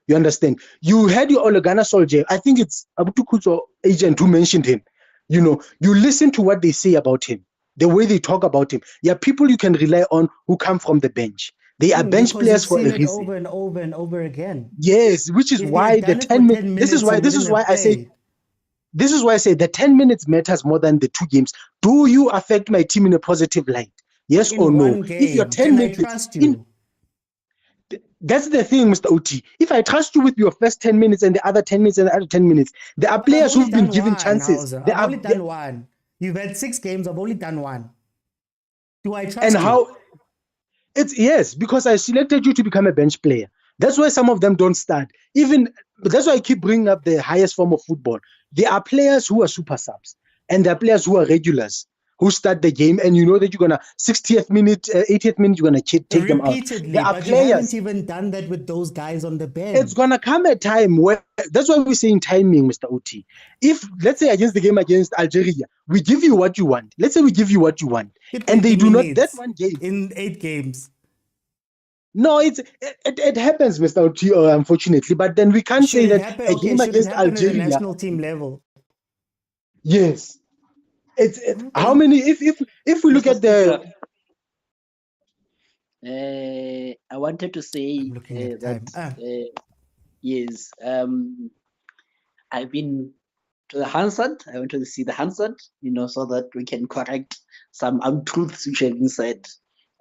You understand? You had your Ole Gunnar Solskjaer. I think it's Abutuku's agent who mentioned him. You know, you listen to what they say about him, the way they talk about him. Yeah, people you can rely on who come from the bench. They are bench players for a reason. Over and over and over again. Yes, which is why the 10 minutes. This is why I say the 10 minutes matters more than the 2 games. Do you affect my team in a positive light? Yes or no? If you're 10 minutes, that's the thing, Mr. OT. If I trust you with your first 10 minutes and the other 10 minutes and the other 10 minutes, there are players who've been given chances. I've only done one. You've had 6 games. I've only done 1. Do I trust you? And how? It's yes, because I selected you to become a bench player. That's why some of them don't start. That's why I keep bringing up the highest form of football. There are players who are super subs, and there are players who are regulars who start the game, and you know that you're gonna 60th minute, 80th minute, you're gonna take them out. There are but players. You haven't even done that with those guys on the bench. It's gonna come a time where that's why we're saying timing, Mr. OT. If let's say against the game against Algeria, we give you what you want. Let's say we give you what you want, and they do not that one game in 8 games. No, it happens, Mr. OT, unfortunately. But then we can't say that a game against Algeria. At the national team level. Yes, it's how many? If we look at the. I wanted to say that yes, I've been to the Hansard. I went to see the Hansard, so that we can correct some untruths which have been said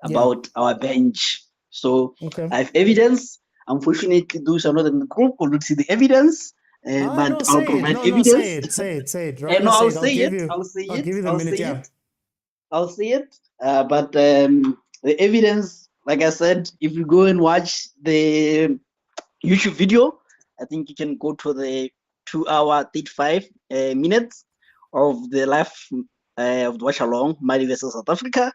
about our bench. So I have evidence. Unfortunately, those are not in the group who would see the evidence. But I'll provide evidence. Say it. I'll say it. But the evidence, like I said, if you go and watch the YouTube video, I think you can go to the 2 hour 35 minutes of the live of the watch along Mali versus South Africa.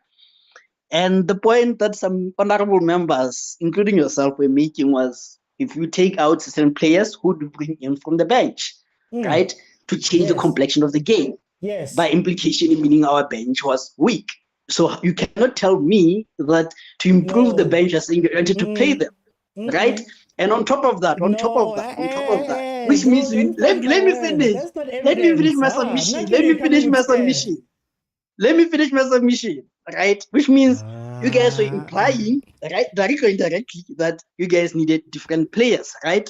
And the point that some honorable members, including yourself, were making was if you take out certain players, who do you bring in from the bench, right? To change the complexion of the game. Yes. By implication, meaning our bench was weak. So you cannot tell me that to improve the bench, you're saying you wanted to play them, right? And on top of that, which means let me finish. Let me finish my submission. Right? Which means you guys were implying, right, directly or indirectly, that you guys needed different players, right?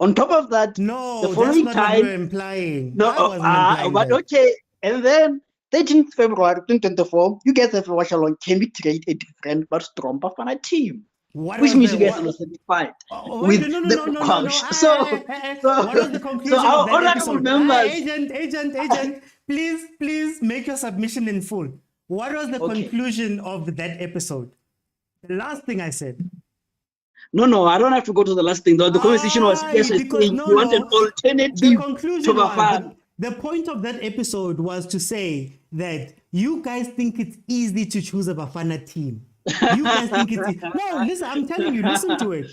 On top of that, the following that's not time, what you're implying. But okay, and then 13th February 2024, you guys have to watch along. Can we create a different but strong Bafana team? Which means you guys are not satisfied with the coach. So what was the conclusion of that episode? Agent, please make your submission in full. What was the conclusion of that episode? The last thing I said. No, I don't have to go to the last thing. The conversation was you want an alternative to Bafana. The point of that episode was to say that you guys think it's easy to choose a Bafana team. You guys think it's easy. No, listen, I'm telling you, listen to it.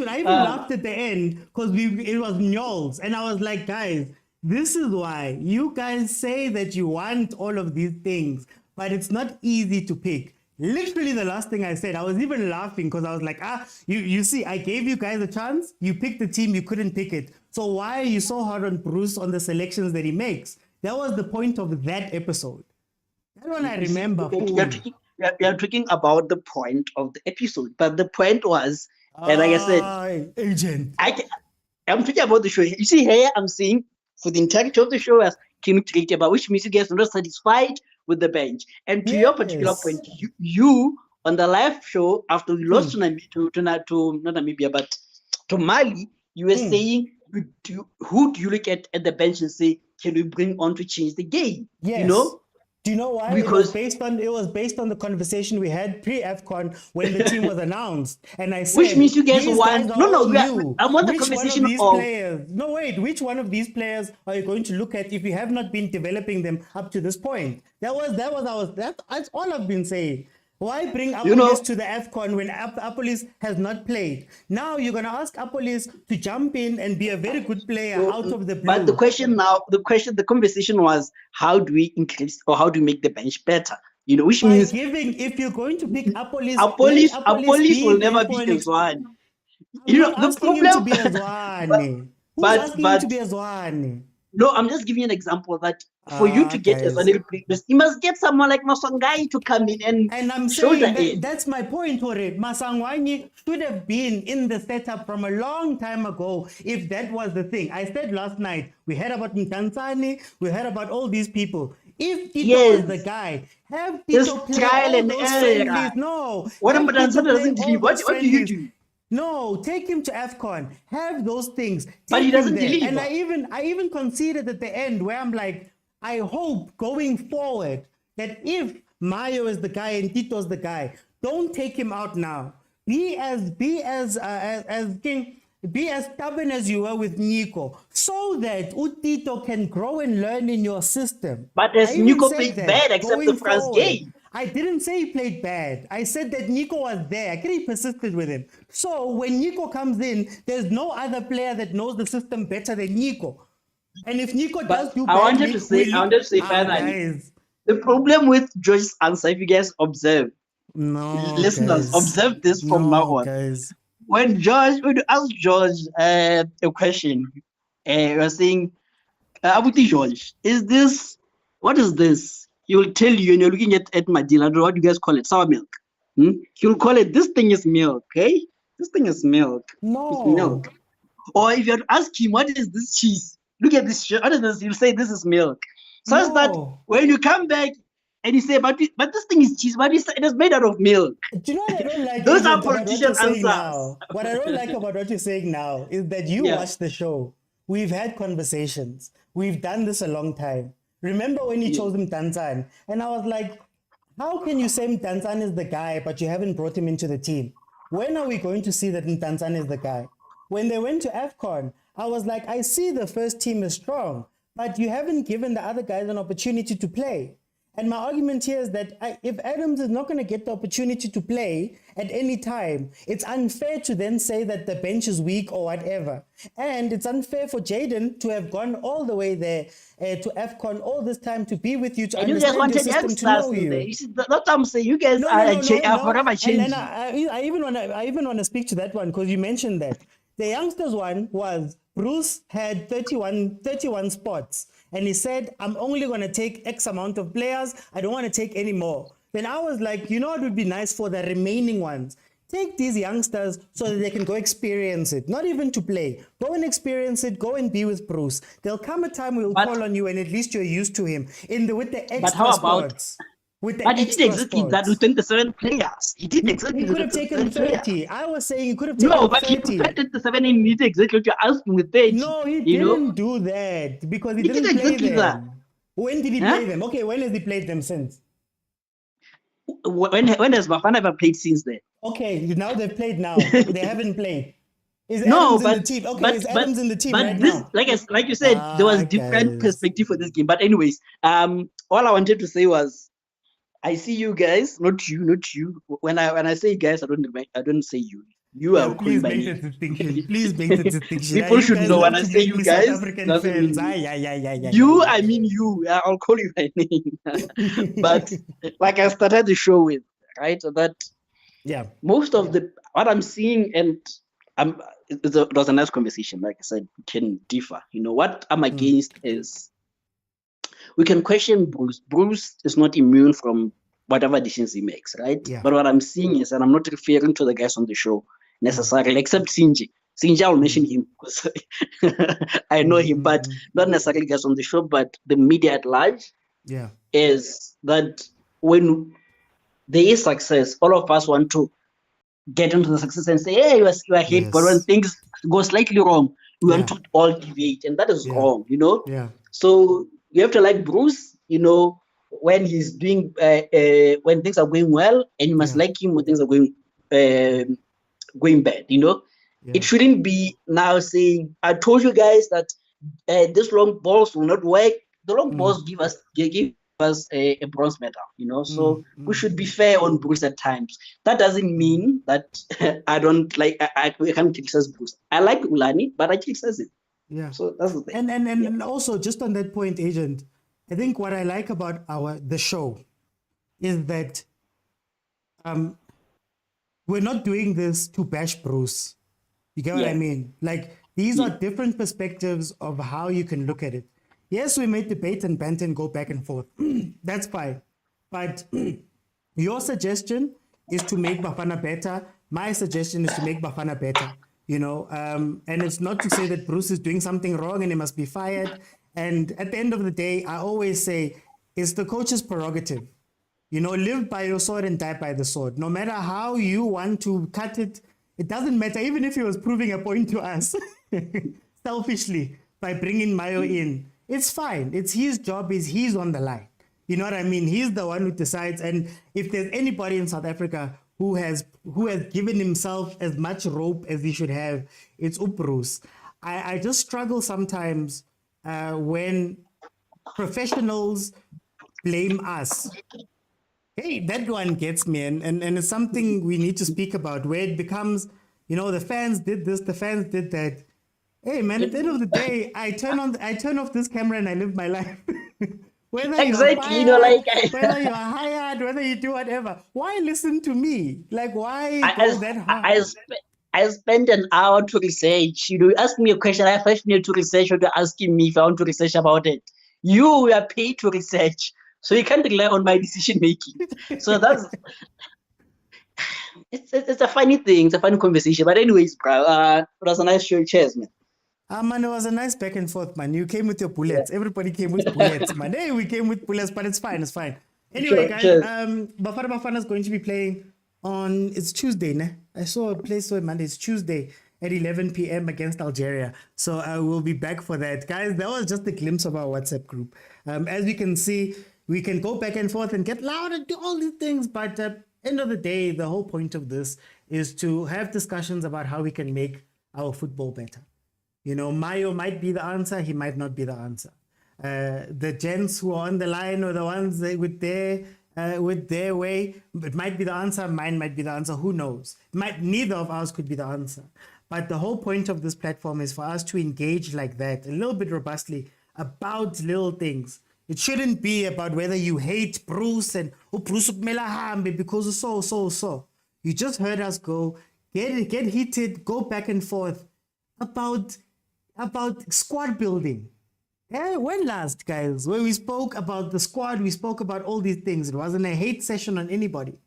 I even laughed at the end because it was Nyols. And I was like, guys, this is why you guys say that you want all of these things, but it's not easy to pick. Literally the last thing I said, I was even laughing because I was like, you see, I gave you guys a chance. You picked the team, you couldn't pick it. So why are you so hard on Bruce on the selections that he makes? That was the point of that episode. That one I remember. You're talking about the point of the episode, but the point was, like I said, agent. I'm talking about the show. You see here, I'm saying for the entirety of the show as King Triteba, which means you guys are not satisfied with the bench. And to your particular point, you on the live show after we lost to not Namibia but to Mali, you were saying who do you look at the bench and say, can we bring on to change the game? Yes. You know? Do you know why? Because it was based on the conversation we had pre-AFCON when the team was announced, and I said, which means you guys want I want the which conversation one of these players. No, wait. Which one of these players are you going to look at if you have not been developing them up to this point? That's all I've been saying. Why bring Apolis to the AFCON when Apolis has not played? Now you're going to ask Apolis to jump in and be a very good player out of the blue. But the conversation was, how do we increase or how do we make the bench better? You know, which means if you're going to pick Apolis will never be a Zwane. You know, the problem to be a Zwane. Who's asking him to be a Zwane? No, I'm just giving you an example that for you to get a Zwane replacement, you must get someone like Maswangai to come in and I'm saying that's my point, Hore. Maswangai should have been in the setup from a long time ago if that was the thing. I said last night, we heard about Mtanzani, we heard about all these people. If Tito is the guy, have Tito play all those friendlies. No. What do you do? No, take him to AFCON. Have those things. But he doesn't deliver. And I even conceded at the end where I'm like, I hope going forward that if Mayo is the guy and Tito's the guy, don't take him out now. Be as stubborn as you were with Nico, so that Tito can grow and learn in your system. But as Nico played bad except the first game. I didn't say he played bad. I said that Nico was there. I think he persisted with him. So when Nico comes in, there's no other player that knows the system better than Nico. And if Nico does do bad, I wanted to say further. The problem with George's answer, if you guys observe, listeners, observe this from now on. Guys. When you ask George a question, you're saying, Abuti George, what is this? He will tell you, and you're looking at my deal, I don't know what you guys call it, sour milk. He'll call it, this thing is milk, okay? This thing is milk. No. It's milk. Or if you ask him, what is this cheese? Look at this, what is this? He'll say, this is milk. So it's that when you come back and you say, but this thing is cheese, but it is made out of milk. Do you know what I don't like? Those are politician answers. What I don't like about what you're saying now is that you watch the show. We've had conversations. We've done this a long time. Remember when you chose Mtanzan? And I was like, how can you say Mtanzan is the guy, but you haven't brought him into the team? When are we going to see that Mtanzan is the guy? When they went to AFCON, I was like, I see the first team is strong, but you haven't given the other guys an opportunity to play. And my argument here is that if Adams is not going to get the opportunity to play at any time, it's unfair to then say that the bench is weak or whatever. And it's unfair for Jayden to have gone all the way there to AFCON all this time to be with you, to understand your system, to know you. That's what I'm saying. You guys are forever changing. I even want to speak to that one because you mentioned that. The youngsters one was Bruce had 31 spots. And he said, I'm only going to take X amount of players. I don't want to take any more. Then I was like, you know what would be nice for the remaining ones? Take these youngsters so that they can go experience it. Not even to play. Go and experience it. Go and be with Bruce. There'll come a time we'll call on you and at least you're used to him. With the extra spots. But he did exactly that with 27 players. He did exactly that. He could have taken 30. I was saying he could have taken 30. No, but he put 27 and he did exactly what you're asking with 30. No, he didn't do that because he didn't play them. That. When did he play them? Okay, when has he played them since? When has Bafana ever played since then? Okay, now they've played now. They haven't played. Is Adams in the team? Okay, is Adams in the team right now? Like you said, there was different perspective for this game. But anyways, all I wanted to say was, I see you guys, not you. When I say guys, I don't say you. You are please make the distinction. Please make the distinction. People should know when I say you guys. You, I mean you. I'll call you by name. But like I started the show with, right? That most of what I'm seeing, and it was a nice conversation. Like I said, we can differ. You know what I'm against is. We can question Bruce. Bruce is not immune from whatever decisions he makes, right? Yeah. But what I'm seeing is, and I'm not referring to the guys on the show necessarily, except Sinji. Sinja will mention him because I know him, but not necessarily guys on the show, but the media at large. Yeah. Is that when there is success, all of us want to get into the success and say, hey, you are ahead. But when things go slightly wrong, we want to all deviate, and that is wrong, Yeah. So you have to like Bruce, when he's doing when things are going well, and you must like him when things are going bad, It shouldn't be now saying, I told you guys that this long balls will not work. The long balls give us a bronze medal, so we should be fair on Bruce at times. That doesn't mean that I don't like, I can't criticize Bruce. I like RULANI, but I criticize him. Yeah. So that's the thing. And also just on that point, Agent, I think what I like about the show is that we're not doing this to bash Bruce. You get what I mean? Like, these are different perspectives of how you can look at it. Yes, we may debate and banter and go back and forth. That's fine. But your suggestion is to make Bafana better. My suggestion is to make Bafana better. And it's not to say that Bruce is doing something wrong and he must be fired. And at the end of the day, I always say it's the coach's prerogative. Live by your sword and die by the sword. No matter how you want to cut it, it doesn't matter. Even if he was proving a point to us selfishly by bringing Mayo in, it's fine. It's his job. He's on the line. You know what I mean? He's the one who decides. And if there's anybody in South Africa who has given himself as much rope as he should have, it's Bruce. I just struggle sometimes when professionals blame us. Hey, that one gets me, and it's something we need to speak about, where it becomes, the fans did this, the fans did that. Hey, man, at the end of the day, I turn off this camera and I live my life. Whether exactly, you're fired, whether you're hired, whether you do whatever. Why listen to me? Like, why go that hard? I spent an hour to research. You ask me a question, I first need to research, or you're asking me if I want to research about it. You are paid to research, so you can't rely on my decision making. So that's it's a funny thing. It's a funny conversation. But anyways, bro, it was a nice show. Cheers, man. Man, it was a nice back and forth, man. You came with your bullets. Everybody came with bullets, man. Hey, we came with bullets, but it's fine. It's fine. Anyway, guys, Bafana Bafana is going to be playing it's Tuesday, ne? I saw a place where Monday. It's Tuesday at 11 p.m. against Algeria. So we'll be back for that. Guys, that was just a glimpse of our WhatsApp group. As you can see, we can go back and forth and get loud and do all these things, but end of the day, the whole point of this is to have discussions about how we can make our football better. Mayo might be the answer, he might not be the answer. The gents who are on the line or the ones with their way, it might be the answer, mine might be the answer, who knows? Neither of ours could be the answer. But the whole point of this platform is for us to engage like that, a little bit robustly, about little things. It shouldn't be about whether you hate Bruce and Bruce because so. You just heard us go, get heated, go back and forth about squad building. Yeah, when last, guys? When we spoke about the squad, we spoke about all these things. It wasn't a hate session on anybody.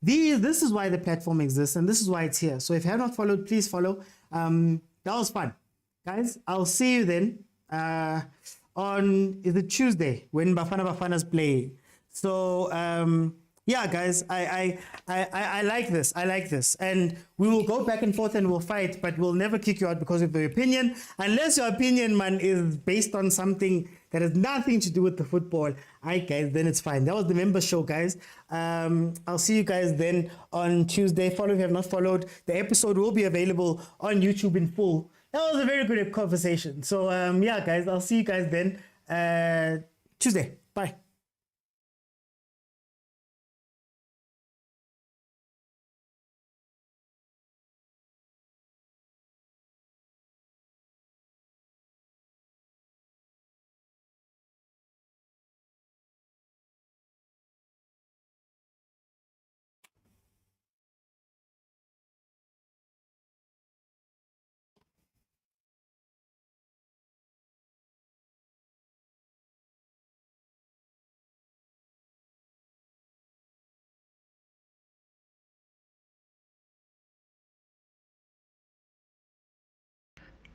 This is why the platform exists, and this is why it's here. So if you have not followed, please follow. That was fun. Guys, I'll see you then on Tuesday when Bafana Bafana's playing. So yeah, guys, I like this. I like this. And we will go back and forth and we'll fight, but we'll never kick you out because of your opinion. Unless your opinion, man, is based on something that has nothing to do with the football. All right, guys, then it's fine. That was the member show, guys. I'll see you guys then on Tuesday. Follow if you have not followed. The episode will be available on YouTube in full. That was a very good conversation. So yeah, guys, I'll see you guys then Tuesday. Bye.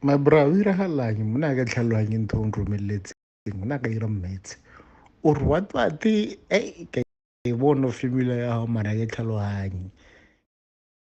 my brother ira halang mona ka tlhalwang ntho o nromeletseng mona ka ira mmetse or what the ka e bono formula ya hao mara ke tlhaloganye